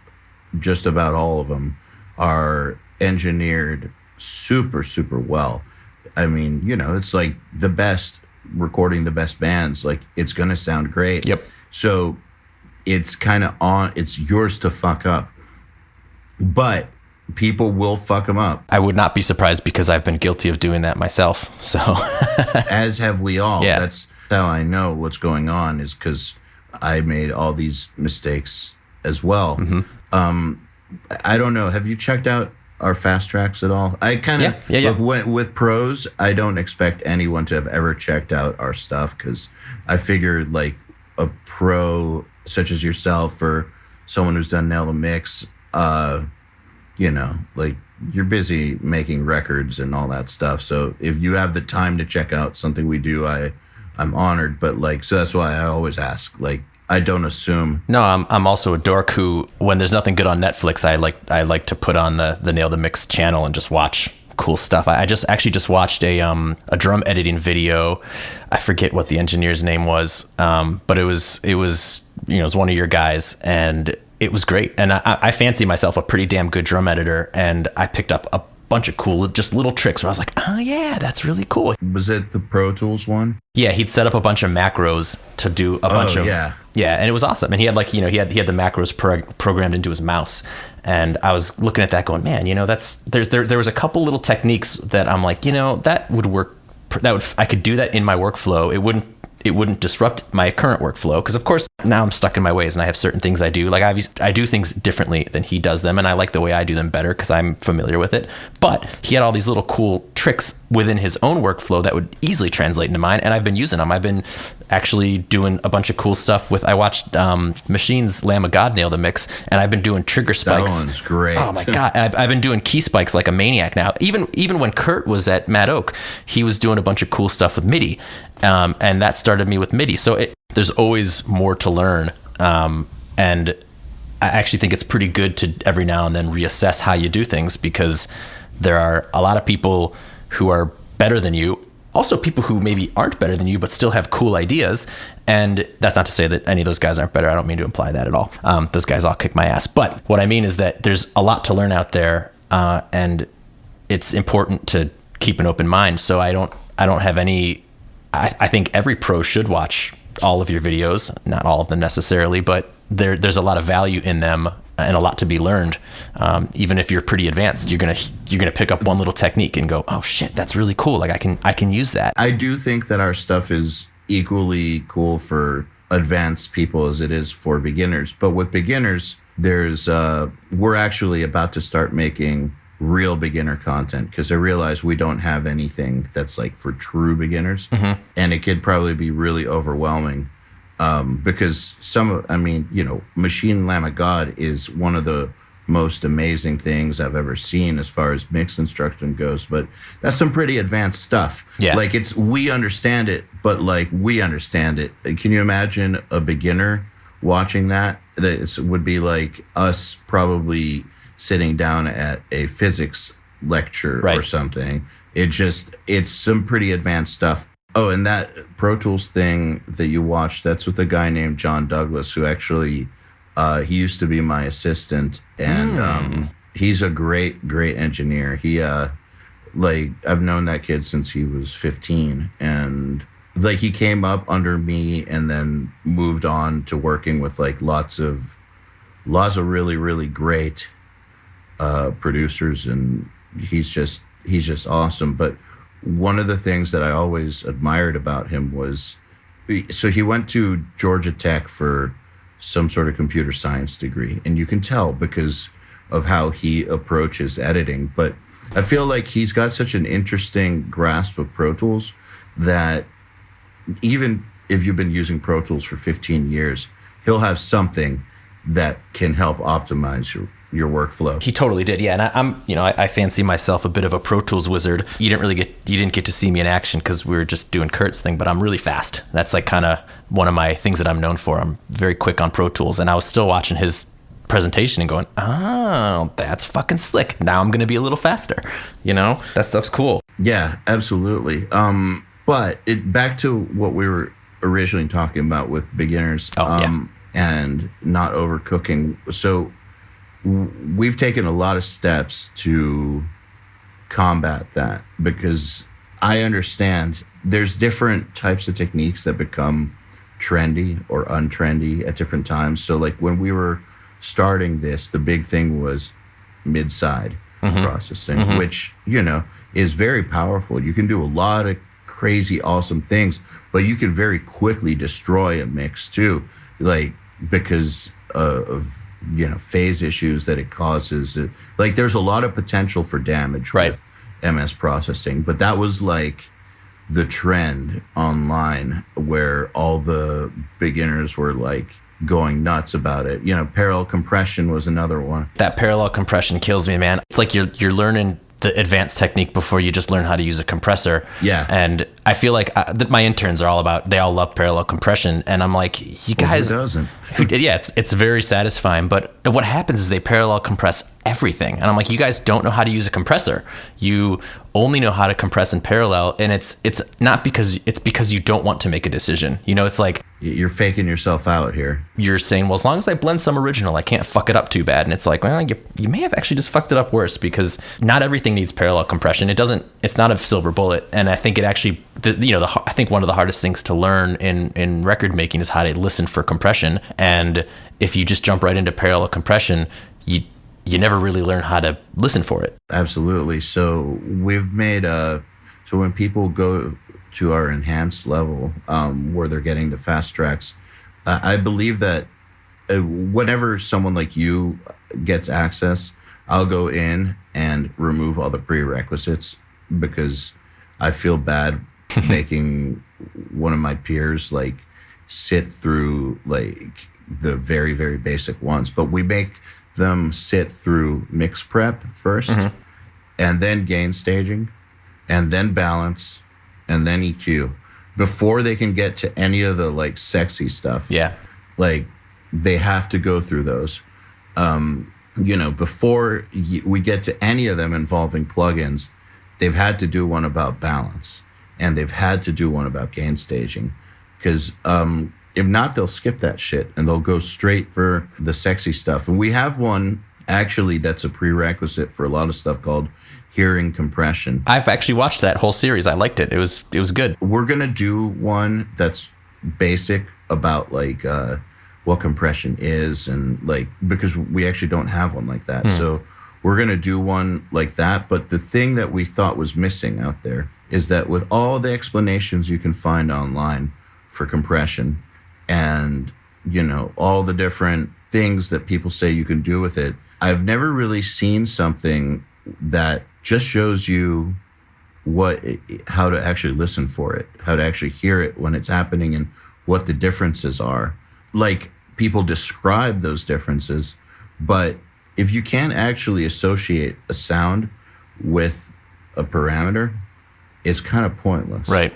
just about all of them, are engineered super, super well. I mean, it's like the best recording the best bands. It's going to sound great. Yep. So it's kind of it's yours to fuck up. But people will fuck them up. I would not be surprised because I've been guilty of doing that myself. So, as have we all. Yeah. That's how I know what's going on, is because I made all these mistakes as well. Mm-hmm. I don't know. Have you checked out our fast tracks at all? I kind of look with pros. I don't expect anyone to have ever checked out our stuff, because I figured a pro such as yourself or someone who's done Nail the Mix, you're busy making records and all that stuff. So if you have the time to check out something we do, I'm honored. But so that's why I always ask. I don't assume. No, I'm also a dork who, when there's nothing good on Netflix, I like to put on the Nail the Mix channel and just watch cool stuff. I just watched a drum editing video. I forget what the engineer's name was, but it was one of your guys, and it was great. And I fancy myself a pretty damn good drum editor, and I picked up a bunch of cool, just little tricks where I was like, oh yeah, that's really cool. Was it the Pro Tools one? Yeah, he'd set up a bunch of macros to do a bunch of, yeah, and it was awesome. And he had he had the macros programmed into his mouse. And I was looking at that going, man, there was a couple little techniques that I'm like, that would work. I could do that in my workflow. It wouldn't it wouldn't disrupt my current workflow. Because of course now I'm stuck in my ways and I have certain things I do. Like I do things differently than he does them, and I like the way I do them better because I'm familiar with it. But he had all these little cool tricks within his own workflow that would easily translate into mine, and I've been using them. I've been actually doing a bunch of cool stuff with, I watched Machine's Lamb of God nail the mix, and I've been doing trigger spikes. That one's great. Oh my God. And I've been doing key spikes like a maniac now. Even when Kurt was at Mad Oak, he was doing a bunch of cool stuff with MIDI. And that started me with MIDI. So there's always more to learn. And I actually think it's pretty good to every now and then reassess how you do things, because there are a lot of people who are better than you. Also people who maybe aren't better than you, but still have cool ideas. And that's not to say that any of those guys aren't better. I don't mean to imply that at all. Those guys all kick my ass. But what I mean is that there's a lot to learn out there. And it's important to keep an open mind. So I don't have any, I think every pro should watch all of your videos, not all of them necessarily, but there's a lot of value in them and a lot to be learned. Even if you're pretty advanced, you're gonna pick up one little technique and go, oh shit, that's really cool. Like I can use that. I do think that our stuff is equally cool for advanced people as it is for beginners. But with beginners, we're actually about to start making real beginner content, because I realize we don't have anything that's like for true beginners. Mm-hmm. And it could probably be really overwhelming. Because Machine Lamb of God is one of the most amazing things I've ever seen as far as mix instruction goes, but that's some pretty advanced stuff. Yeah. Like we understand it, but like we understand it. Can you imagine a beginner watching that? That would be like us probably sitting down at a physics lecture or something. It's some pretty advanced stuff. Oh, and that Pro Tools thing that you watched, that's with a guy named John Douglas, who actually, he used to be my assistant, and he's a great, great engineer. He, I've known that kid since he was 15, and like he came up under me and then moved on to working with like lots of really, really great producers, and he's just awesome. But one of the things that I always admired about him was, so he went to Georgia Tech for some sort of computer science degree, and you can tell because of how he approaches editing. But I feel like he's got such an interesting grasp of Pro Tools that even if you've been using Pro Tools for 15 years, he'll have something that can help optimize your workflow. He totally did, yeah. And I fancy myself a bit of a Pro Tools wizard. You didn't get to see me in action because we were just doing Kurt's thing, but I'm really fast. That's like kind of one of my things that I'm known for. I'm very quick on Pro Tools, and I was still watching his presentation and going, oh, that's fucking slick. Now I'm going to be a little faster. That stuff's cool. Yeah, absolutely. But back to what we were originally talking about with beginners and not overcooking. So we've taken a lot of steps to combat that, because I understand there's different types of techniques that become trendy or untrendy at different times. So like when we were starting this, the big thing was mid-side processing, which, is very powerful. You can do a lot of crazy, awesome things, but you can very quickly destroy a mix too, like because of phase issues that it causes. Like there's a lot of potential for damage with MS processing, but that was like the trend online where all the beginners were like going nuts about it. Parallel compression was another one. That parallel compression kills me, man. It's like you're learning the advanced technique before you just learn how to use a compressor. Yeah. And I feel like my interns are they all love parallel compression. And I'm like, you guys. Who doesn't? Yeah, it's very satisfying. But what happens is they parallel compress everything. And I'm like, you guys don't know how to use a compressor. You only know how to compress in parallel. And it's not because you don't want to make a decision. It's like, you're faking yourself out here. You're saying, well, as long as I blend some original, I can't fuck it up too bad. And it's like, well, you may have actually just fucked it up worse, because not everything needs parallel compression. It's not a silver bullet. And I think it actually, I think one of the hardest things to learn in record making is how to listen for compression. And if you just jump right into parallel compression, you never really learn how to listen for it. Absolutely. So we've made so when people go to our enhanced level, where they're getting the fast tracks. I believe that whenever someone like you gets access, I'll go in and remove all the prerequisites, because I feel bad making one of my peers like sit through like the very, very basic ones. But we make them sit through mix prep first, and then gain staging, and then balance, and then EQ before they can get to any of the like sexy stuff. Yeah. Like they have to go through those. Before we get to any of them involving plugins, they've had to do one about balance, and they've had to do one about gain staging, because if not, they'll skip that shit and they'll go straight for the sexy stuff. And we have one actually that's a prerequisite for a lot of stuff called hearing compression. I've actually watched that whole series. I liked it. It was good. We're gonna do one that's basic about like what compression is, and like, because we actually don't have one like that. So we're gonna do one like that. But the thing that we thought was missing out there is that with all the explanations you can find online for compression, and all the different things that people say you can do with it, I've never really seen something that just shows you how to actually listen for it, how to actually hear it when it's happening, and what the differences are. Like, people describe those differences, but if you can't actually associate a sound with a parameter, it's kind of pointless. Right.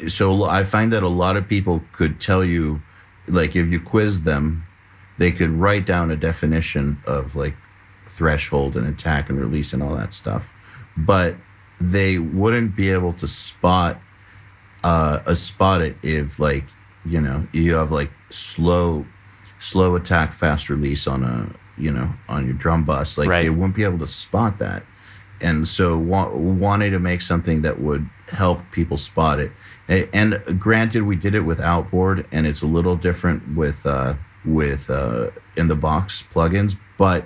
So I find that a lot of people could tell you, like, if you quiz them, they could write down a definition of like threshold and attack and release and all that stuff, but they wouldn't be able to spot it if, like, you have like slow attack, fast release on on your drum bus. Like, they wouldn't be able to spot that. And so wanted to make something that would help people spot it. And granted, we did it with Outboard, and it's a little different with in the box plugins, but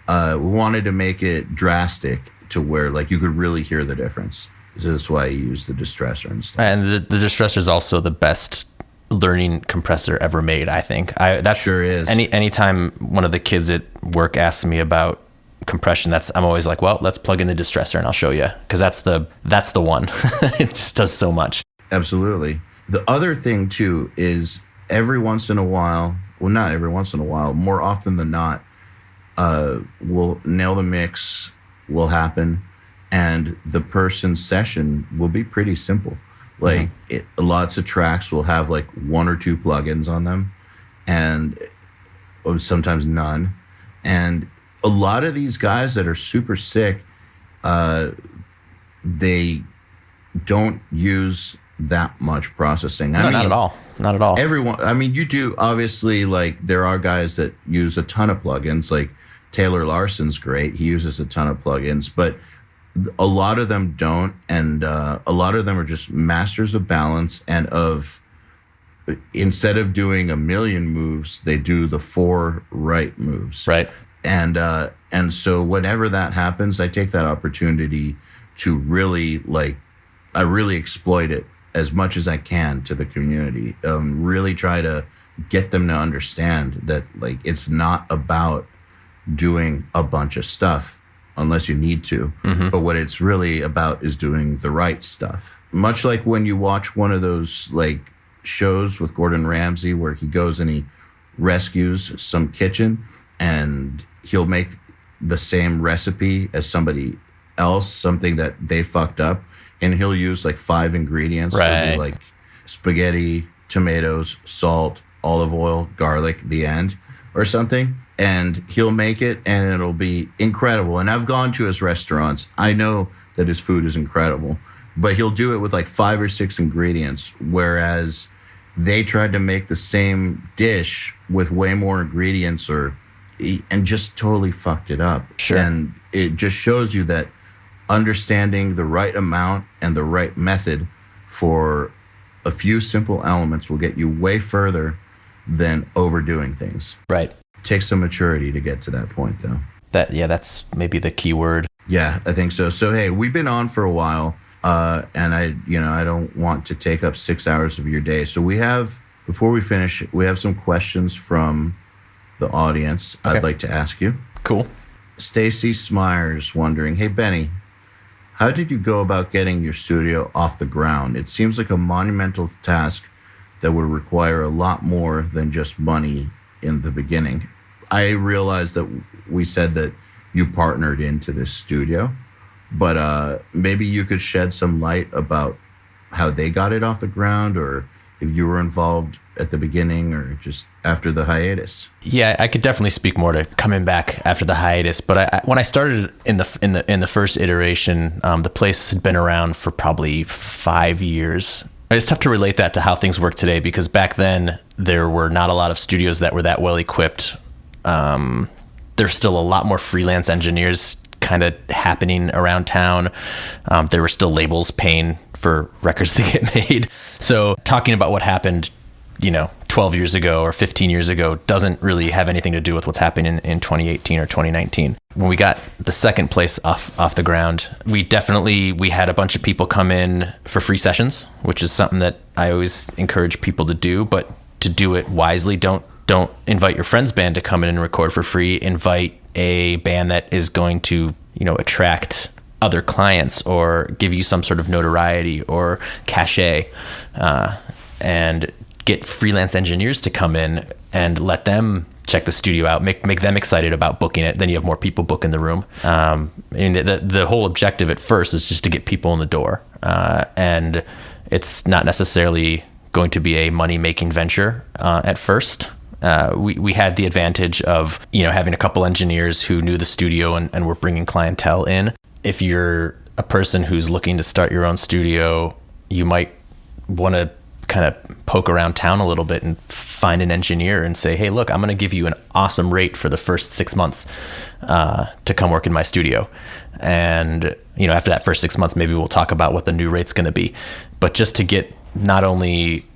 we wanted to make it drastic to where like you could really hear the difference. So that's why I use the distressor and stuff. And the distressor is also the best learning compressor ever made, I think. That sure is. Anytime one of the kids at work asks me about compression, I'm always like, well, let's plug in the distressor and I'll show you, because that's the one. It just does so much. Absolutely. The other thing too is every once in a while, well, not every once in a while, more often than not, we'll nail the mix will happen, and the person's session will be pretty simple. Like, lots of tracks will have like one or two plugins on them, and sometimes none. And a lot of these guys that are super sick, they don't use that much processing. Not at all. Not at all. Everyone, I mean, you do, obviously, like, there are guys that use a ton of plugins. Like, Taylor Larson's great. He uses a ton of plugins, but a lot of them don't. And a lot of them are just masters of balance, and instead of doing a million moves, they do the 4 right moves. Right. And so whenever that happens, I take that opportunity to really, like, I really exploit it as much as I can to the community. Really try to get them to understand that, like, it's not about doing a bunch of stuff unless you need to, but what it's really about is doing the right stuff. Much like when you watch one of those like shows with Gordon Ramsay where he goes and he rescues some kitchen, and he'll make the same recipe as somebody else, something that they fucked up, and he'll use like 5 ingredients. Right. It'll be like spaghetti, tomatoes, salt, olive oil, garlic, the end, or something. And he'll make it, and it'll be incredible. And I've gone to his restaurants. I know that his food is incredible, but he'll do it with like 5 or 6 ingredients, whereas they tried to make the same dish with way more ingredients and just totally fucked it up. Sure. And it just shows you that understanding the right amount and the right method for a few simple elements will get you way further than overdoing things. Right. It takes some maturity to get to that point, though. That's maybe the key word. Yeah, I think so. So, hey, we've been on for a while, And I don't want to take up 6 hours of your day. So before we finish, we have some questions from the audience. Okay. I'd like to ask you. Cool. Stacy Smyers wondering, hey, Benny, how did you go about getting your studio off the ground? It seems like a monumental task that would require a lot more than just money in the beginning. I realized that we said that you partnered into this studio, but maybe you could shed some light about how they got it off the ground, or if you were involved at the beginning or just after the hiatus. Yeah, I could definitely speak more to coming back after the hiatus. But when I started in the first iteration, the place had been around for probably 5 years. It's tough to relate that to how things work today, because back then there were not a lot of studios that were that well equipped. There's still a lot more freelance engineers kind of happening around town. There were still labels paying for records to get made. So talking about what happened, 12 years ago or 15 years ago doesn't really have anything to do with what's happening in 2018 or 2019. When we got the second place off the ground, we had a bunch of people come in for free sessions, which is something that I always encourage people to do, but to do it wisely. Don't invite your friend's band to come in and record for free. Invite a band that is going to, attract other clients or give you some sort of notoriety or cachet, and get freelance engineers to come in and let them check the studio out, make them excited about booking it. Then you have more people booking the room. And the whole objective at first is just to get people in the door. And it's not necessarily going to be a money-making venture at first. We had the advantage of, having a couple engineers who knew the studio and were bringing clientele in. If you're a person who's looking to start your own studio, you might want to kind of poke around town a little bit and find an engineer and say, hey, look, I'm going to give you an awesome rate for the first 6 months to come work in my studio. And, after that first 6 months, maybe we'll talk about what the new rate's going to be. But just to get not only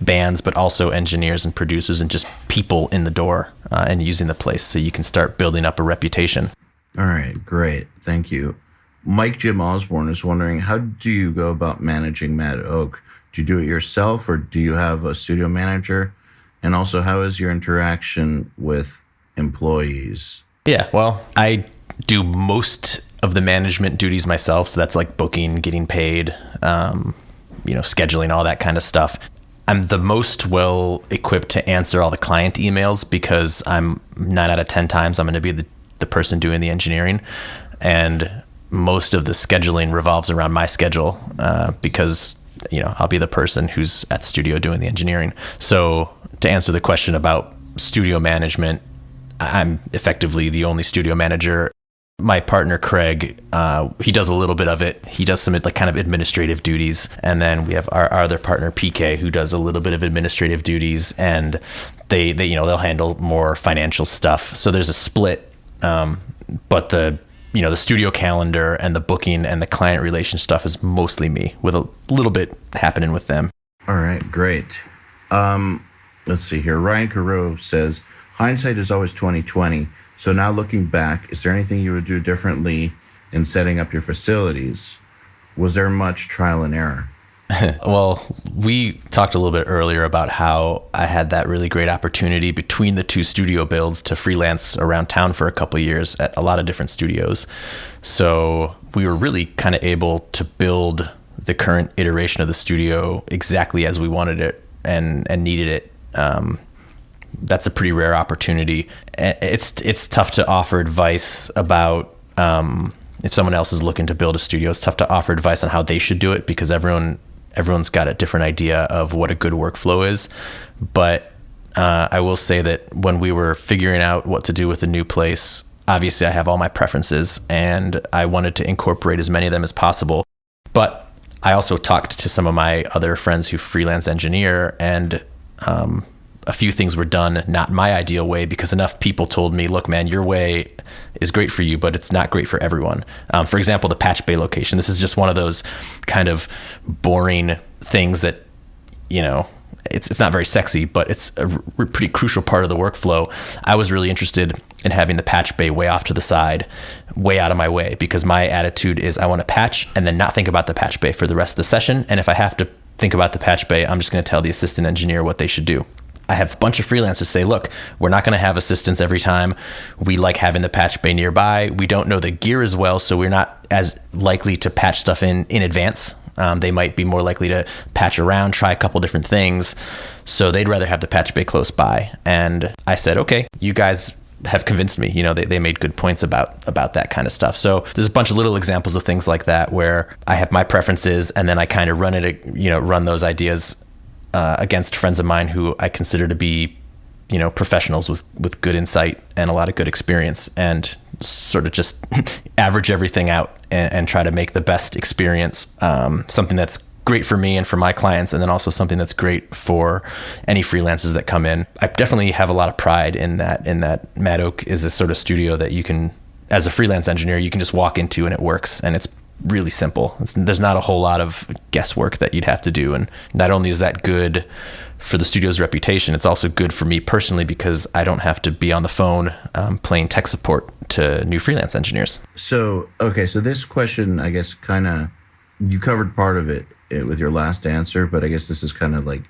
bands, but also engineers and producers and just people in the door and using the place so you can start building up a reputation. All right, great. Thank you. Mike Jim Osborne is wondering, how do you go about managing Mad Oak? Do you do it yourself, or do you have a studio manager? And also, how is your interaction with employees? Yeah, well, I do most of the management duties myself. So that's like booking, getting paid, scheduling, all that kind of stuff. I'm the most well equipped to answer all the client emails because I'm 9 out of 10 times I'm going to be the person doing the engineering. And most of the scheduling revolves around my schedule because I'll be the person who's at the studio doing the engineering. So to answer the question about studio management, I'm effectively the only studio manager. My partner, Craig, he does a little bit of it. He does some kind of administrative duties. And then we have our other partner, PK, who does a little bit of administrative duties, and they'll handle more financial stuff. So there's a split. But the studio calendar and the booking and the client relation stuff is mostly me, with a little bit happening with them. All right, great. Let's see here. Ryan Carew says, hindsight is always 20/20. So now looking back, is there anything you would do differently in setting up your facilities? Was there much trial and error? Well, we talked a little bit earlier about how I had that really great opportunity between the two studio builds to freelance around town for a couple of years at a lot of different studios. So we were really kind of able to build the current iteration of the studio exactly as we wanted it and needed it. That's a pretty rare opportunity. It's tough to offer advice about if someone else is looking to build a studio. It's tough to offer advice on how they should do it because everyone's got a different idea of what a good workflow is. But I will say that when we were figuring out what to do with the new place, obviously I have all my preferences and I wanted to incorporate as many of them as possible. But I also talked to some of my other friends who freelance engineer, and a few things were done not my ideal way because enough people told me, look, man, your way is great for you, but it's not great for everyone. For example, the Patch Bay location. This is just one of those kind of boring things that, it's not very sexy, but it's a pretty crucial part of the workflow. I was really interested in having the patch bay way off to the side, way out of my way, because my attitude is I want to patch and then not think about the patch bay for the rest of the session. And if I have to think about the patch bay, I'm just going to tell the assistant engineer what they should do. I have a bunch of freelancers say, look, we're not going to have assistants every time. We like having the patch bay nearby. We don't know the gear as well, so we're not as likely to patch stuff in advance. They might be more likely to patch around, try a couple different things. So they'd rather have the patch bay close by. And I said, okay, you guys have convinced me. You know, they made good points about that kind of stuff. So there's a bunch of little examples of things like that where I have my preferences and then I kind of run those ideas against friends of mine who I consider to be, professionals with good insight and a lot of good experience, and sort of just average everything out and try to make the best experience, something that's great for me and for my clients, and then also something that's great for any freelancers that come in. I definitely have a lot of pride in that Mad Oak is a sort of studio that you can, as a freelance engineer, you can just walk into and it works, and it's really simple. There's not a whole lot of guesswork that you'd have to do. And not only is that good for the studio's reputation, it's also good for me personally because I don't have to be on the phone playing tech support to new freelance engineers. So this question, I guess, kind of, you covered part of it with your last answer, but I guess this is kind of like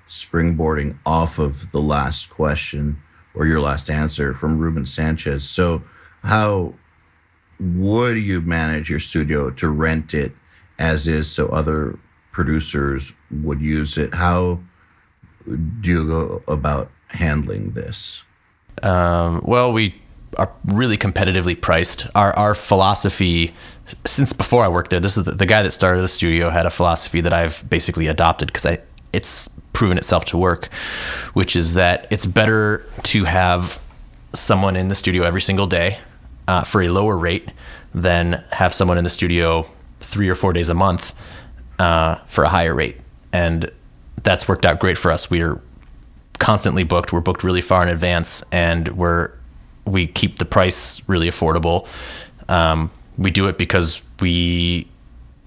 springboarding off of the last question or your last answer from Ruben Sanchez. So how would you manage your studio to rent it as is so other producers would use it? How do you go about handling this? Well, we are really competitively priced. Our philosophy, since before I worked there, this is the guy that started the studio had a philosophy that I've basically adopted because it's proven itself to work, which is that it's better to have someone in the studio every single day for a lower rate than have someone in the studio 3 or 4 days a month for a higher rate. And that's worked out great for us. We're constantly booked. We're booked really far in advance, and we keep the price really affordable. We do it because we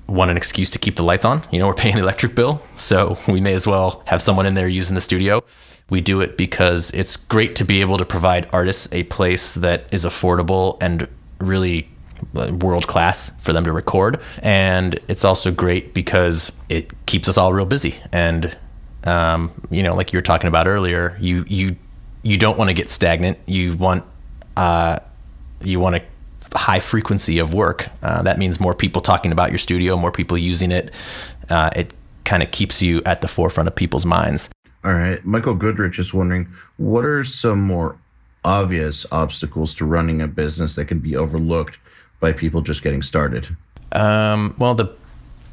want an excuse to keep the lights on. We're paying the electric bill, so we may as well have someone in there using the studio. We do it because it's great to be able to provide artists a place that is affordable and really world class for them to record. And it's also great because it keeps us all real busy. And, like you were talking about earlier, you don't want to get stagnant. You want a high frequency of work. That means more people talking about your studio, more people using it. It kind of keeps you at the forefront of people's minds. All right. Michael Goodrich is wondering, what are some more obvious obstacles to running a business that can be overlooked by people just getting started? Well, the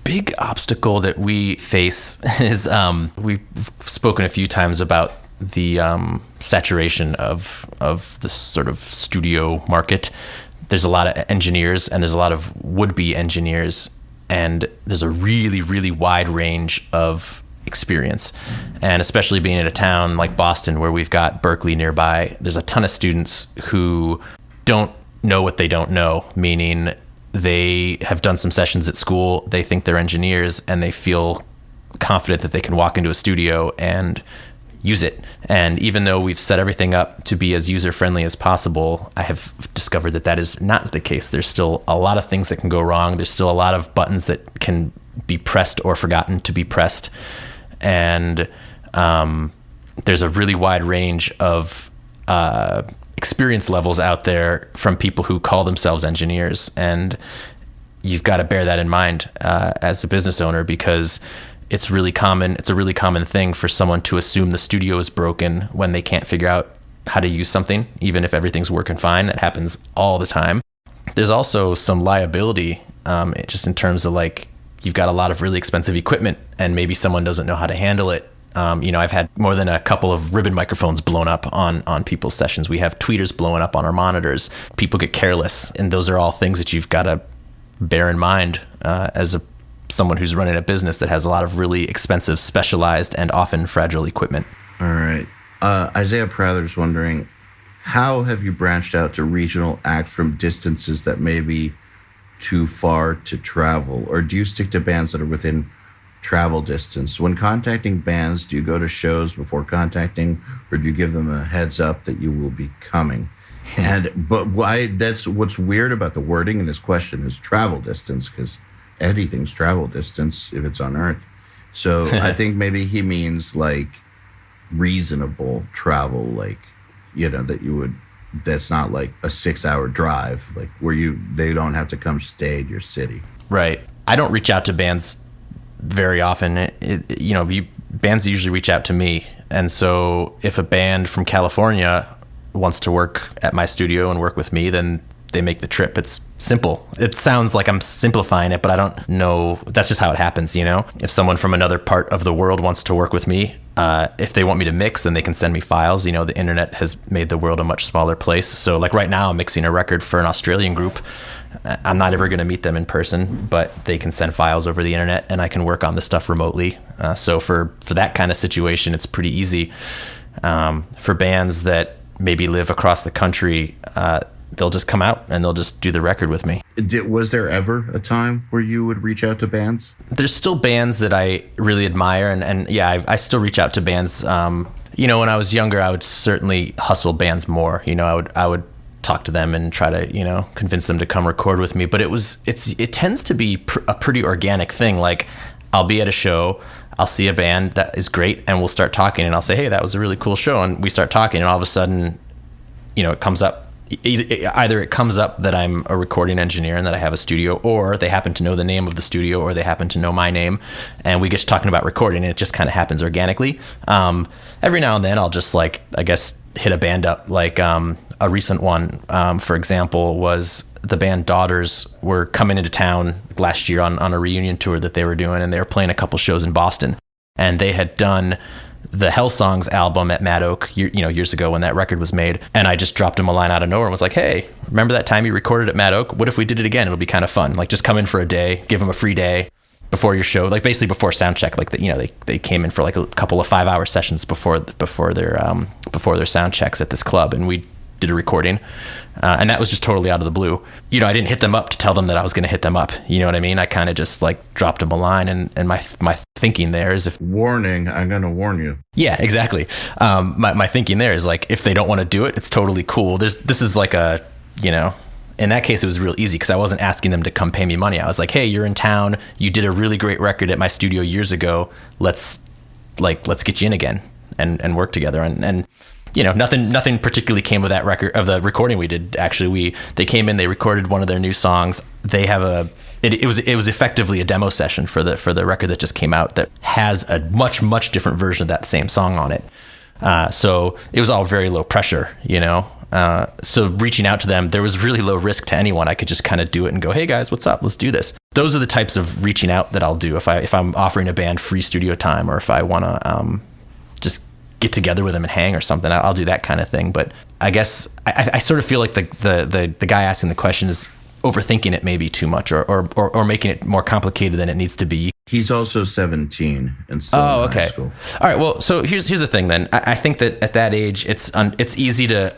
big obstacle that we face is we've spoken a few times about the saturation of the sort of studio market. There's a lot of engineers and there's a lot of would-be engineers, and there's a really, really wide range of experience. And especially being in a town like Boston where we've got Berkeley nearby, there's a ton of students who don't know what they don't know, meaning they have done some sessions at school, they think they're engineers, and they feel confident that they can walk into a studio and use it. And even though we've set everything up to be as user-friendly as possible, I have discovered that is not the case. There's still a lot of things that can go wrong. There's still a lot of buttons that can be pressed or forgotten to be pressed. And there's a really wide range of experience levels out there from people who call themselves engineers. And you've got to bear that in mind as a business owner, because it's really common. It's a really common thing for someone to assume the studio is broken when they can't figure out how to use something, even if everything's working fine. It happens all the time. There's also some liability, just in terms of like, you've got a lot of really expensive equipment and maybe someone doesn't know how to handle it. I've had more than a couple of ribbon microphones blown up on people's sessions. We have tweeters blowing up on our monitors. People get careless, and those are all things that you've got to bear in mind as someone who's running a business that has a lot of really expensive, specialized, and often fragile equipment. All right. Isaiah Prather's wondering, how have you branched out to regional acts from distances that may be too far to travel? Or do you stick to bands that are within travel distance. When contacting bands, do you go to shows before contacting, or do you give them a heads up that you will be coming? But why? That's what's weird about the wording in this question is travel distance, because anything's travel distance if it's on Earth. So I think maybe he means like reasonable travel, like, that you would, that's not like a 6-hour drive, like where they don't have to come stay at your city. Right. I don't reach out to bands very often. Bands usually reach out to me. And so if a band from California wants to work at my studio and work with me, then they make the trip. It's simple. It sounds like I'm simplifying it, but I don't know. That's just how it happens, If someone from another part of the world wants to work with me, if they want me to mix, then they can send me files. The internet has made the world a much smaller place. So like right now I'm mixing a record for an Australian group. I'm not ever going to meet them in person, but they can send files over the internet and I can work on this stuff remotely. So for that kind of situation, it's pretty easy. For bands that maybe live across the country, they'll just come out and they'll just do the record with me. Was there ever a time where you would reach out to bands? There's still bands that I really admire, and yeah, I still reach out to bands. When I was younger, I would certainly hustle bands more. I would talk to them and try to convince them to come record with me. But it tends to be a pretty organic thing. Like I'll be at a show, I'll see a band that is great, and we'll start talking, and I'll say, hey, that was a really cool show, and we start talking, and all of a sudden, it comes up. Either it comes up that I'm a recording engineer and that I have a studio, or they happen to know the name of the studio, or they happen to know my name, and we get to talking about recording, and it just kind of happens organically. Every now and then I'll just hit a band up. Like a recent one, for example, was the band Daughters were coming into town last year on a reunion tour that they were doing, and they were playing a couple shows in Boston, and they had done the Hell Songs album at Mad Oak, years ago when that record was made. And I just dropped him a line out of nowhere and was like, hey, remember that time you recorded at Mad Oak? What if we did it again? It'll be kind of fun. Like just come in for a day, give them a free day before your show, like basically before sound check. Like they came in for like a couple of 5-hour sessions before their sound checks at this club, and we did a recording. And that was just totally out of the blue. I didn't hit them up to tell them that I was going to hit them up. You know what I mean? I kind of just dropped them a line, and my thinking there is warning, I'm going to warn you. Yeah, exactly. My thinking there is if they don't want to do it, it's totally cool. This is like a, in that case, it was real easy because I wasn't asking them to come pay me money. I was like, hey, you're in town. You did a really great record at my studio years ago. Let's get you in again and work together. And nothing particularly came of that record, of the recording we did. Actually, they came in, they recorded one of their new songs. They have it was effectively a demo session for the record that just came out that has a much different version of that same song on it. So it was all very low pressure, So reaching out to them, there was really low risk to anyone. I could just kind of do it and go, hey guys, what's up? Let's do this. Those are the types of reaching out that I'll do if I'm offering a band free studio time, or if I want to just get together with them and hang or something. I'll do that kind of thing. But I guess I sort of feel like the guy asking the question is overthinking it maybe too much, or making it more complicated than it needs to be. He's also 17 and still in high school. All right. Well, so here's the thing then. I think that at that age, it's easy to,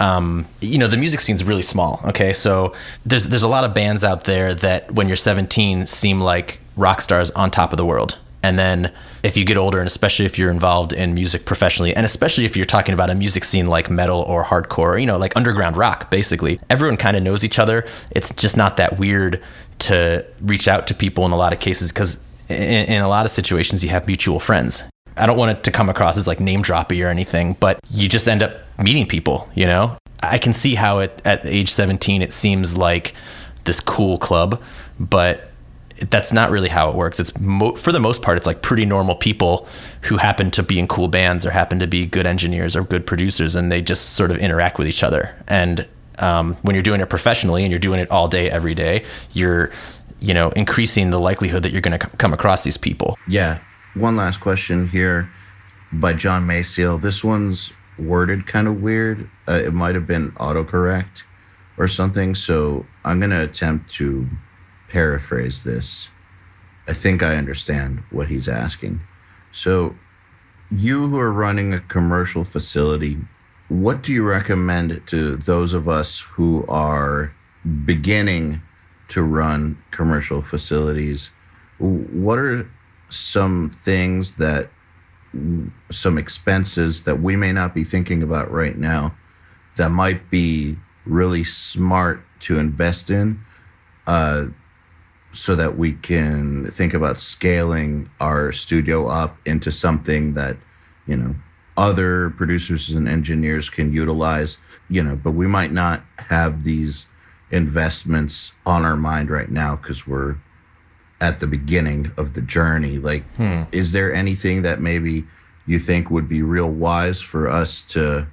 the music scene's really small. Okay. So there's a lot of bands out there that when you're 17 seem like rock stars on top of the world. And then if you get older, and especially if you're involved in music professionally, and especially if you're talking about a music scene like metal or hardcore, like underground rock, basically, everyone kind of knows each other. It's just not that weird to reach out to people in a lot of cases, because in a lot of situations you have mutual friends. I don't want it to come across as like name droppy or anything, but you just end up meeting people, I can see how at age 17 it seems like this cool club, but that's not really how it works. It's for the most part, it's like pretty normal people who happen to be in cool bands or happen to be good engineers or good producers, and they just sort of interact with each other. And when you're doing it professionally and you're doing it all day, every day, you're, increasing the likelihood that you're going to come across these people. Yeah. One last question here by John Mayseal. This one's worded kind of weird. It might have been autocorrect or something. So I'm going to attempt to paraphrase this. I think I understand what he's asking. So you who are running a commercial facility, what do you recommend to those of us who are beginning to run commercial facilities? What are some things that, some expenses that we may not be thinking about right now that might be really smart to invest in, so that we can think about scaling our studio up into something that, other producers and engineers can utilize, but we might not have these investments on our mind right now because we're at the beginning of the journey. Like, is there anything that maybe you think would be real wise for us to,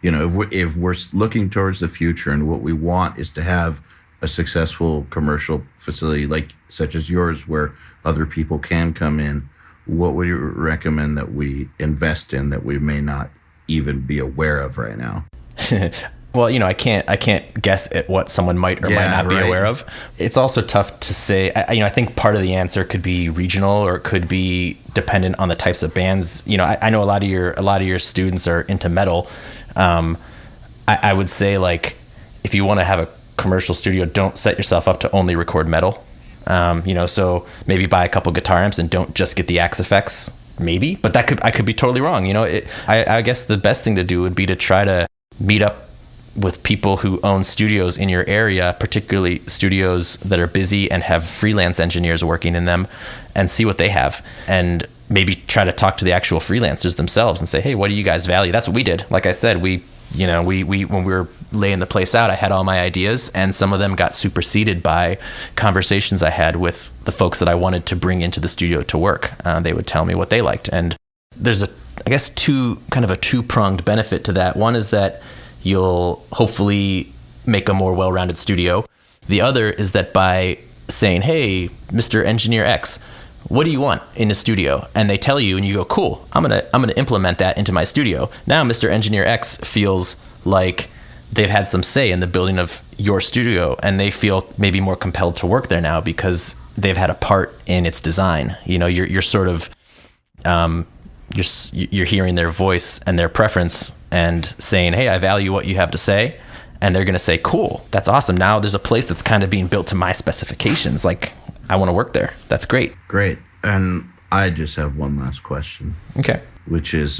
if we're looking towards the future and what we want is to have a successful commercial facility such as yours where other people can come in, what would you recommend that we invest in that we may not even be aware of right now? Well, I can't guess at what someone might or might not be aware of. It's also tough to say. I think part of the answer could be regional, or it could be dependent on the types of bands. I know a lot of your students are into metal. I would say, like, if you want to have a commercial studio, don't set yourself up to only record metal. So maybe buy a couple guitar amps and don't just get the Axe effects. Maybe, but I could be totally wrong. I guess the best thing to do would be to try to meet up with people who own studios in your area, particularly studios that are busy and have freelance engineers working in them, and see what they have. And maybe try to talk to the actual freelancers themselves and say, hey, what do you guys value? That's what we did. Like I said, we when we were laying the place out, I had all my ideas, and some of them got superseded by conversations I had with the folks that I wanted to bring into the studio to work. They would tell me what they liked. And there's kind of a two-pronged benefit to that. One is that you'll hopefully make a more well-rounded studio. The other is that by saying, hey, Mr. Engineer X, what do you want in a studio? And they tell you, and you go, cool, I'm gonna implement that into my studio. Now Mr. Engineer X feels like they've had some say in the building of your studio, and they feel maybe more compelled to work there now because they've had a part in its design. You're sort of you're hearing their voice and their preference and saying, hey, I value what you have to say. And they're going to say, cool, that's awesome. Now there's a place that's kind of being built to my specifications. Like, I want to work there. That's great. Great. And I just have one last question. Okay. Which is,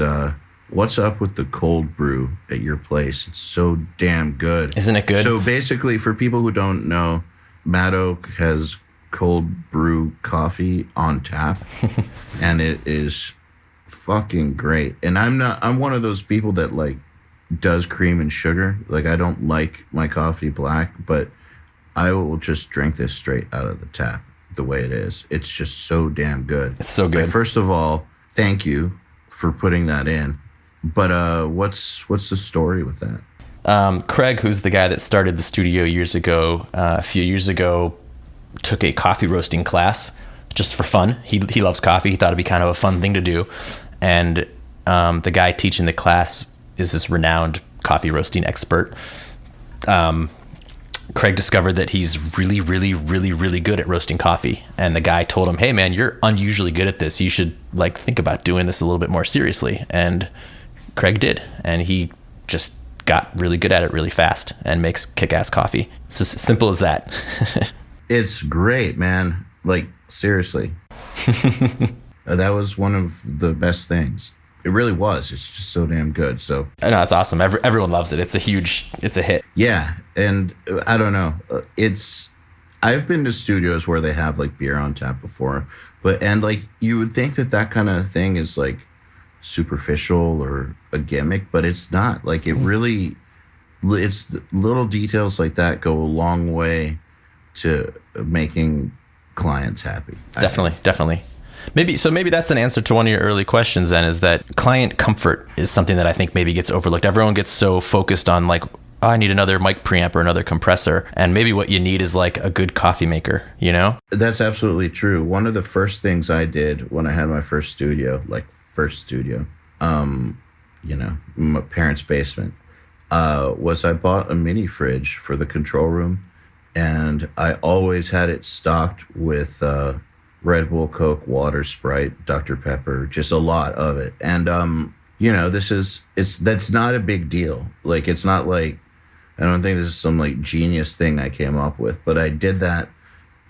what's up with the cold brew at your place? It's so damn good. Isn't it good? So basically, for people who don't know, Mad Oak has cold brew coffee on tap. And it is fucking great. And I'm one of those people that does cream and sugar. I don't like my coffee black, but I will just drink this straight out of the tap the way it is. It's just so damn good. It's so good. First of all, thank you for putting that in. But what's the story with that? Craig, who's the guy that started the studio a few years ago, took a coffee roasting class just for fun. He loves coffee. He thought it'd be kind of a fun thing to do. And the guy teaching the class is this renowned coffee roasting expert. Craig discovered that he's really, really, really, really good at roasting coffee. And the guy told him, hey man, you're unusually good at this. You should think about doing this a little bit more seriously. And Craig did. And he just got really good at it really fast and makes kick-ass coffee. It's as simple as that. It's great, man. Seriously. That was one of the best things. It really was. It's just so damn good. So I know, it's awesome. Everyone loves it. It's a hit. Yeah. And I don't know. I've been to studios where they have beer on tap before, and you would think that kind of thing is superficial or a gimmick, but it's not. It really, it's little details like that go a long way to making clients happy. Definitely. Maybe that's an answer to one of your early questions then, is that client comfort is something that I think maybe gets overlooked. Everyone gets so focused on I need another mic preamp or another compressor. And maybe what you need is a good coffee maker, That's absolutely true. One of the first things I did when I had my first studio, my parents' basement, was I bought a mini fridge for the control room. And I always had it stocked with Red Bull, Coke, water, Sprite, Dr. Pepper, just a lot of it. And, that's not a big deal. It's not I don't think this is some genius thing I came up with, but I did that.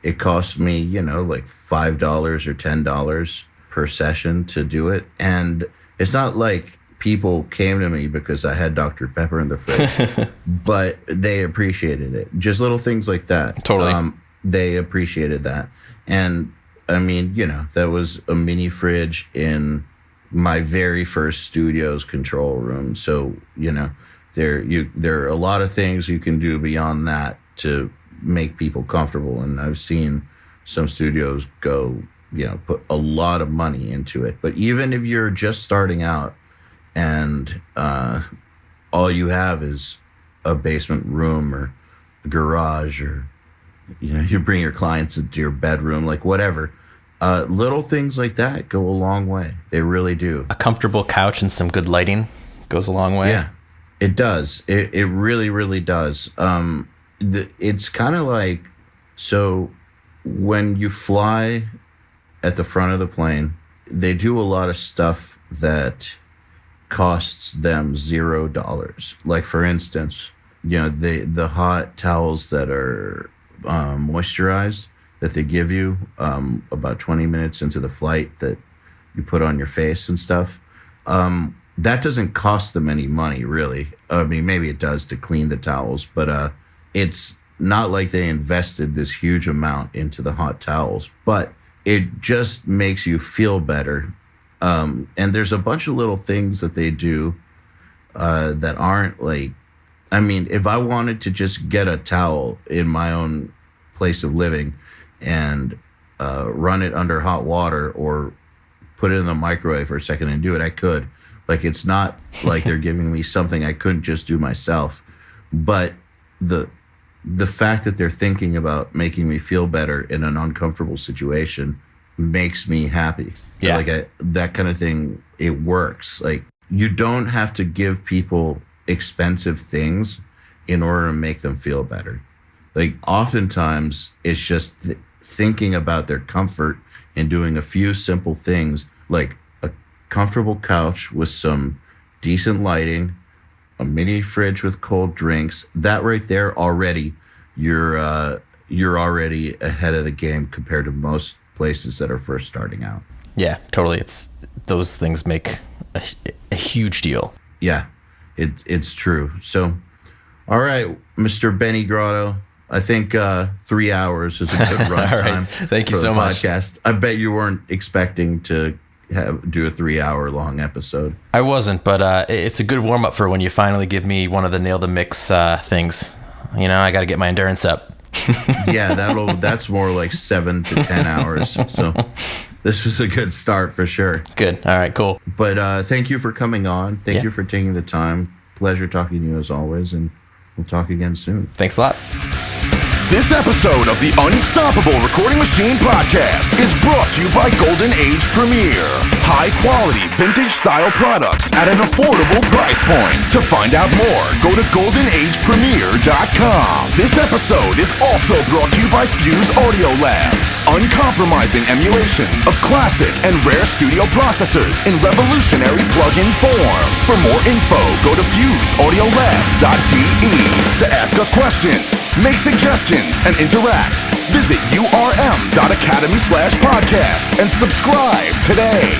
It cost me, $5 or $10. per session to do it. And it's not like people came to me because I had Dr. Pepper in the fridge, but they appreciated it. Just little things like that. Totally. They appreciated that. And I mean, that was a mini fridge in my very first studio's control room. So, there are a lot of things you can do beyond that to make people comfortable. And I've seen some studios go, put a lot of money into it. But even if you're just starting out and all you have is a basement room or a garage, or you bring your clients into your bedroom, like whatever, little things like that go a long way. They really do. A comfortable couch and some good lighting goes a long way. Yeah, it does. It really, really does. It's kind of like, so when you fly at the front of the plane, they do a lot of stuff that costs them $0. Like, for instance, the hot towels that are moisturized that they give you about 20 minutes into the flight that you put on your face and stuff, that doesn't cost them any money, really. I mean, maybe it does to clean the towels, but it's not like they invested this huge amount into the hot towels, but it just makes you feel better. And there's a bunch of little things that they do that aren't like, I mean, if I wanted to just get a towel in my own place of living and run it under hot water or put it in the microwave for a second and do it, I could. Like, it's not like they're giving me something I couldn't just do myself. But the fact that they're thinking about making me feel better in an uncomfortable situation makes me happy. Yeah. Like, that kind of thing, it works. Like, you don't have to give people expensive things in order to make them feel better. Like, oftentimes it's just thinking about their comfort and doing a few simple things, like a comfortable couch with some decent lighting, a mini fridge with cold drinks. That right there, already you're already ahead of the game compared to most places that are first starting out. Yeah, totally. Those things make a huge deal. Yeah, it's true. So, all right, Mr. Benny Grotto, I think 3 hours is a good run time. Thank you for so the much. podcast. I bet you weren't expecting to do a 3 hour long episode. I wasn't, but it's a good warm up for when you finally give me one of the nail the mix things. I got to get my endurance up. Yeah, that's more like 7 to 10 hours. So this was a good start for sure. Good. All right, cool. But thank you for coming on. Thank you for taking the time. Pleasure talking to you as always, and we'll talk again soon. Thanks a lot. This episode of the Unstoppable Recording Machine Podcast is brought to you by Golden Age Premier. High-quality, vintage-style products at an affordable price point. To find out more, go to goldenagepremier.com. This episode is also brought to you by Fuse Audio Labs. Uncompromising emulations of classic and rare studio processors in revolutionary plug-in form. For more info, go to fuseaudiolabs.de. To ask us questions, make suggestions, and interact, visit urm.academy/podcast and subscribe today.